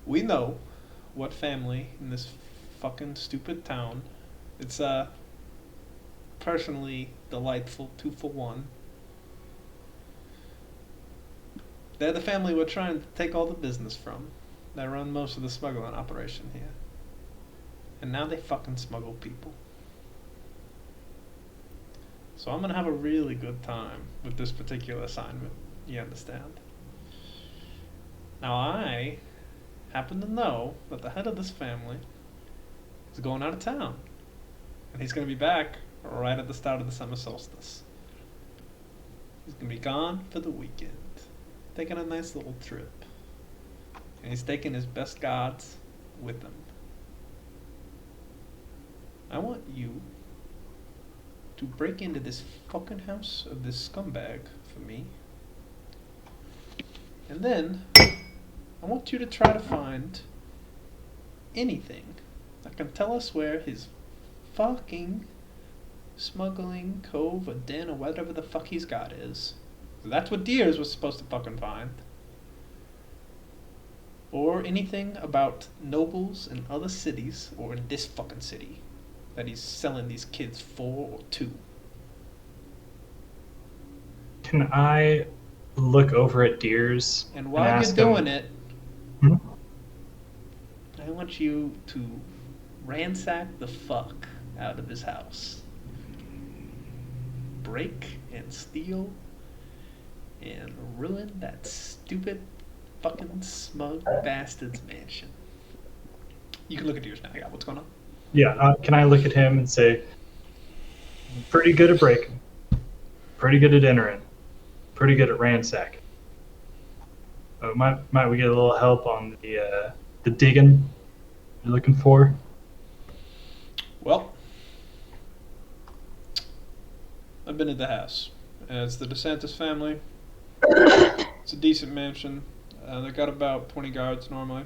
We know what family in this fucking stupid town. It's personally delightful 2-for-1. They're the family we're trying to take all the business from. They run most of the smuggling operation here. And now they fucking smuggle people. So I'm gonna have a really good time with this particular assignment. You understand? Now I happen to know that the head of this family is going out of town. And he's gonna be back right at the start of the summer solstice. He's gonna be gone for the weekend. Taking a nice little trip. And he's taking his best guards with him. I want you to break into this fucking house of this scumbag for me. And then, I want you to try to find anything that can tell us where his fucking smuggling cove or den or whatever the fuck he's got is. So that's what Deers was supposed to fucking find. Or anything about nobles in other cities, or in this fucking city, that he's selling these kids for or to. Can I look over at Deers And while you're ask doing him, it, I want you to ransack the fuck out of his house. Break and steal and ruin that stupid fucking smug bastard's mansion. You can look at yours now. Yeah, what's going on? Yeah, can I look at him and say, pretty good at breaking, pretty good at entering, pretty good at ransacking. Might we get a little help on the digging you're looking for? Well, I've been at the house. It's the DeSantis family. It's a decent mansion. They got about 20 guards normally.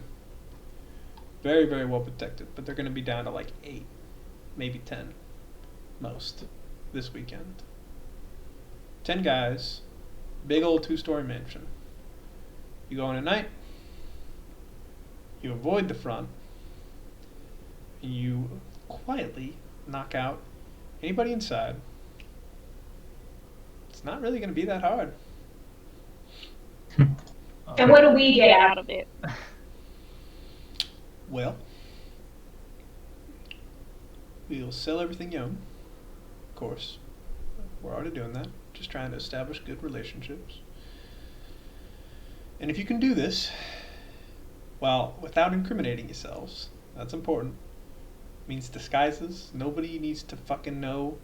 Very, very well protected, but they're going to be down to like 8, maybe 10, most, this weekend. 10 guys, big old 2-story mansion. You go in at night, you avoid the front, and you quietly knock out anybody inside. It's not really going to be that hard. And what do we get out out of it. Well, we'll sell everything you own, of course. We're already doing that. Just trying to establish good relationships. And if you can do this, well, without incriminating yourselves, that's important. Means disguises. Nobody needs to fucking know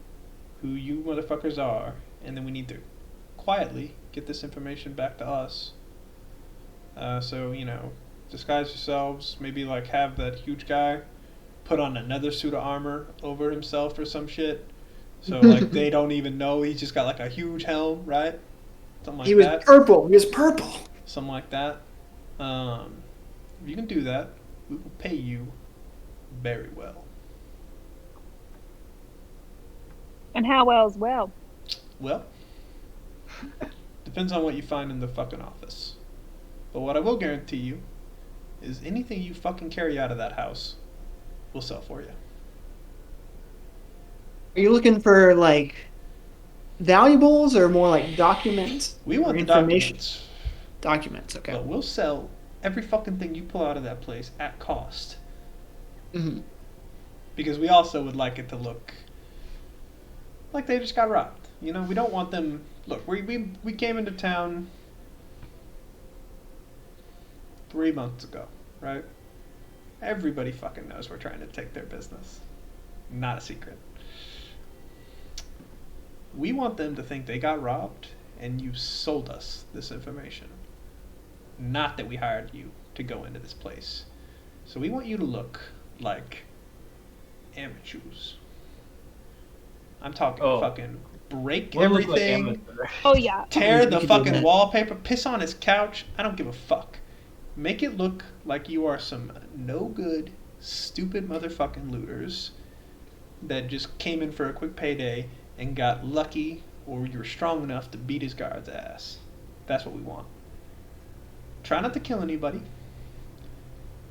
who you motherfuckers are. And then we need to quietly get this information back to us. So, you know, disguise yourselves. Maybe like have that huge guy put on another suit of armor over himself or some shit. So like they don't even know he's just got like a huge helm, right? Something like He was that. purple. He was purple. Something like that. If you can do that, we will pay you very well. And how well as well? Well, depends on what you find in the fucking office. But what I will guarantee you is anything you fucking carry out of that house, we'll sell for you. Are you looking for like valuables or more like documents? We want or the documents, Documents, okay. but we'll sell every fucking thing you pull out of that place at cost. Mhm. Because we also would like it to look like they just got robbed. You know, we don't want them. Look, we came into town 3 months ago, right? Everybody fucking knows we're trying to take their business. Not a secret. We want them to think they got robbed and you sold us this information. Not that we hired you to go into this place. So we want you to look like amateurs. I'm talking fucking break We'll look like everything, amateurs. Oh yeah. tear You the can do fucking that. wallpaper, piss on his couch. I don't give a fuck. Make it look like you are some no good, stupid motherfucking looters that just came in for a quick payday and got lucky, or you're strong enough to beat his guard's ass. That's what we want. Try not to kill anybody,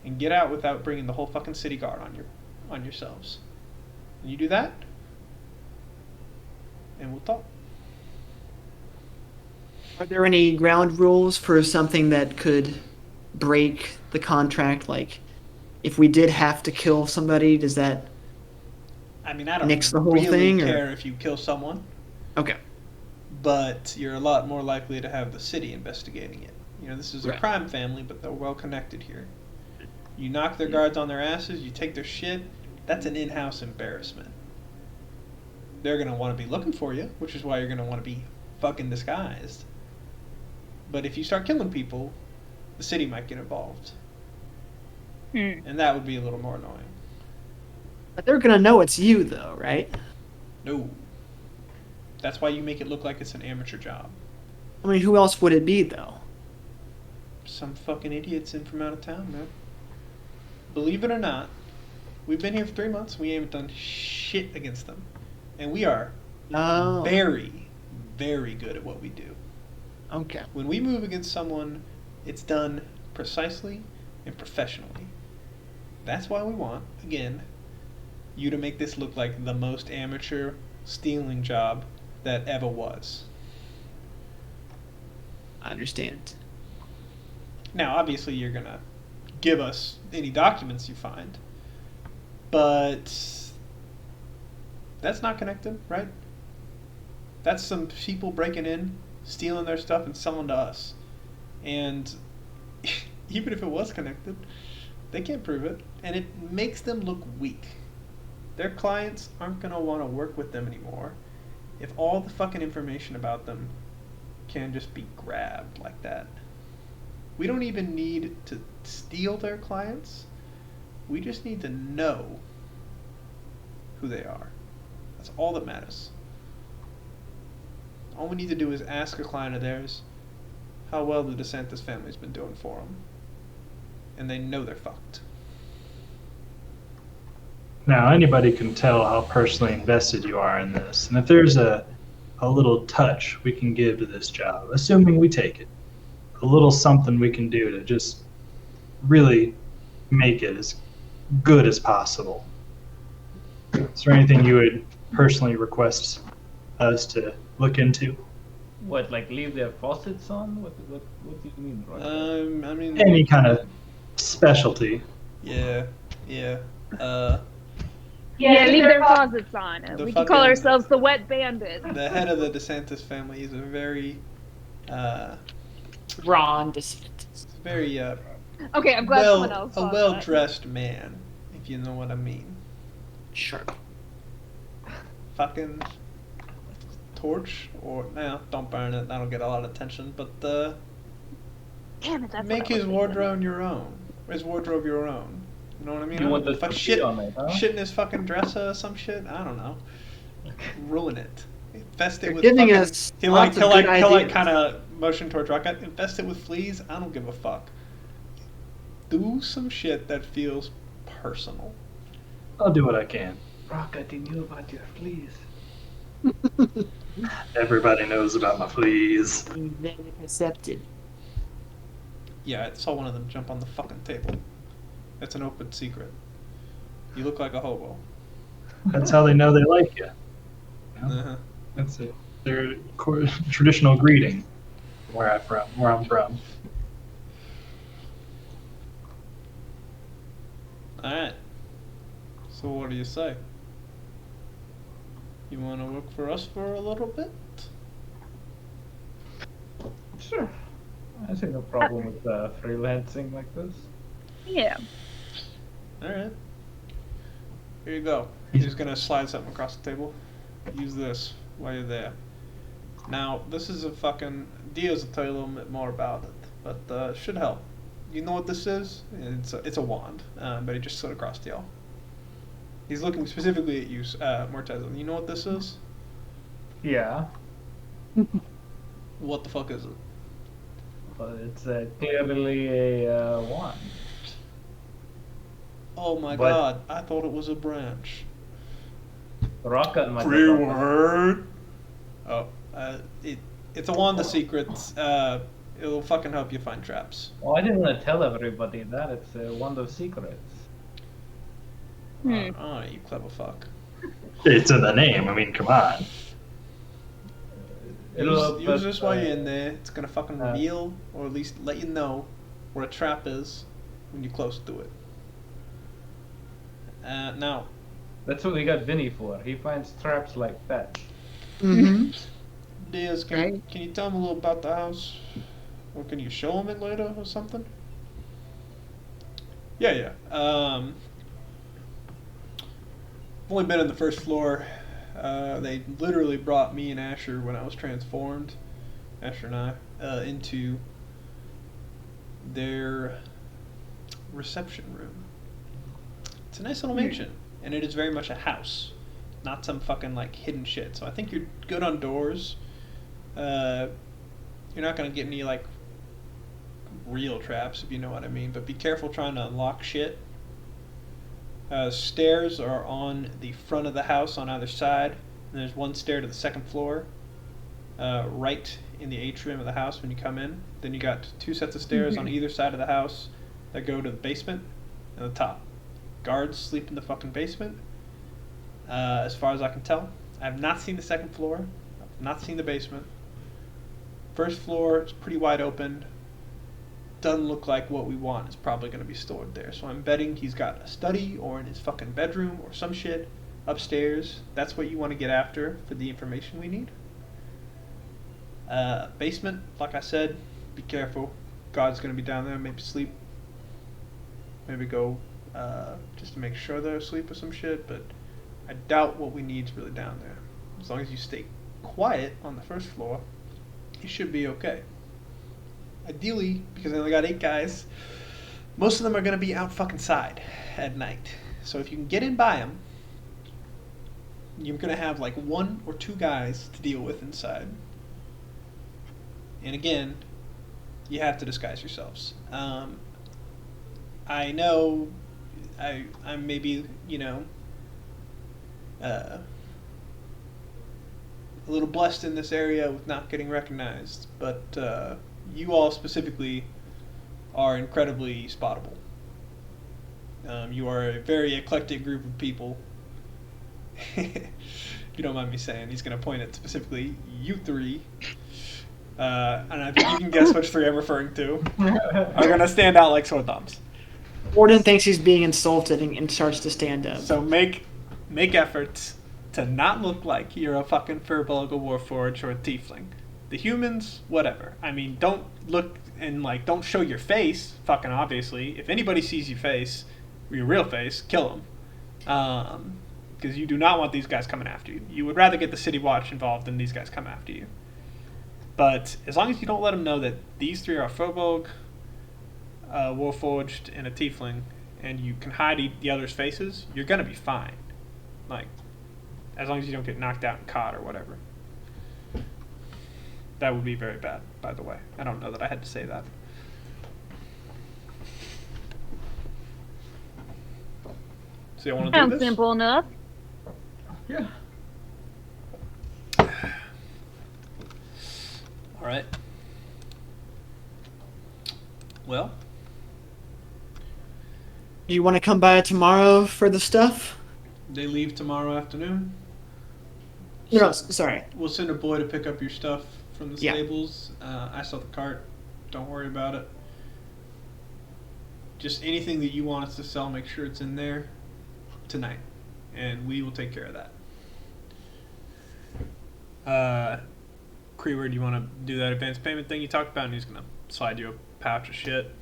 and get out without bringing the whole fucking city guard on yourselves. And you do that, and we'll talk. Are there any ground rules for something that could break the contract? Like, if we did have to kill somebody, does that I mean, I don't Nix the whole really thing, or- care if you kill someone. Okay. But you're a lot more likely to have the city investigating it. You know, this is a Right. crime family, but they're well connected here. You knock their guards on their asses, you take their shit, that's an in-house embarrassment. They're going to want to be looking for you, which is why you're going to want to be fucking disguised. But if you start killing people, the city might get involved. And that would be a little more annoying. But they're gonna know it's you, though, right? No. That's why you make it look like it's an amateur job. I mean, who else would it be, though? Some fucking idiots in from out of town, man. Believe it or not, we've been here for 3 months. We haven't done shit against them. And we are Oh. very, very good at what we do. Okay. When we move against someone, it's done precisely and professionally. That's why we want, again, you to make this look like the most amateur stealing job that ever was. I understand. Now, obviously, you're going to give us any documents you find, but that's not connected, right? That's some people breaking in, stealing their stuff, and selling to us. And even if it was connected, they can't prove it, and it makes them look weak. Their clients aren't going to want to work with them anymore if all the fucking information about them can just be grabbed like that. We don't even need to steal their clients. We just need to know who they are. That's all that matters. All we need to do is ask a client of theirs how well the DeSantis family's been doing for them. And they know they're fucked. Now, anybody can tell how personally invested you are in this. And if there's a little touch we can give to this job, assuming we take it, a little something we can do to just really make it as good as possible. Is there anything you would personally request us to look into? What, like leave their faucets on? What do you mean, Roger? I mean... Any kind of specialty. Yeah. Yeah, leave their faucets on. We can call fucking- ourselves the Wet Bandit. The head of the DeSantis family is a very... Ron DeSantis. very, Okay, I'm glad someone else saw that. well-dressed man, if you know what I mean. Sure. Fucking torch, or don't burn it. That'll get a lot of attention. But Damn it, that's make what I was his thinking wardrobe your own. His wardrobe your own. You know what I mean? You want If the I shit on it, huh? shit in his fucking dresser or some shit. I don't know. Ruin it. Infest it You're with giving fucking. us He'll like lots of good ideas. kind of motion towards Rocket. Infest it with fleas. I don't give a fuck. Do some shit that feels personal. I'll do what I can. Rock, I knew about your fleas. Everybody knows about my fleas. Very perceptive. Yeah, I saw one of them jump on the fucking table. It's an open secret. You look like a hobo. That's how they know they like you. Uh-huh. That's it. Their traditional greeting. Where I'm from. Alright. So what do you say? You want to work for us for a little bit? Sure. I see no problem with freelancing like this. Yeah. Alright. Here you go. He's gonna slide something across the table. Use this while you're there. Now, this is a fucking... Diaz will tell you a little bit more about it, but it should help. You know what this is? It's a wand, but he just slid across to y'all. He's looking specifically at you, Morteza. You know what this is? Yeah. What the fuck is it? But it's clearly a wand. Oh my But- god, I thought it was a branch. Rock on my word. Oh, it's a wand of secrets. It'll fucking help you find traps. Well, I didn't want to tell everybody that. It's a wand of secrets. Oh, you clever fuck. It's in the name. I mean, come on. Use this while you're in there. It's gonna fucking uh, reveal, or at least let you know, where a trap is when you're close to it. Now, That's what we got Vinny for. He finds traps like that. Mm-hmm. Diaz, can you tell him a little about the house? Or can you show him it later or something? Yeah. I've only been on the first floor. They literally brought me and Asher when I was transformed, Asher and I, into their reception room. It's a nice little mansion, and it is very much a house, not some fucking like hidden shit. So I think you're good on doors. You're not gonna get any like real traps, if you know what I mean. But be careful trying to unlock shit. Stairs are on the front of the house on either side, and there's one stair to the second floor, right in the atrium of the house when you come in. Then you got 2 sets of stairs on either side of the house that go to the basement and the top. Guards sleep in the fucking basement, as far as I can tell. I have not seen the second floor. I've not seen the basement. First floor is pretty wide open. Doesn't look like what we want is probably going to be stored there. So I'm betting he's got a study or in his fucking bedroom or some shit upstairs. That's what you want to get after for the information we need. Basement, like I said, be careful. God's going to be down there, maybe sleep. Maybe go just to make sure they're asleep or some shit, but I doubt what we need is really down there. As long as you stay quiet on the first floor, you should be okay. Ideally, because I only got 8 guys, most of them are going to be out fucking side at night. So if you can get in by them, you're going to have like 1 or 2 guys to deal with inside. And again, you have to disguise yourselves. I know I'm maybe, a little blessed in this area with not getting recognized, but you all specifically are incredibly spottable. You are a very eclectic group of people. If you don't mind me saying, he's going to point at specifically you 3. And I think you can guess which 3 I'm referring to. Are going to stand out like sore thumbs. Warden thinks he's being insulted and starts to stand up. So make efforts to not look like you're a fucking Furbolg, a Warforged, or a Tiefling. The humans, whatever. I mean, don't look and don't show your face, fucking obviously. If anybody sees your face, your real face, kill them. Because you do not want these guys coming after you. You would rather get the City Watch involved than these guys come after you. But as long as you don't let them know that these 3 are Furbolg, Warforged, and a Tiefling, and you can hide the others' faces, you're gonna be fine. As long as you don't get knocked out and caught or whatever. That would be very bad, by the way. I don't know that I had to say that. So you want to do Sounds this? simple enough. Yeah. All right. Well, Do you want to come by tomorrow for the stuff? they leave tomorrow afternoon. No, sorry. We'll send a boy to pick up your stuff from the Yeah. stables. I saw the cart. Don't worry about it. Just anything that you want us to sell, make sure it's in there tonight, and we will take care of that. Creewer, do you want to do that advance payment thing you talked about? And he's gonna slide you a pouch of shit.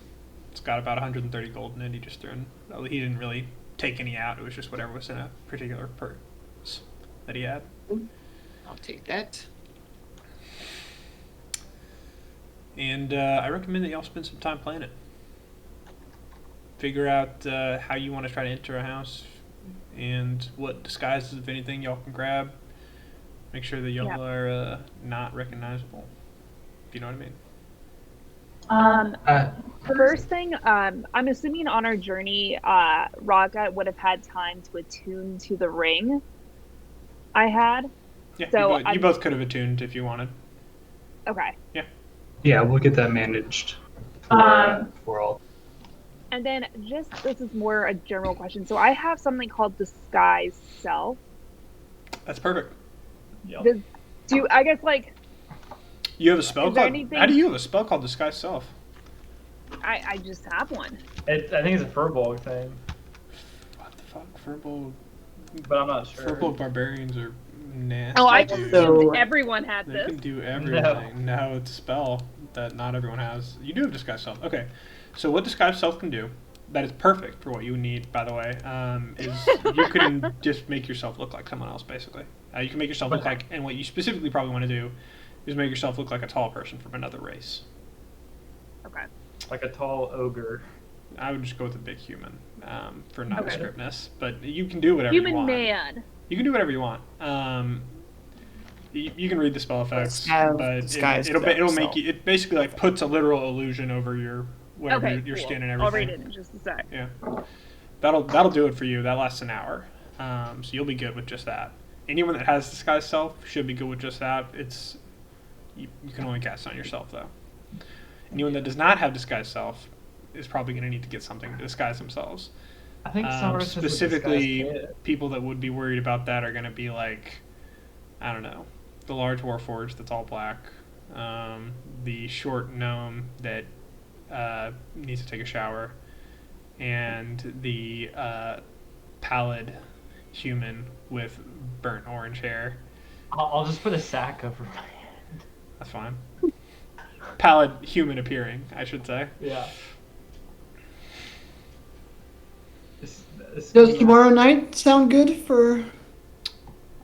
It's got about 130 gold in it. He just threw in. He didn't really take any out. It was just whatever was in a particular purse that he had. I'll take that. And I recommend that y'all spend some time playing it. Figure out how you want to try to enter a house and what disguises, if anything, y'all can grab. Make sure that y'all are not recognizable. If you know what I mean. First thing, I'm assuming on our journey, Raga would have had time to attune to the ring I had. Yeah, So you both could have attuned if you wanted. Okay. Yeah, we'll get that managed for all. And then this is more a general question. So I have something called Disguise Self. That's perfect. Yep. You have a spell Is there called. anything- How do you have a spell called Disguise Self? I just have one. I think it's a Furbolg thing, What the fuck, Furbolg? but I'm not sure. Furbolg barbarians are nasty. Oh, I dude. just So- assumed everyone had They this. can do everything. No, it's a spell that not everyone has. You do have Disguise Self. Okay. So what Disguise Self can do, that is perfect for what you need, by the way, is you can just make yourself look like someone else, basically. You can make yourself look like, and what you specifically probably want to do is make yourself look like a tall person from another race. Okay. Like a tall ogre. I would just go with a big human for nondescriptness, Okay. but you can do whatever you Human want. man. You can do whatever you want. You can read the spell effects, have but disguise it'll self. make you. It basically like puts a literal illusion over your whatever Okay, your cool. skin and I'll everything. read it in just a sec. Yeah, that'll do it for you. That lasts an hour, so you'll be good with just that. Anyone that has Disguise Self should be good with just that. It's you can only cast it on yourself though. Anyone that does not have Disguise Self is probably going to need to get something to disguise themselves. I think some Specifically, people that would be worried about that are going to be like, I don't know, the large warforged that's all black, the short gnome that needs to take a shower, and the pallid human with burnt orange hair. I'll just put a sack over my head. That's fine. Pallid human appearing, I should say. Yeah. Does tomorrow night sound good for?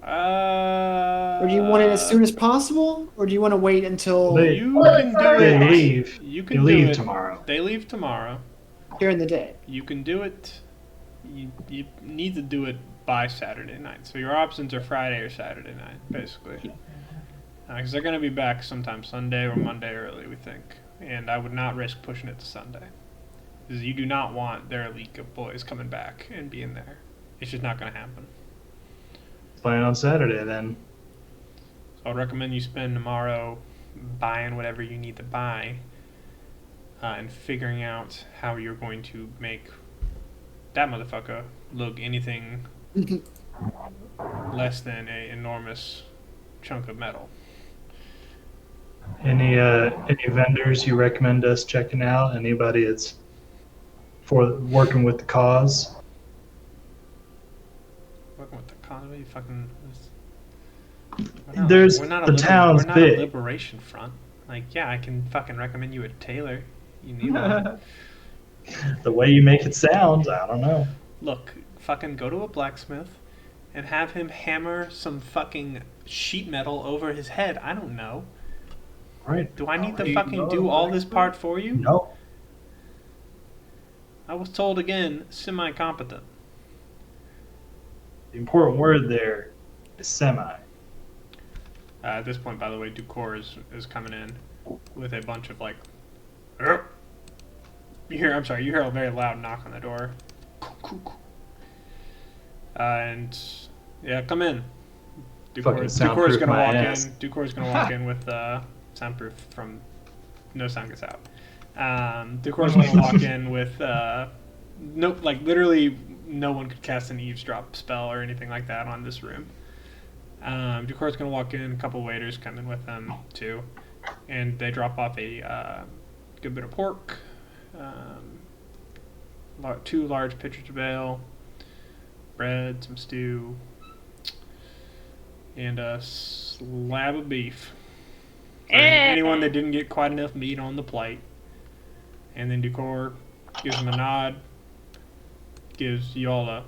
Or Or do you want it as soon as possible, or do you want to wait until You Well, can it's do already- it. They leave. You They can do leave it tomorrow. They leave tomorrow. during the day? You can do it. You need to do it by Saturday night. So your options are Friday or Saturday night, basically. Because they're going to be back sometime Sunday or Monday early, we think. And I would not risk pushing it to Sunday. Because you do not want their league of boys coming back and being there. It's just not going to happen. Playing on Saturday then. So I'd recommend you spend tomorrow buying whatever you need to buy and figuring out how you're going to make that motherfucker look anything less than an enormous chunk of metal. Any vendors you recommend us checking out? Anybody that's for working with the cause? Working with the economy, fucking. There's we're not the town's we're not big. a liberation front. Like, yeah, I can fucking recommend you a tailor. You need one. The way you make it sound, I don't know. Look, fucking go to a blacksmith and have him hammer some fucking sheet metal over his head. I don't know. Right? Do I need to fucking do all this part for you? No. I was told again, semi-competent. The important word there is semi. At this point, by the way, Ducor is coming in with a bunch of like. You hear a very loud knock on the door. And yeah, come in. Fucking Ducor's soundproof gonna my walk ass. in. Ducor's gonna walk in with soundproof from no sound gets out. Ducor's gonna walk in with no, like literally no one could cast an eavesdrop spell or anything like that on this room. Ducor's gonna walk in. A couple waiters come in with them too, and they drop off a good bit of pork, 2 large pitchers of ale, bread, some stew, and a slab of beef for anyone that didn't get quite enough meat on the plate. And then Ducor gives them a nod, gives y'all a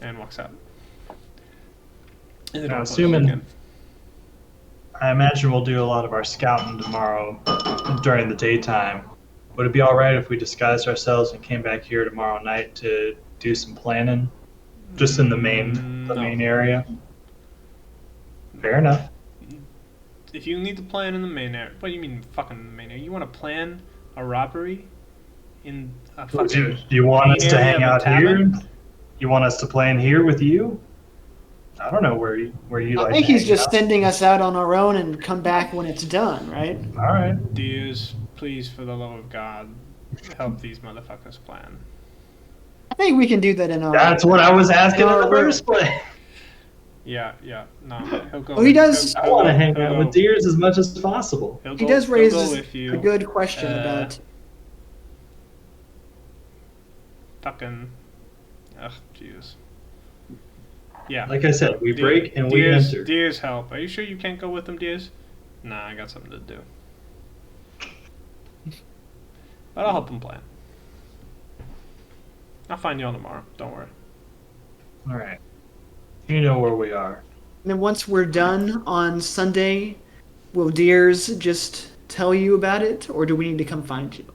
and walks out. And the Now, door closes assuming- again. I imagine we'll do a lot of our scouting tomorrow during the daytime. Would it be all right if we disguised ourselves and came back here tomorrow night to do some planning, just in the main No. area? Fair enough. If you need to plan in the main area, what do you mean fucking main area? You want to plan a robbery in a fucking Do you want us to area hang of a out here? tavern? You want us to plan here with you? I don't know where you I like. think to he's hang just out. sending us out on our own and come back when it's done, right? All right. Dears, please, for the love of God, help these motherfuckers plan. I think we can do that in our. That's what I was asking in No, the we're- first place. Yeah, no. He'll go Well, he does- I want to hang out with deers as much as possible. He does raise he'll go with you. a good question about. Fucking. Ugh, Jesus. Yeah. Like I said, we break and we Diaz, enter. Diaz, help. Are you sure you can't go with them, Diaz? Nah, I got something to do. But I'll help them plan. I'll find y'all tomorrow. Don't worry. All right. You know where we are. And then once we're done on Sunday, will Deers just tell you about it, or do we need to come find you?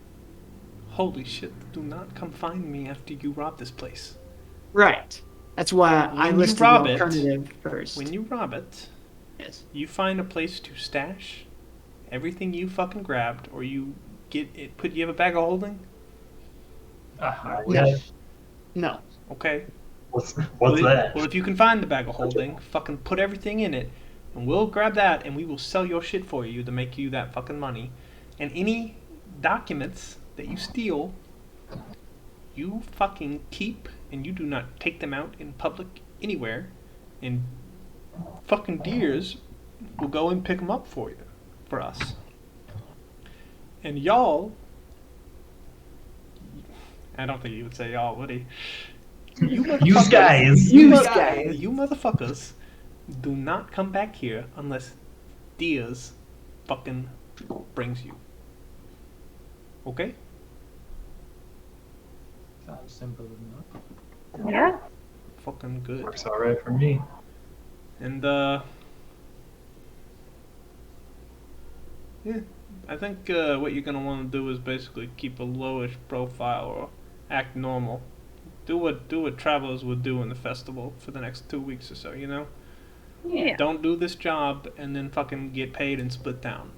Holy shit, do not come find me after you rob this place. Right. That's why I When you listed the rob it- alternative first. When you rob it, Yes. you find a place to stash everything you fucking grabbed, or you get it you have a bag of holding? No. No. Okay. What's Well, that? Well, if you can find the bag of holding, fucking put everything in it, and we'll grab that, and we will sell your shit for you to make you that fucking money. And any documents that you steal, you fucking keep, and you do not take them out in public anywhere, and fucking Deers will go and pick them up for you, for us. And y'all, I don't think he would say y'all, would he? You guys. You Yous guys. You motherfuckers do not come back here unless Diaz fucking brings you. Okay? Sounds simple enough. Yeah. Fucking good. Works all right for me. And yeah, I think what you're gonna want to do is basically keep a lowish profile or act normal. Do what travelers would do in the festival for the next 2 weeks or so, you know? Yeah. Don't do this job and then fucking get paid and split down.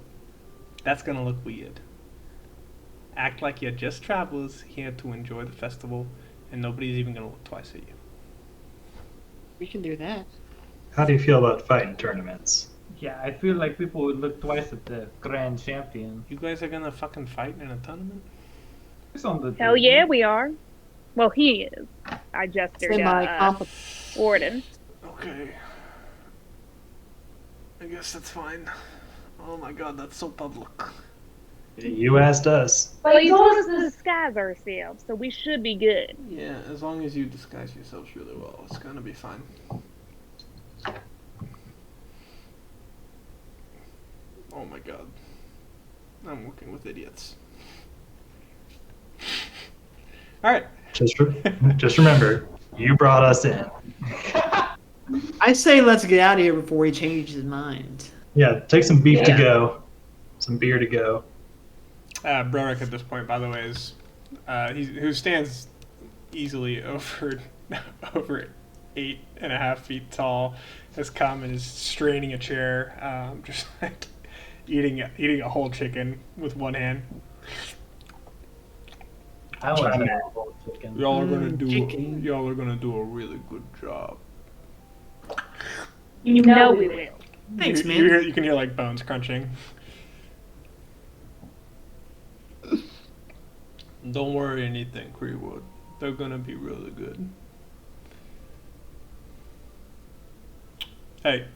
That's gonna look weird. Act like you're just travelers here to enjoy the festival and nobody's even gonna look twice at you. We can do that. How do you feel about fighting tournaments? Yeah, I feel like people would look twice at the grand champion. You guys are gonna fucking fight in a tournament? It's on the Hell yeah, we are. Well, he is. I gestured at Semi-competent. Warden. Okay. I guess that's fine. Oh my god, that's so public. You asked us. Well, he told us to disguise ourselves, so we should be good. Yeah, as long as you disguise yourselves really well, it's gonna be fine. Oh my god. I'm working with idiots. Alright. Just remember, you brought us in. I say let's get out of here before he changes his mind. Yeah, take some beef to go, some beer to go. Brorick at this point, by the way, is who stands easily over 8.5 feet tall, has come and is straining a chair, just like eating a whole chicken with one hand. I want to have a whole chicken. Y'all are gonna do chicken. y'all are gonna do a really good job. You know we will. Thanks, man. You can hear like bones crunching. Don't worry anything, Creewood. They're gonna be really good. Hey,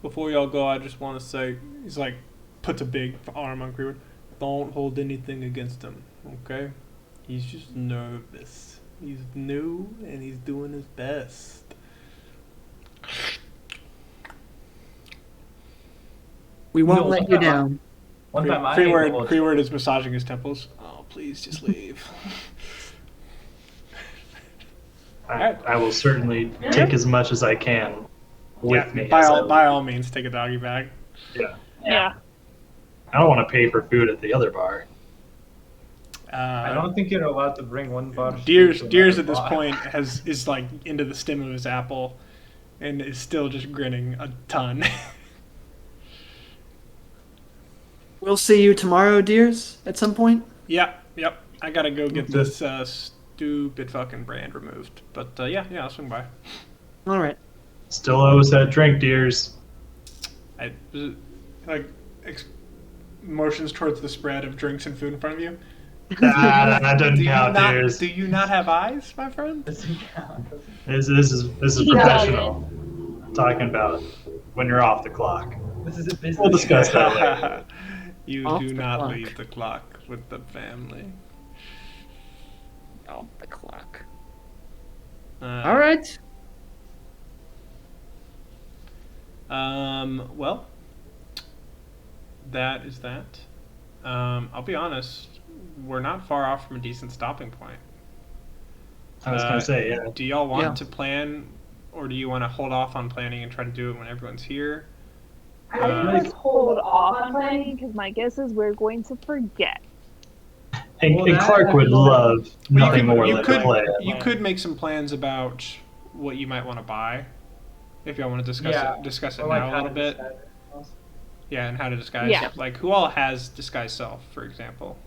before y'all go, I just want to say, he's like, puts a big arm on Creewood. Don't hold anything against him, okay? He's just nervous. He's new and he's doing his best. We won't No, let you down. One time I ate a whole Creeword is massaging his temples. Oh, please just leave. I will certainly take as much as I can with me. By as I by leave. all means, take a doggy bag. Yeah. Yeah. I don't want to pay for food at the other bar. I don't think you're allowed to bring one bar. Deers at this point is like into the stem of his apple, and is still just grinning a ton. We'll see you tomorrow, dears, at some point. Yep. I gotta go get this stupid fucking brand removed. But yeah, I'll swing by. All right. Still owe us that drink, dears. I like motions towards the spread of drinks and food in front of you. That doesn't count, not, dears. do you not have eyes, my friend? This is professional. I'm talking about when you're off the clock. This is a business. We'll discuss that later. You Off do the not clock. leave the clock with the family. Off the clock. Uh, All right. Well, that is that. I'll be honest, we're not far off from a decent stopping point. I was gonna say, yeah. Do y'all want Yeah. to plan, or do you want to hold off on planning and try to do it when everyone's here? I think let's hold off on planning because my guess is we're going to forget. And, Well, and that- Clark would love Well, nothing more than to play it. You could make some plans about what you might want to buy, if y'all want to discuss it or like now a how little to bit. decide it. Yeah, and how to disguise. Yeah. Like, who all has disguise self, for example?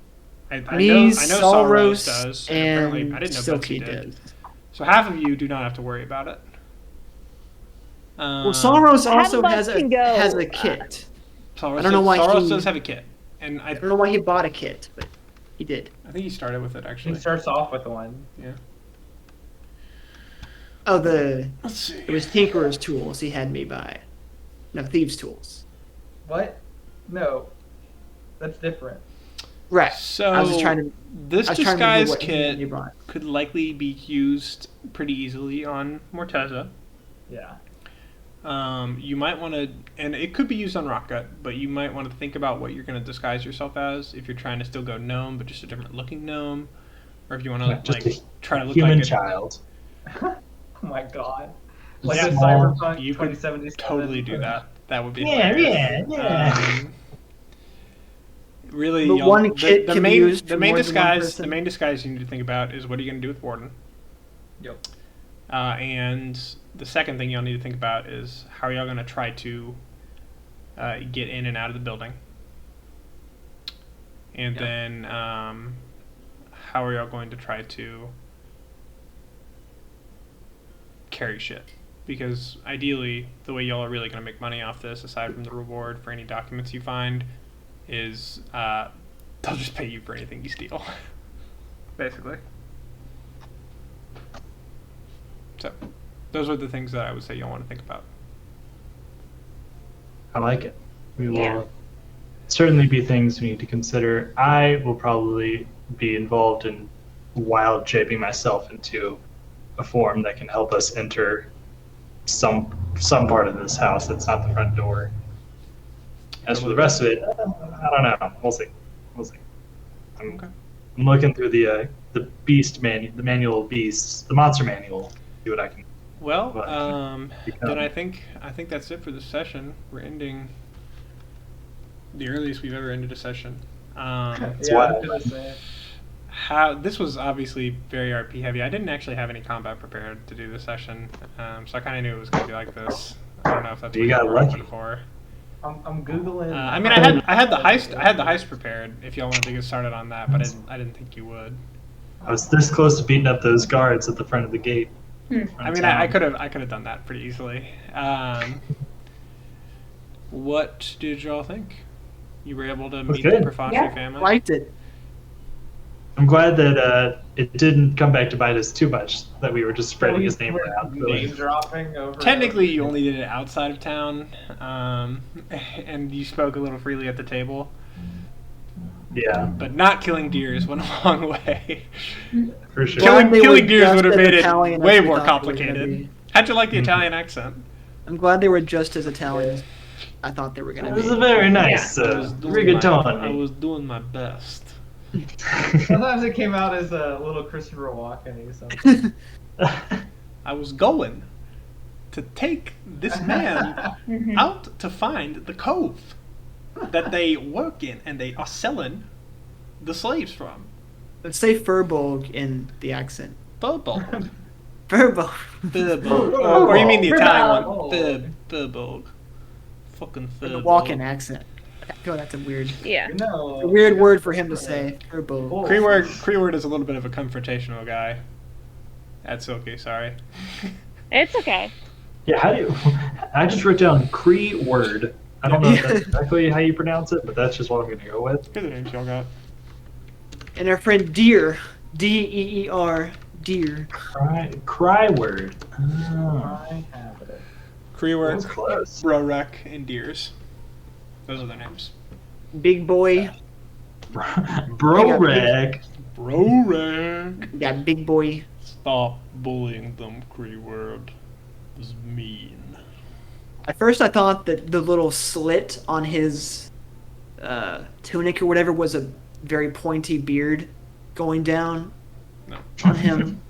I Me, know Salros Salros, does. Apparently, I and didn't know Silky Betsy did. does. So half of you do not have to worry about it. Well, Salros Half also of us has can go. has a kit. Salros I don't know why Salros he- does have a kit, and I don't know why he bought a kit, but he did. I think he started with it He actually. starts off with one. Oh, Let's see. it was Tinkerer's tools he had me buy. No, Thieves' tools. What? No, that's different. Right. So I was just trying to. this I was trying to remember disguise what he had me kit buy. could likely be used pretty easily on Morteza. Yeah. You might want to, and it could be used on Rockgut, but you might want to think about what you're going to disguise yourself as. If you're trying to still go gnome, but just a different looking gnome, or if you want to Just like a try to look human like child. Oh my god. Like Yeah. a Cyberpunk You could 2077. totally do that. That would be Yeah, hilarious. yeah. Really, The y'all- one kit the can be main used the for main more than one disguise person. the main disguise you need to think about is what are you going to do with Warden. Yep. And the second thing y'all need to think about is how are y'all going to try to get in and out of the building. And then how are y'all going to try to carry shit? Because ideally, the way y'all are really going to make money off this, aside from the reward for any documents you find, is they'll just pay you for anything you steal. Basically. So, those are the things that I would say you'll want to think about. I like it. We will Yeah. certainly be things we need to consider. I will probably be involved in wild shaping myself into a form that can help us enter some part of this house that's not the front door. As for the rest of it, I don't know. We'll see. We'll see. I'm looking through the beast the manual of beasts, the monster manual. See what I can. Well, Well, then I think that's it for this session. We're ending the earliest we've ever ended a session. That's Yeah, I wild. was gonna say. This was obviously very RP heavy. I didn't actually have any combat prepared to do this session, so I kind of knew it was going to be like this. I don't know if that's You what got you were lucky. hoping for. I'm googling. I mean, I had the heist prepared. If y'all wanted to get started on that, but I didn't think you would. I was this close to beating up those guards at the front of the gate. I mean, I could have done that pretty easily. What did y'all think? You were able to was meet the good. Profanchi Yeah. family? Liked it. I'm glad that it didn't come back to bite us too much. That we were just spreading his name around. Name dropping over. Technically, you only did it outside of town, and you spoke a little freely at the table. Yeah, But not killing deers went a long way. for sure. Killing Glad they were deers just would have as made Italian it as way we more thought they were gonna complicated. be. How'd you like the Mhm. Italian accent? I'm glad they were just as Italian as I thought they were going It to was be. a very nice, I was doing rigatoni. doing my best. Sometimes it came out as a little Christopher Walken or something. I was going to take this man Mhm. out to find the cove that they work in and they are selling the slaves from. Let's say Furbolg in the accent. Furbolg. Furbolg. Furbolg. Or you mean the Italian one? Furbolg. Furbolg. Fucking The Furbolg. walk-in accent. I feel like that's a weird, Yeah. No. a weird word for him to say. Furbolg. Oh. Creeward is a little bit of a confrontational guy. That's okay, sorry. It's okay. Yeah, how do you? I just wrote down Cree word. I don't know if that's exactly how you pronounce it, but that's just what I'm going to go with. Here's the names y'all got. And our friend Deer. Deer. Deer. Cry word. Oh, I have it. that Creeward, was close. Brorek, and Deers. Those are their names. Big boy. Brorek. Brorek. We got Big Boy. Stop bullying them, Creeward. It was mean. At first, I thought that the little slit on his tunic or whatever was a very pointy beard going down No. on him,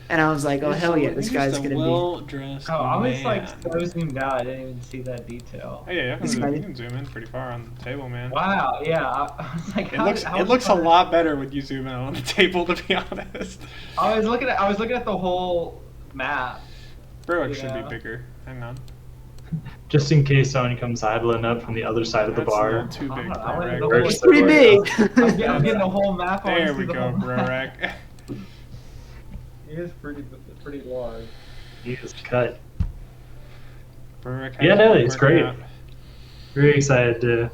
and I was like, "Oh He's hell yeah, a- this he's guy's just a gonna be." well-dressed Oh, I was like man. so zoomed out, I didn't even see that detail. Oh, yeah, This you guy- can zoom in pretty far on the table, man. Wow, yeah. I was like, It looks a lot better when you zoom in on the table, to be honest. I was looking at the whole map. Berwick should be Yeah. bigger. Hang on. Just in case someone comes idling up from the other side of the That's bar. not too big, I went Berwick. the Or whole- It's pretty big. I'm getting the whole map. I wanna There see we the go, whole map. Berwick. He is pretty large. He is cut. Berwick Yeah, has no, it it's working great. out. Very excited to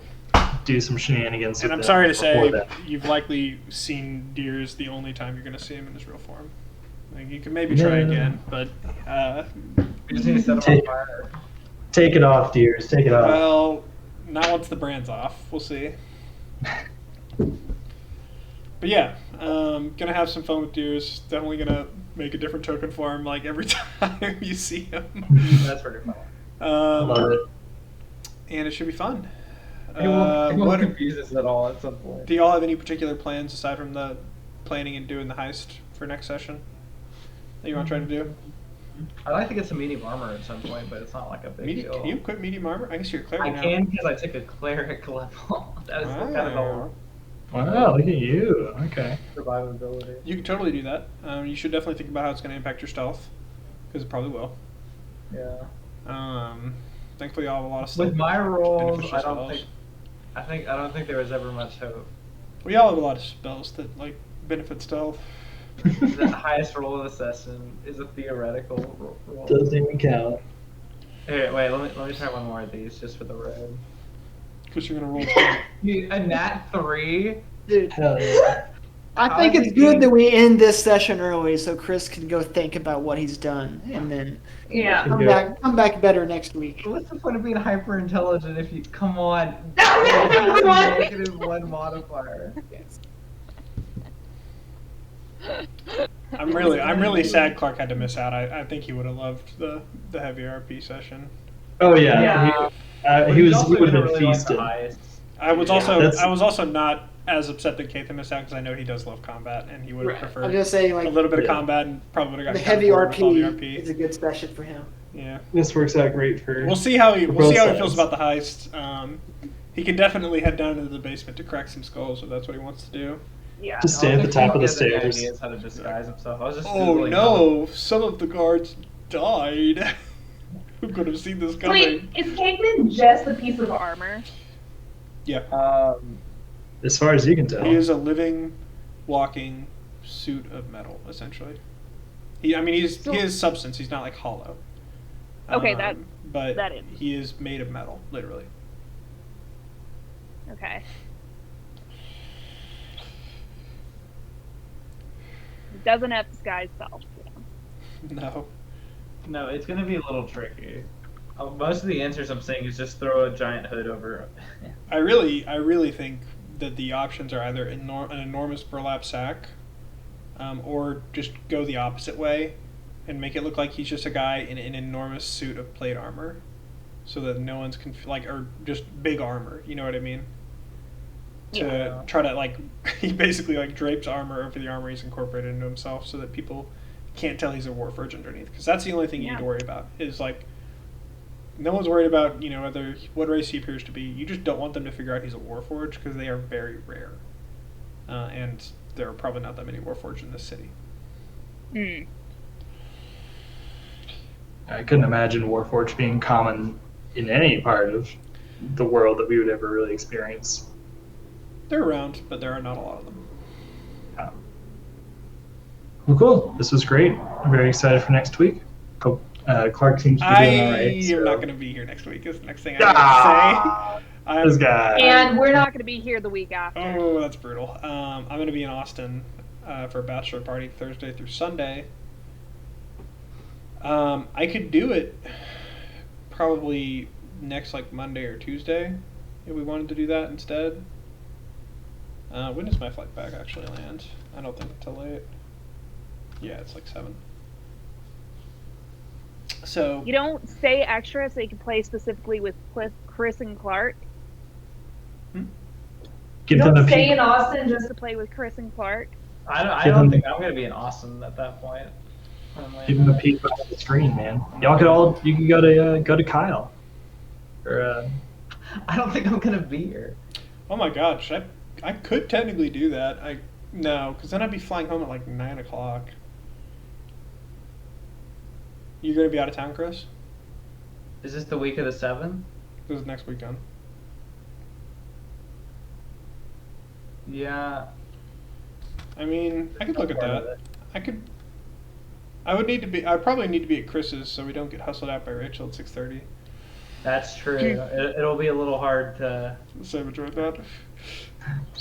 do some shenanigans. And with I'm them sorry to before say, that. you've likely seen Deers the only time you're going to see him in his real form. Like, you can maybe try No. again, but We just need to set him on Take- fire. Take it off, dears. Take it off. well, not once the brand's off. We'll see. But yeah, gonna have some fun with Deers. Definitely gonna make a different token for him, like every time you see him. That's pretty fun. Love it. And it should be fun. It won't What confuse us at all at some point. do y'all have any particular plans aside from the planning and doing the heist for next session that you want to try to do? I'd like to get some medium armor at some point, but it's not like a big deal. Can you equip medium armor? I guess you're a cleric I now. can because I took a cleric level. That is kind of Wow. the Wow, look at you. Okay. survivability. You can totally do that. You should definitely think about how it's going to impact your stealth, because it probably will. Yeah. Thankfully, I'll have a lot of stealth. With my rolls, beneficial I don't spells. think there was ever much hope. We all have a lot of spells that like benefit stealth. The highest roll of the session is a theoretical roll. Doesn't even count. Here, wait, let me try one more of these just for the red. Because you're going to roll. A nat 3? Dude, Hell yeah. I think it's good that we end this session early so Chris can go think about what he's done and then Yeah. come back better next week. What's the point of being hyper intelligent if you come on? -1 modifier. I'm really sad Clark had to miss out. I think he would have loved the heavy RP session. Oh yeah. Yeah. He also would have gonna been really like the feasting. highest. I was that's- also not as upset that Kathan missed out because I know he does love combat and he would have I'm preferred just saying, a like, little bit of Yeah. combat and probably would have the got heavy kinda bored with all the RP is a good session for him. Yeah. This works out great for. We'll see how he For we'll see both how he feels sides. about the heist. He can definitely head down into the basement to crack some skulls if that's what he wants to do. Yeah. Just stay at the top of the He has any stairs. ideas how to disguise himself. I was just Oh Googling no! Some of the guards died. Who could have seen this Wait, coming? is Cakeman just a piece of art? Armor. Yeah. how- As far as you can tell. He is a living, walking suit of metal, essentially. He is substance. He's not like hollow. Okay, but that is. he is made of metal, literally. Okay. Doesn't have disguise self. No. No, it's gonna be a little tricky. Most of the answers I'm saying is just throw a giant hood over. I really think that the options are either an enormous burlap sack, or just go the opposite way, and make it look like he's just a guy in an enormous suit of plate armor, so that no one's or just big armor. You know what I mean? To try to he basically drapes armor over the armor he's incorporated into himself, so that people can't tell he's a warforged underneath. Because that's the only thing you need to worry about is no one's worried about whether what race he appears to be. You just don't want them to figure out he's a warforged because they are very rare, and there are probably not that many warforged in this city. Hmm. I couldn't imagine Warforged being common in any part of the world that we would ever really experience. They're around, but there are not a lot of them. Well, cool. This was great. I'm very excited for next week. Hope Clark seems to be doing all right. am not going to be here next week. Is the next thing I have to say. This guy. And We're not going to be here the week after. Oh, that's brutal. I'm going to be in Austin for a bachelor party Thursday through Sunday. I could do it probably next Monday or Tuesday if we wanted to do that instead. When does my flight back actually land? I don't think until late. Yeah, it's 7. So You don't stay extra so you can play specifically with Chris and Clark. Give You them don't a stay peek. in Austin Just just to play with Chris and Clark. I Give don't them- think I'm gonna be in Austin at that point. Give them a peek behind the screen, man. Y'all could all. You can go to Kyle. Or I don't think I'm gonna be here. oh my gosh, I could technically do that. No, because then I'd be flying home at like 9 o'clock. You gonna be out of town, Chris? Is this the week of the 7th? This is next weekend. Yeah. I mean, I could look at that. I'd probably need to be at Chris's so we don't get hustled out by Rachel at 6:30. That's true. It'll be a little hard to. So enjoyed that.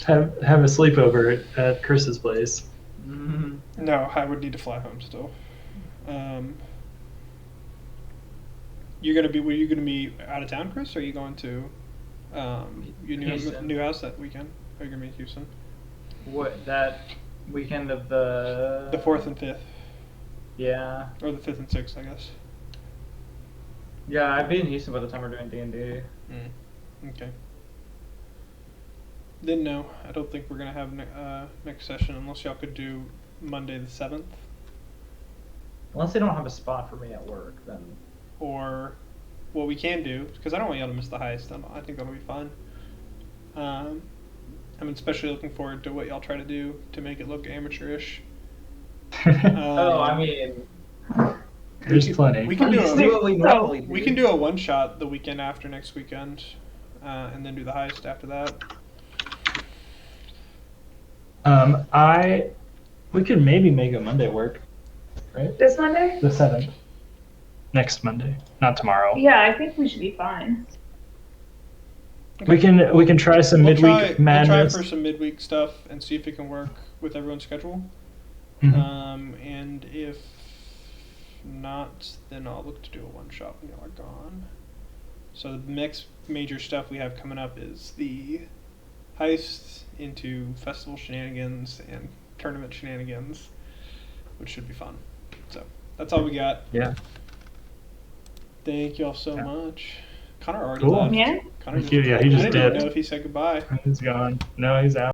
have a sleepover at Chris's place. Mhm. No, I would need to fly home still. Were you gonna be out of town, Chris? Or are you going to your Houston. new house that weekend? Are you gonna be in Houston? What, that weekend of the. The 4th and 5th, Yeah. or the 5th and 6th, I guess. Yeah, I'd be in Houston by the time we're doing D&D. Okay. Then no, I don't think we're gonna have next session unless y'all could do Monday the 7th, Unless they don't have a spot for me at work, then. or what we can do, because I don't want y'all to miss the heist. I think that'll be fun. I'm especially looking forward to what y'all try to do to make it look amateurish. I mean. There's plenty. We can do See what we normally do. we can do a one shot the weekend after next weekend, and then do the heist after that. We could maybe make a Monday work, right? this Monday? The 7th. Next Monday, not tomorrow. Yeah, I think we should be fine. We can try some midweek madness. We'll try for some midweek stuff and see if it can work with everyone's schedule. Mhm. And if not, then I'll look to do a one shot when y'all are gone. So the next major stuff we have coming up is the heist into festival shenanigans and tournament shenanigans, which should be fun. So that's all we got. Yeah. Thank y'all so much. Connor already Cool. left. Yeah. Connor Thank you. Yeah, he just I didn't did. know if he said goodbye. He's gone. No, he's out.